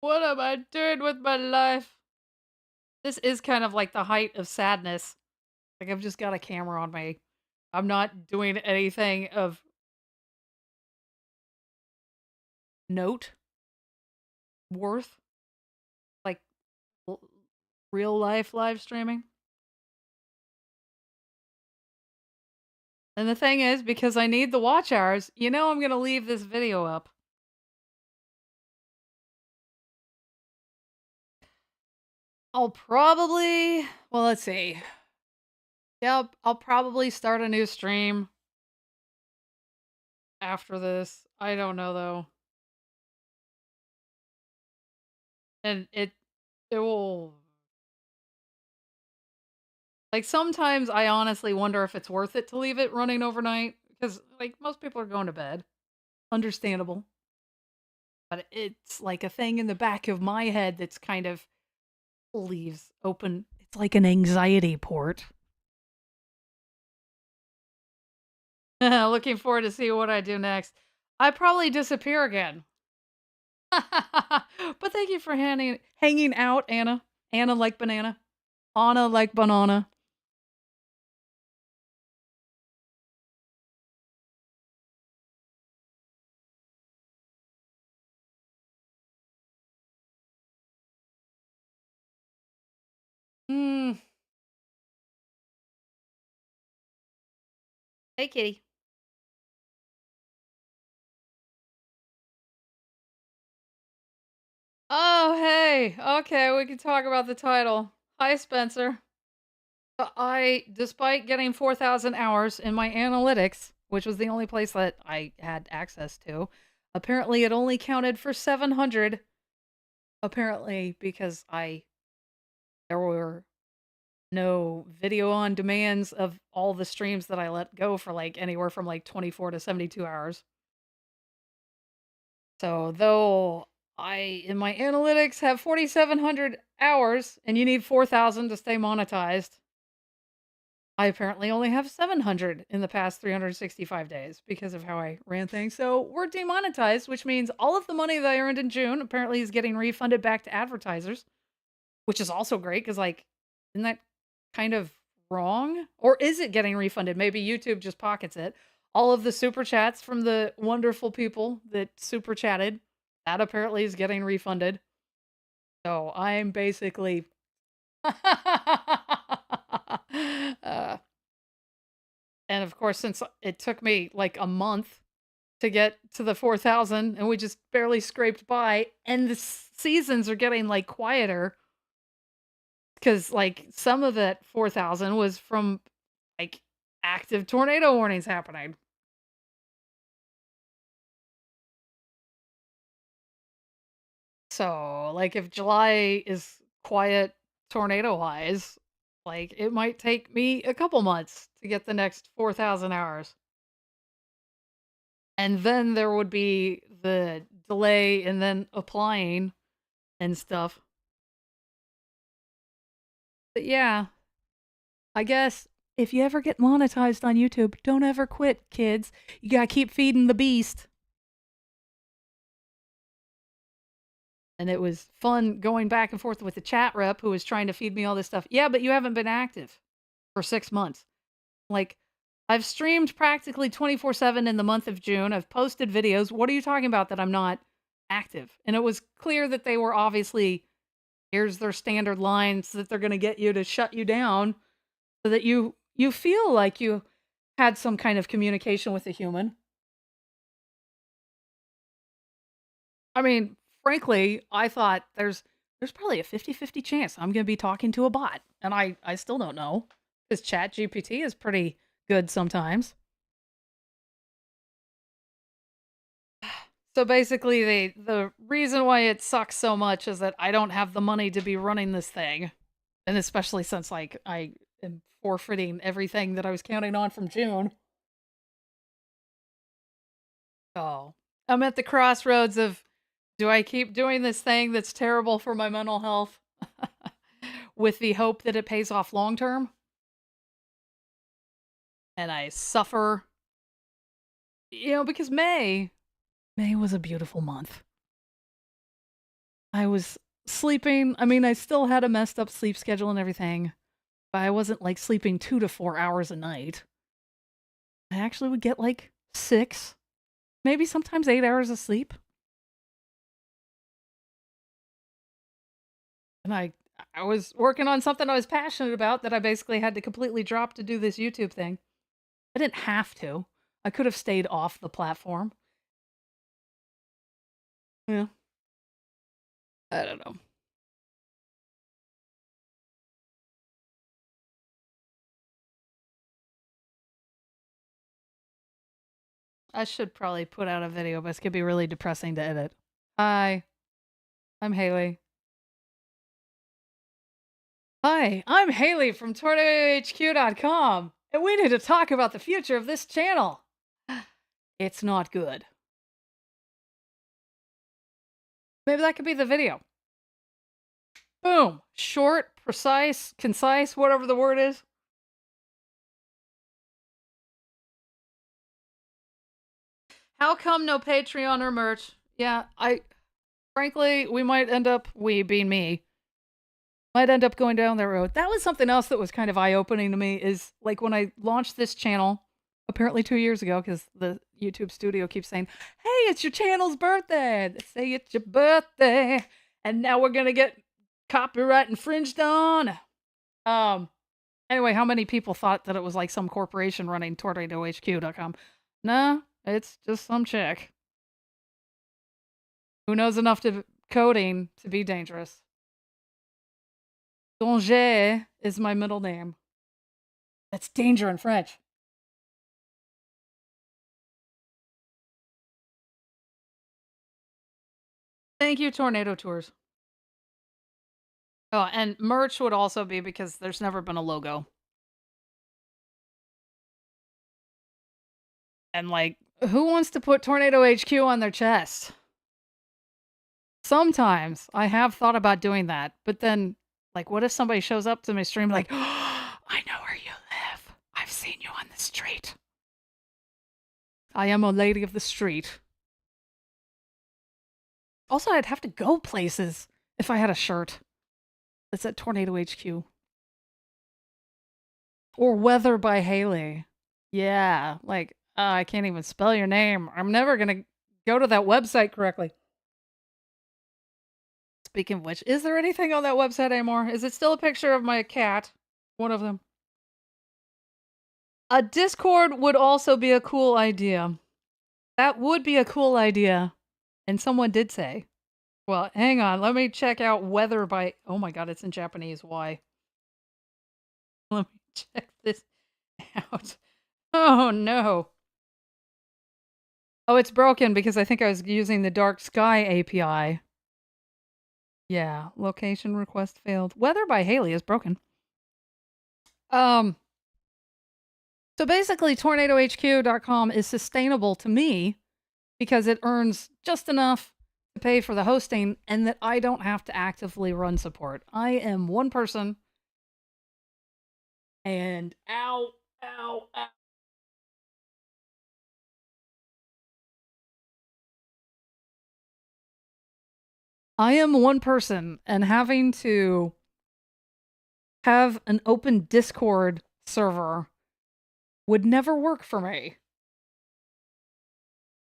What am I doing with my life? This is kind of like the height of sadness. Like, I've just got a camera on me. I'm not doing anything of note, worth, like l- real life live streaming. And the thing is, because I need the watch hours, I'm going to leave this video up. I'll probably, well, let's see. Yeah, I'll probably start a new stream after this. I don't know though. And it will, like, sometimes I honestly wonder if it's worth it to leave it running overnight because like most people are going to bed. Understandable. But it's like a thing in the back of my head that's kind of leaves open. It's like an anxiety port. Looking forward to see what I do next. I probably disappear again. But thank you for hanging out, Anna. Anna like banana. Anna like banana. Mm. Hey, kitty. Oh, hey. Okay, we can talk about the title. Hi, Spencer. Despite getting 4,000 hours in my analytics, which was the only place that I had access to, apparently it only counted for 700. Apparently, because there were no video on demands of all the streams that I let go for like anywhere from like 24 to 72 hours. So, though I, in my analytics, have 4,700 hours and you need 4,000 to stay monetized, I apparently only have 700 in the past 365 days because of how I ran things. So we're demonetized, which means all of the money that I earned in June apparently is getting refunded back to advertisers, which is also great because, like, isn't that kind of wrong? Or is it getting refunded? Maybe YouTube just pockets it. All of the super chats from the wonderful people that super chatted, that apparently is getting refunded. So I'm basically. uh, And of course, since it took me like a month to get to the 4,000 and we just barely scraped by, and the seasons are getting like quieter because like some of that 4,000 was from like active tornado warnings happening. So, like, if July is quiet tornado wise, like, it might take me a couple months to get the next 4,000 hours. And then there would be the delay and then applying and stuff. But yeah, I guess if you ever get monetized on YouTube, don't ever quit, kids. You gotta keep feeding the beast. And it was fun going back and forth with the chat rep who was trying to feed me all this stuff. Yeah, but you haven't been active for 6 months. Like, I've streamed practically 24/7 in the month of June. I've posted videos. What are you talking about that I'm not active? And it was clear that they were obviously, here's their standard lines that they're going to get you to shut you down so that you feel like you had some kind of communication with a human. I mean, frankly, I thought there's probably a 50-50 chance I'm going to be talking to a bot, and I still don't know, because ChatGPT is pretty good sometimes. So basically, the reason why it sucks so much is that I don't have the money to be running this thing, and especially since like I am forfeiting everything that I was counting on from June. Oh, I'm at the crossroads of, do I keep doing this thing that's terrible for my mental health with the hope that it pays off long term? And I suffer, because May was a beautiful month. I was sleeping. I mean, I still had a messed up sleep schedule and everything, but I wasn't like sleeping 2 to 4 hours a night. I actually would get like 6, maybe sometimes 8 hours of sleep. And I was working on something I was passionate about that I basically had to completely drop to do this YouTube thing. I didn't have to. I could have stayed off the platform. Yeah. I don't know. I should probably put out a video, but it's gonna be really depressing to edit. Hi, I'm Hayley. Hi, I'm Hayley from TornadoHQ.com, and we need to talk about the future of this channel. It's not good. Maybe that could be the video. Boom. Short, precise, concise, whatever the word is. How come no Patreon or merch? Yeah, frankly, we might end up, we being me, might end up going down that road. That was something else that was kind of eye-opening to me, is like when I launched this channel, apparently 2 years ago, because the YouTube studio keeps saying, hey, it's your channel's birthday. They say it's your birthday, and now we're gonna get copyright infringed on. Anyway, how many people thought that it was like some corporation running TornadoHQ.com? No, it's just some chick who knows enough to coding to be dangerous. Danger is my middle name. That's danger in French. Thank you, Tornado Tours. Oh, and merch would also be, because there's never been a logo. And like, who wants to put Tornado HQ on their chest? Sometimes I have thought about doing that, but then, like, what if somebody shows up to my stream like, oh, I know where you live. I've seen you on the street. I am a lady of the street. Also, I'd have to go places if I had a shirt that's at Tornado HQ. Or Weather by Hayley. Yeah, like, I can't even spell your name. I'm never gonna go to that website correctly. Speaking of which, is there anything on that website anymore? Is it still a picture of my cat? One of them. A Discord would also be a cool idea. That would be a cool idea. And someone did say, well, hang on, let me check out Weather by, oh my god, it's in Japanese, why? Let me check this out. Oh no. Oh, it's broken because I think I was using the Dark Sky API. Yeah, location request failed. Weather by Hayley is broken. So basically, TornadoHQ.com is sustainable to me because it earns just enough to pay for the hosting, and that I don't have to actively run support. I am one person, And ow, ow, ow. I am one person, and having to have an open Discord server would never work for me.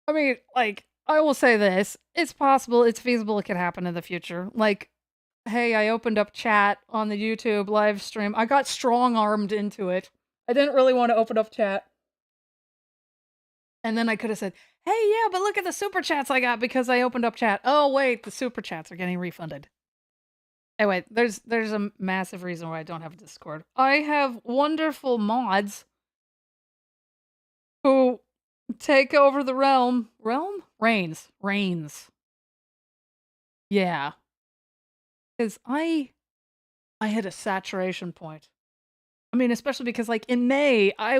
I mean, like, I will say this. It's possible, it's feasible it could happen in the future. Like, hey, I opened up chat on the YouTube live stream. I got strong-armed into it. I didn't really want to open up chat. And then I could have said, hey, yeah, but look at the super chats I got because I opened up chat. Oh, wait, the super chats are getting refunded. Anyway, there's a massive reason why I don't have a Discord. I have wonderful mods who take over the realm. Realm? Reigns. Reigns. Yeah. Because I hit a saturation point. I mean, especially because, like, in May, I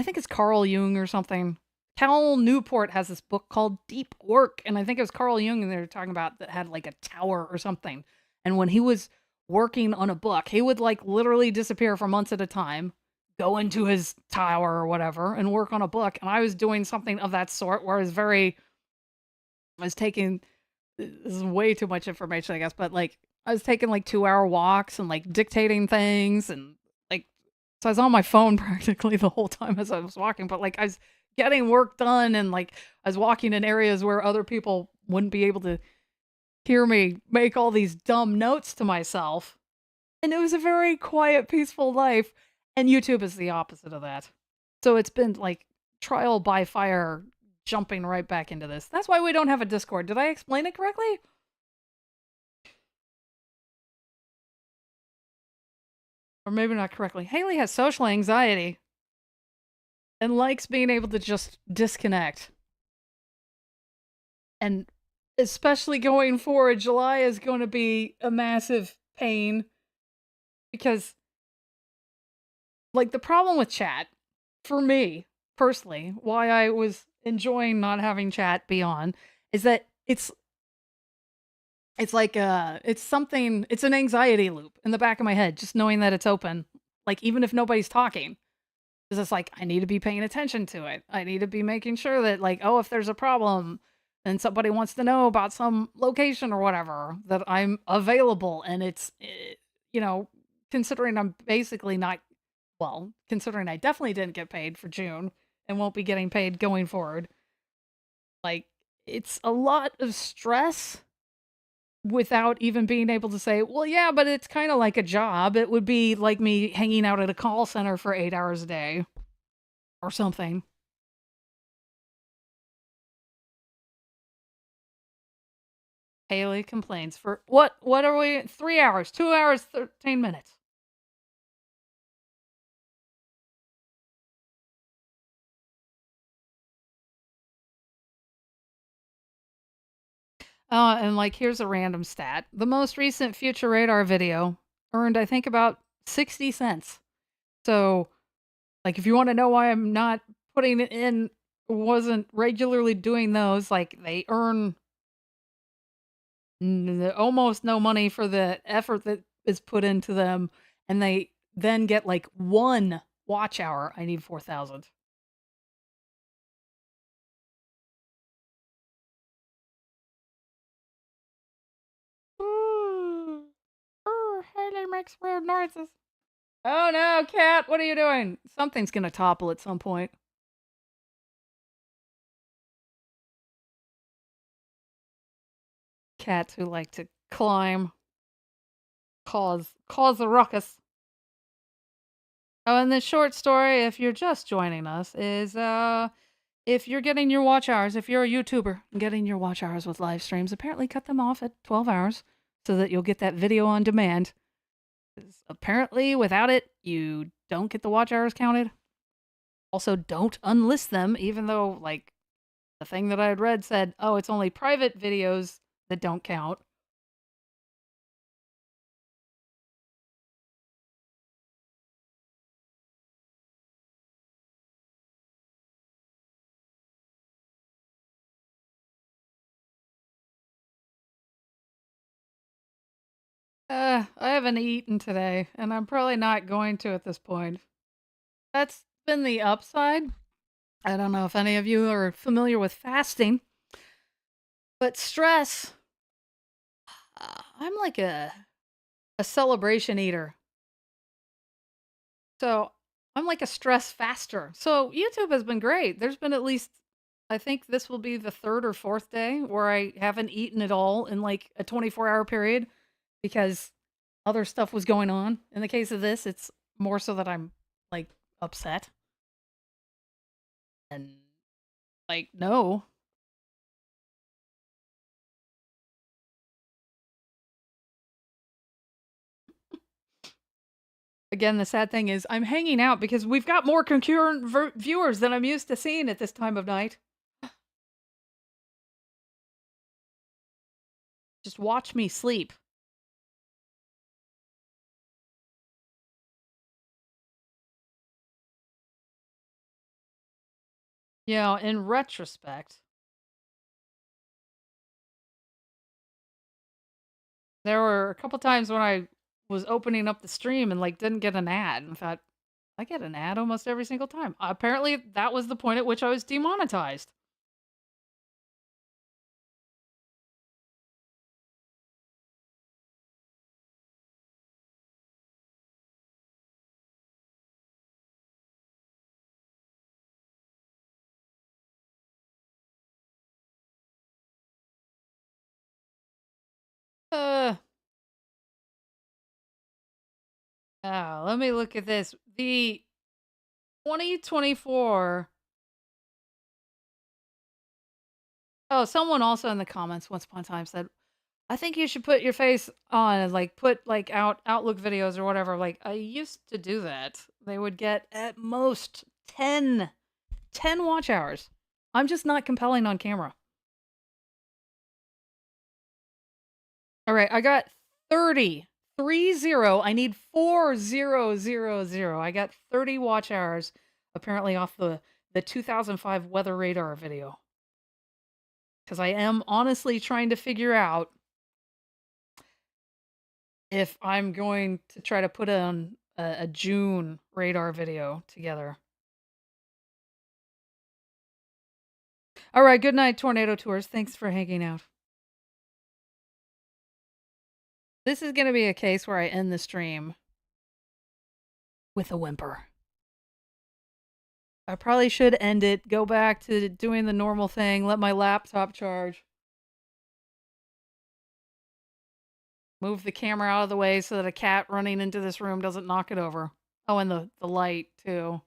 think it's Carl Jung or something. Cal Newport has this book called Deep Work, and I think it was Carl Jung and they were talking about that had, like, a tower or something. And when he was working on a book, he would, like, literally disappear for months at a time, go into his tower or whatever, and work on a book. And I was doing something of that sort where I was taking this is way too much information, I guess, but, like, I was taking, like, 2-hour walks and, like, dictating things and, like, so I was on my phone practically the whole time as I was walking, but, like, I was getting work done and, like, I was walking in areas where other people wouldn't be able to hear me make all these dumb notes to myself, and it was a very quiet, peaceful life, and YouTube is the opposite of that. So it's been, like, trial by fire jumping right back into this. That's why we don't have a Discord. Did I explain it correctly? Or maybe not correctly. Hayley has social anxiety and likes being able to just disconnect. And especially going forward, July is going to be a massive pain because, like, the problem with chat, for me personally, why I was enjoying not having chat be on, is that it's like it's an anxiety loop in the back of my head, just knowing that it's open. Like, even if nobody's talking. 'Cause it's like, I need to be paying attention to it. I need to be making sure that, like, oh, if there's a problem and somebody wants to know about some location or whatever, that I'm available. And it's, you know, considering I'm basically not, well, considering I definitely didn't get paid for June and won't be getting paid going forward, like, it's a lot of stress without even being able to say, well, yeah, but it's kind of like a job. It would be like me hanging out at a call center for 8 hours a day or something. Haley complains for what are we 3 hours, 2 hours, 13 minutes. And, like, here's a random stat. The most recent Future Radar video earned, I think, about 60 cents. So, like, if you wanna know why I'm not putting it in, wasn't regularly doing those, like, they earn almost no money for the effort that is put into them, and they then get, like, 1 watch hour. I need 4,000. Haley makes weird noises. Oh no, cat, what are you doing? Something's gonna topple at some point. Cats who like to climb, cause a ruckus. Oh, and the short story, if you're just joining us, is if you're getting your watch hours, if you're a YouTuber and getting your watch hours with live streams, apparently cut them off at 12 hours so that you'll get that video on demand. 'Cause apparently, without it, you don't get the watch hours counted. Also, don't unlist them, even though, like, the thing that I had read said, oh, it's only private videos that don't count. I haven't eaten today, and I'm probably not going to at this point. That's been the upside. I don't know if any of you are familiar with fasting, but stress, I'm like a celebration eater. So I'm like a stress faster. So YouTube has been great. There's been at least, I think this will be the third or fourth day where I haven't eaten at all in like a 24-hour period because other stuff was going on. In the case of this, it's more so that I'm like upset and like, no. Again, the sad thing is I'm hanging out because we've got more concurrent viewers than I'm used to seeing at this time of night. Just watch me sleep. You know, in retrospect, there were a couple times when I was opening up the stream and like didn't get an ad and thought, I get an ad almost every single time. Apparently, that was the point at which I was demonetized. Uh, let me look at this. The 2024. Oh, someone also in the comments once upon a time said, I think you should put your face on, like, put, like, Outlook videos or whatever. Like, I used to do that. They would get at most 10 watch hours. I'm just not compelling on camera. All right, I got 30. 30. I need 4000. I got 30 watch hours apparently off the 2005 weather radar video. Cuz I am honestly trying to figure out if I'm going to try to put on a June radar video together. All right, good night, Tornado Tours. Thanks for hanging out. This is going to be a case where I end the stream with a whimper. I probably should end it, go back to doing the normal thing, let my laptop charge. Move the camera out of the way so that a cat running into this room doesn't knock it over. Oh, and the light, too.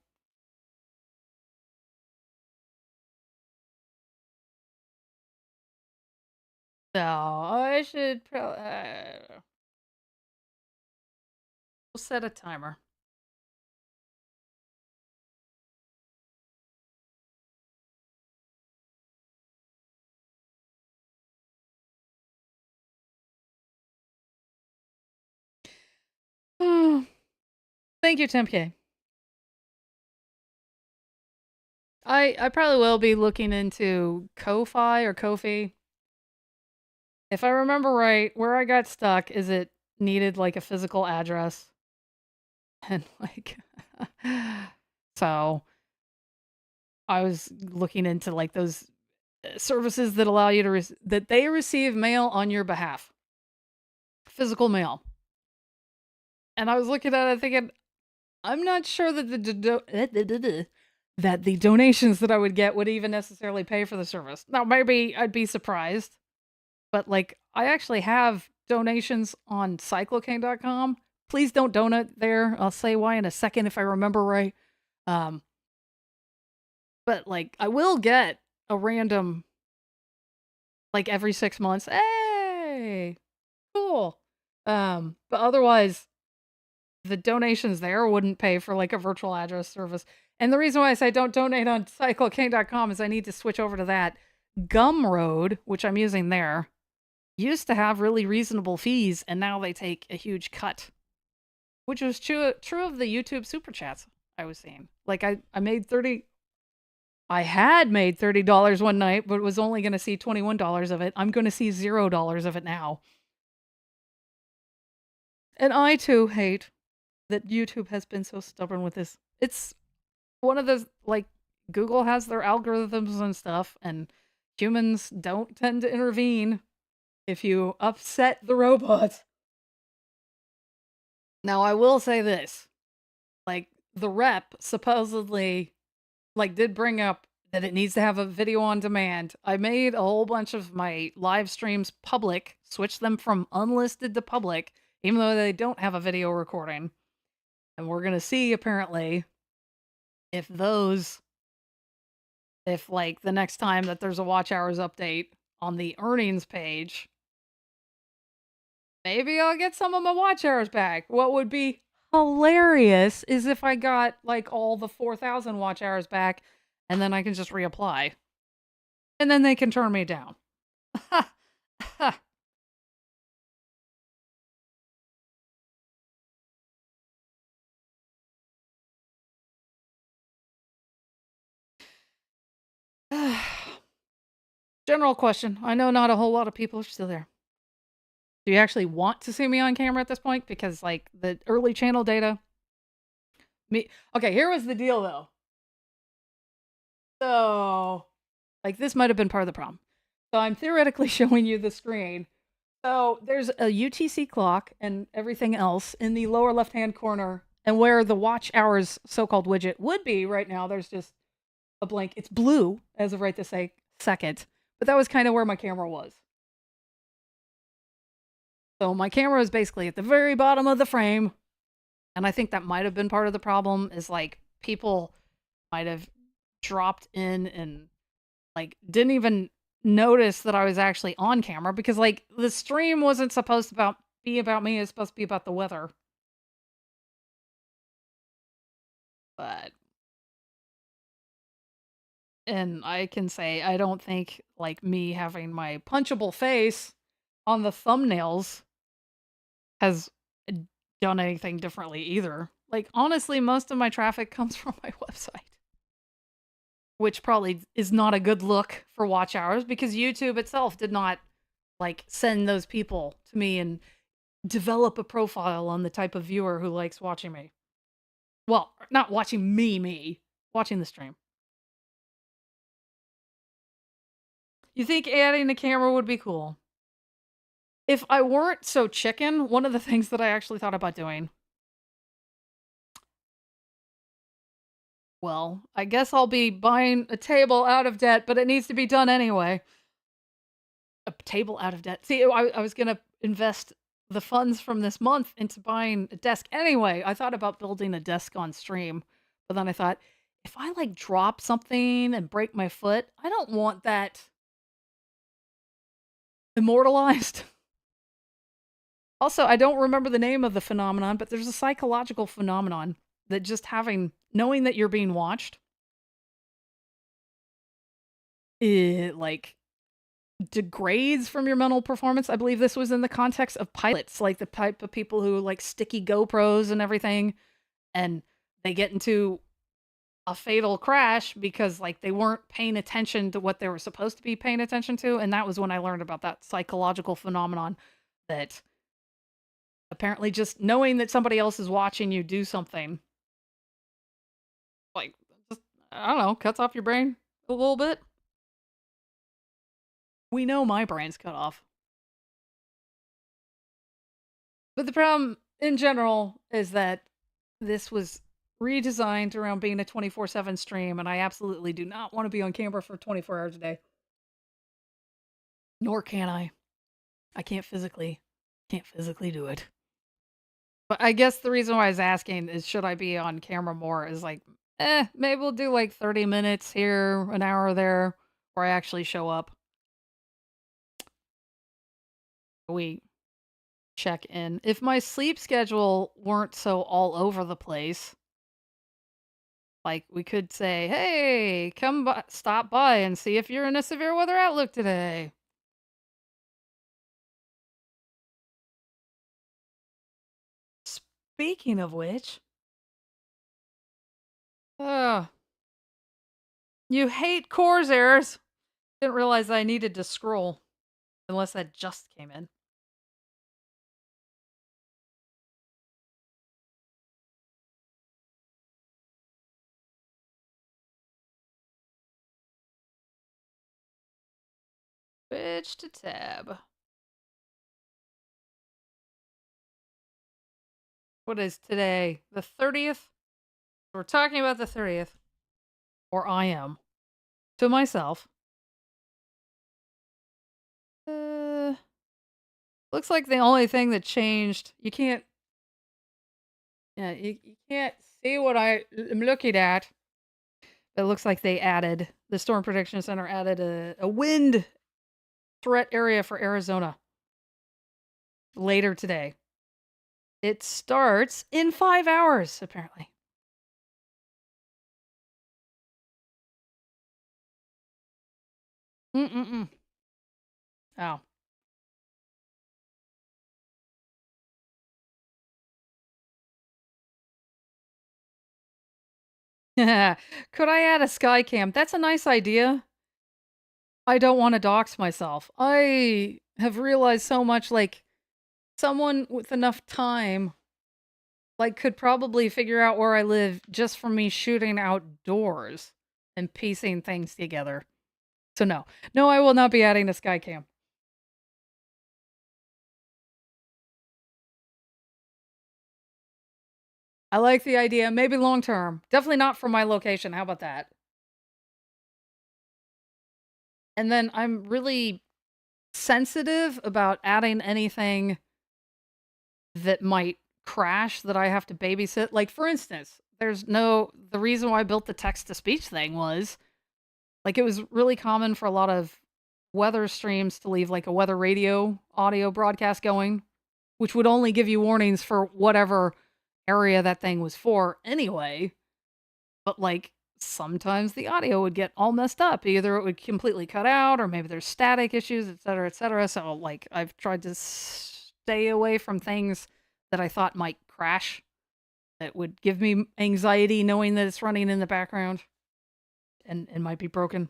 So, I should probably... we'll set a timer. Thank you, Tim K. I probably will be looking into Ko-Fi or Ko-Fi. If I remember right, where I got stuck is it needed like a physical address. And like, so I was looking into like those services that allow you to that they receive mail on your behalf, physical mail. And I was looking at it thinking, I'm not sure that that the donations that I would get would even necessarily pay for the service. Now, maybe I'd be surprised, but like I actually have donations on cyclocane.com. Please don't donate there. I'll say why in a second if I remember right. But like I will get a random like every 6 months. Hey, cool. But otherwise the donations there wouldn't pay for like a virtual address service. And the reason why I say don't donate on cyclocane.com is I need to switch over to that. Gumroad, which I'm using there, used to have really reasonable fees, and now they take a huge cut. Which was true of the YouTube super chats I was seeing. Like I made 30. I had made $30 one night, but was only going to see $21 of it. I'm going to see $0 of it now. And I too hate that YouTube has been so stubborn with this. It's one of those, like, Google has their algorithms and stuff, and humans don't tend to intervene if you upset the robot. Now, I will say this, like, the rep supposedly, like, did bring up that it needs to have a video on demand. I made a whole bunch of my live streams public, switched them from unlisted to public, even though they don't have a video recording. And we're gonna see, apparently, if those if, like, the next time that there's a watch hours update on the earnings page, maybe I'll get some of my watch hours back. What would be hilarious is if I got, like, all the 4,000 watch hours back, and then I can just reapply. And then they can turn me down. General question. I know not a whole lot of people are still there. Do you actually want to see me on camera at this point? Because, like, the early channel data. Okay, here was the deal, though. So, like, this might have been part of the problem. So I'm theoretically showing you the screen. So there's a UTC clock and everything else in the lower left-hand corner, and where the watch hours so-called widget would be right now, there's just a blank. It's blue as of right this second, but that was kind of where my camera was. So my camera is basically at the very bottom of the frame, and I think that might have been part of the problem, is like people might have dropped in and like didn't even notice that I was actually on camera, because like the stream wasn't supposed to be about me, it's supposed to be about the weather. But and I can say I don't think like me having my punchable face on the thumbnails has done anything differently either. Like, honestly, most of my traffic comes from my website, which probably is not a good look for watch hours, because YouTube itself did not like send those people to me and develop a profile on the type of viewer who likes watching me. Well, not watching me, watching the stream. You think adding a camera would be cool? If I weren't so chicken, one of the things that I actually thought about doing, well, I guess I'll be buying a table out of debt, but it needs to be done anyway. A table out of debt. See, I was gonna invest the funds from this month into buying a desk anyway. I thought about building a desk on stream, but then I thought, if I like drop something and break my foot, I don't want that immortalized. Also, I don't remember the name of the phenomenon, but there's a psychological phenomenon that just knowing that you're being watched, it like degrades from your mental performance. I believe this was in the context of pilots, like the type of people who like sticky GoPros and everything, and they get into a fatal crash because like they weren't paying attention to what they were supposed to be paying attention to. And that was when I learned about that psychological phenomenon, that apparently just knowing that somebody else is watching you do something, like, just, I don't know, cuts off your brain a little bit. We know my brain's cut off. But the problem in general is that this was redesigned around being a 24/7 stream, and I absolutely do not want to be on camera for 24 hours a day. Nor can I. I can't physically do it. But I guess the reason why I was asking is, should I be on camera more, is like, maybe we'll do like 30 minutes here, an hour there, where I actually show up. We check in. If my sleep schedule weren't so all over the place, like, we could say, "Hey, come by, stop by and see if you're in a severe weather outlook today." Speaking of which, uh, you hate CORS errors. Didn't realize I needed to scroll, unless that just came in. Switch to tab. What is today? The 30th? We're talking about the 30th. Or I am. To myself. Looks like the only thing that changed, you can't, yeah, you can't see what I am looking at. It looks like they added, the Storm Prediction Center added a wind threat area for Arizona later today. It starts in 5 hours, apparently. Oh. Could I add a sky cam? That's a nice idea. I don't want to dox myself. I have realized so much, like, someone with enough time, like, could probably figure out where I live just from me shooting outdoors and piecing things together. So no. No, I will not be adding a sky cam. I like the idea. Maybe long term. Definitely not from my location. How about that? And then I'm really sensitive about adding anything that might crash that I have to babysit. Like, for instance, the reason why I built the text to speech thing was, like, it was really common for a lot of weather streams to leave, like, a weather radio audio broadcast going, which would only give you warnings for whatever area that thing was for anyway. But, like, sometimes the audio would get all messed up. Either it would completely cut out, or maybe there's static issues, et cetera, et cetera. So, like, I've tried to stay away from things that I thought might crash, that would give me anxiety knowing that it's running in the background and might be broken.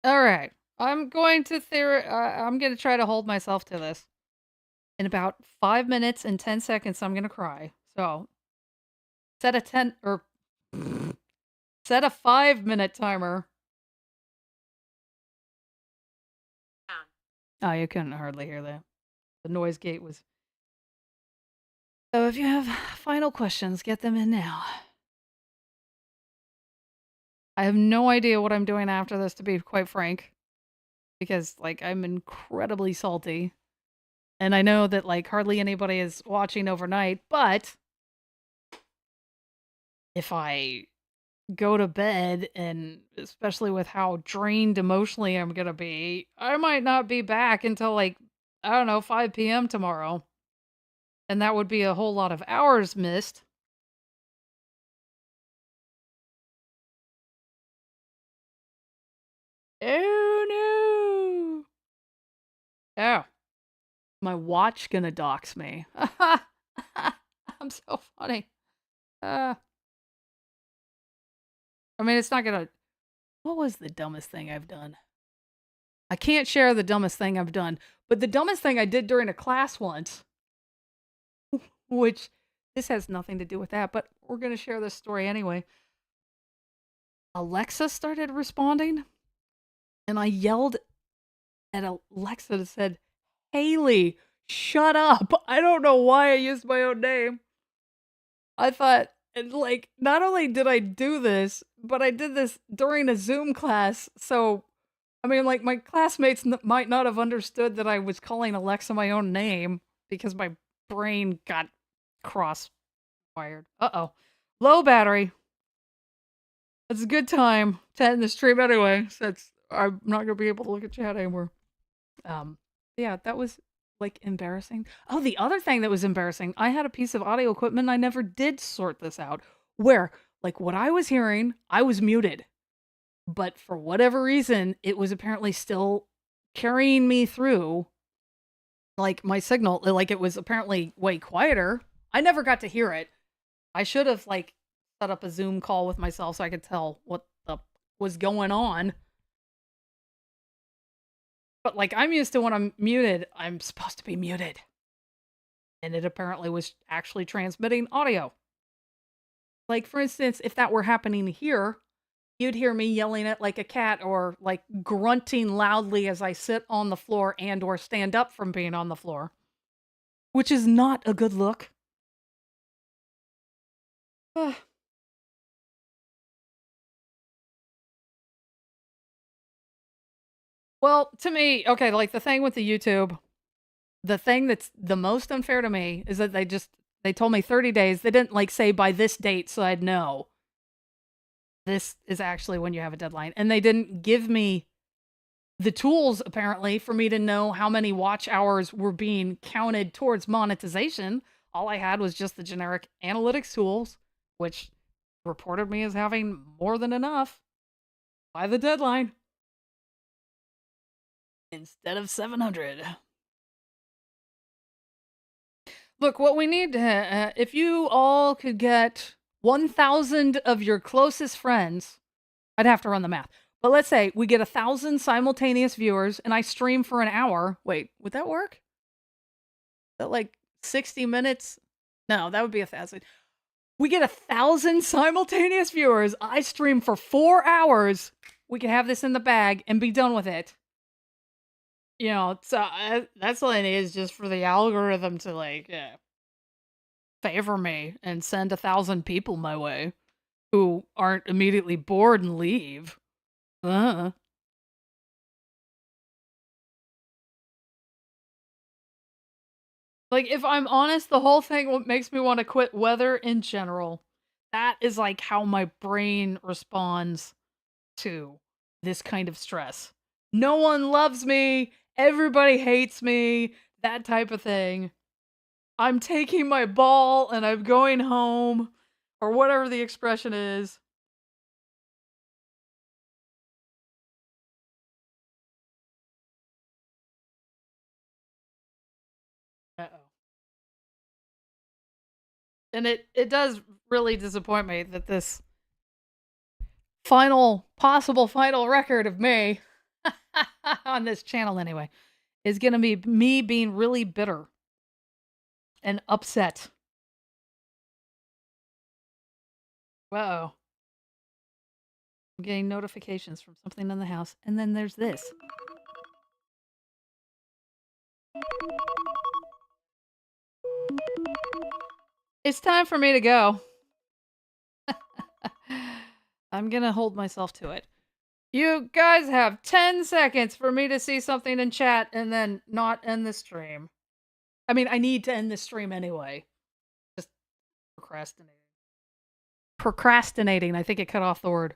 All right. I'm going to I'm going to try to hold myself to this. In about 5 minutes and 10 seconds, I'm going to cry. So set a 10 or set a 5-minute timer. Oh, you couldn't hardly hear that. The noise gate was. So if you have final questions, get them in now. I have no idea what I'm doing after this, to be quite frank, because, like, I'm incredibly salty. And I know that, like, hardly anybody is watching overnight, but if I go to bed, and especially with how drained emotionally I'm gonna be, I might not be back until, like, I don't know, 5 p.m. tomorrow. And that would be a whole lot of hours missed. Oh no. Oh. My watch gonna dox me. I'm so funny. I mean, it's not gonna. What was the dumbest thing I've done? I can't share the dumbest thing I've done, but the dumbest thing I did during a class once, which this has nothing to do with that, but we're gonna share this story anyway. Alexa started responding, and I yelled at Alexa and said, "Hayley, shut up." I don't know why I used my own name. I thought, and, like, not only did I do this, but I did this during a Zoom class. So, I mean, like, my classmates might not have understood that I was calling Alexa my own name because my brain got cross-wired. Uh-oh. Low battery. It's a good time to end the stream anyway, since I'm not gonna be able to look at chat anymore. Yeah, that was, like, embarrassing. Oh, the other thing that was embarrassing, I had a piece of audio equipment and I never did sort this out, where, like, what I was hearing, I was muted. But for whatever reason, it was apparently still carrying me through, like, my signal, like, it was apparently way quieter. I never got to hear it. I should have, like, set up a Zoom call with myself so I could tell what the was going on. But, like, I'm used to when I'm muted, I'm supposed to be muted. And it apparently was actually transmitting audio. Like, for instance, if that were happening here, you'd hear me yelling at like a cat or like grunting loudly as I sit on the floor and or stand up from being on the floor, which is not a good look. Ugh. Well, to me, okay, like the thing with the YouTube, the thing that's the most unfair to me is that they told me 30 days. They didn't like say by this date so I'd know this is actually when you have a deadline. And they didn't give me the tools apparently for me to know how many watch hours were being counted towards monetization. All I had was just the generic analytics tools, which reported me as having more than enough by the deadline instead of 700. Look, what we need to, if you all could get 1,000 of your closest friends, I'd have to run the math. But let's say we get 1,000 simultaneous viewers and I stream for an hour. Wait, would that work? Is that like 60 minutes? No, that would be 1,000. We get 1,000 simultaneous viewers. I stream for 4 hours. We can have this in the bag and be done with it. You know, so that's all it is, just for the algorithm to like favor me and send 1,000 people my way who aren't immediately bored and leave. Uh. Like, if I'm honest, the whole thing what makes me want to quit weather in general. That is like how my brain responds to this kind of stress. No one loves me, everybody hates me, that type of thing. I'm taking my ball and I'm going home, or whatever the expression is. Uh-oh. And it does really disappoint me that this possible final record of me on this channel anyway is gonna be me being really bitter and upset. Whoa. I'm getting notifications from something in the house, and then there's this. It's time for me to go. I'm gonna hold myself to it. You guys have 10 seconds for me to see something in chat and then not end the stream. I mean, I need to end the stream anyway. Just procrastinating. Procrastinating. I think it cut off the word.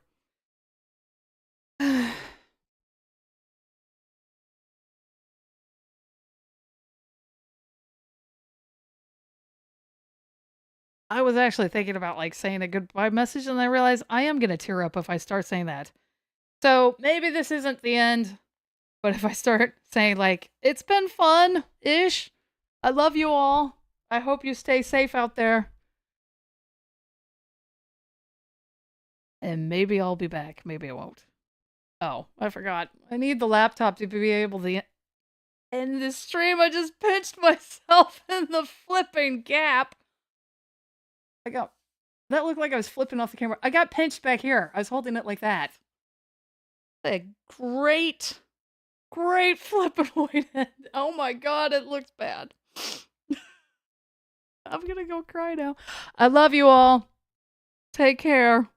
I was actually thinking about like saying a goodbye message, and I realized I am gonna tear up if I start saying that. So maybe this isn't the end, but if I start saying like, it's been fun-ish, I love you all, I hope you stay safe out there, and maybe I'll be back, maybe I won't. Oh, I forgot. I need the laptop to be able to end this stream. I just pinched myself in the flipping gap. That looked like I was flipping off the camera. I got pinched back here. I was holding it like that. A great flipping point end. Oh my god, it looks bad. I'm gonna go cry now. I love you all. Take care.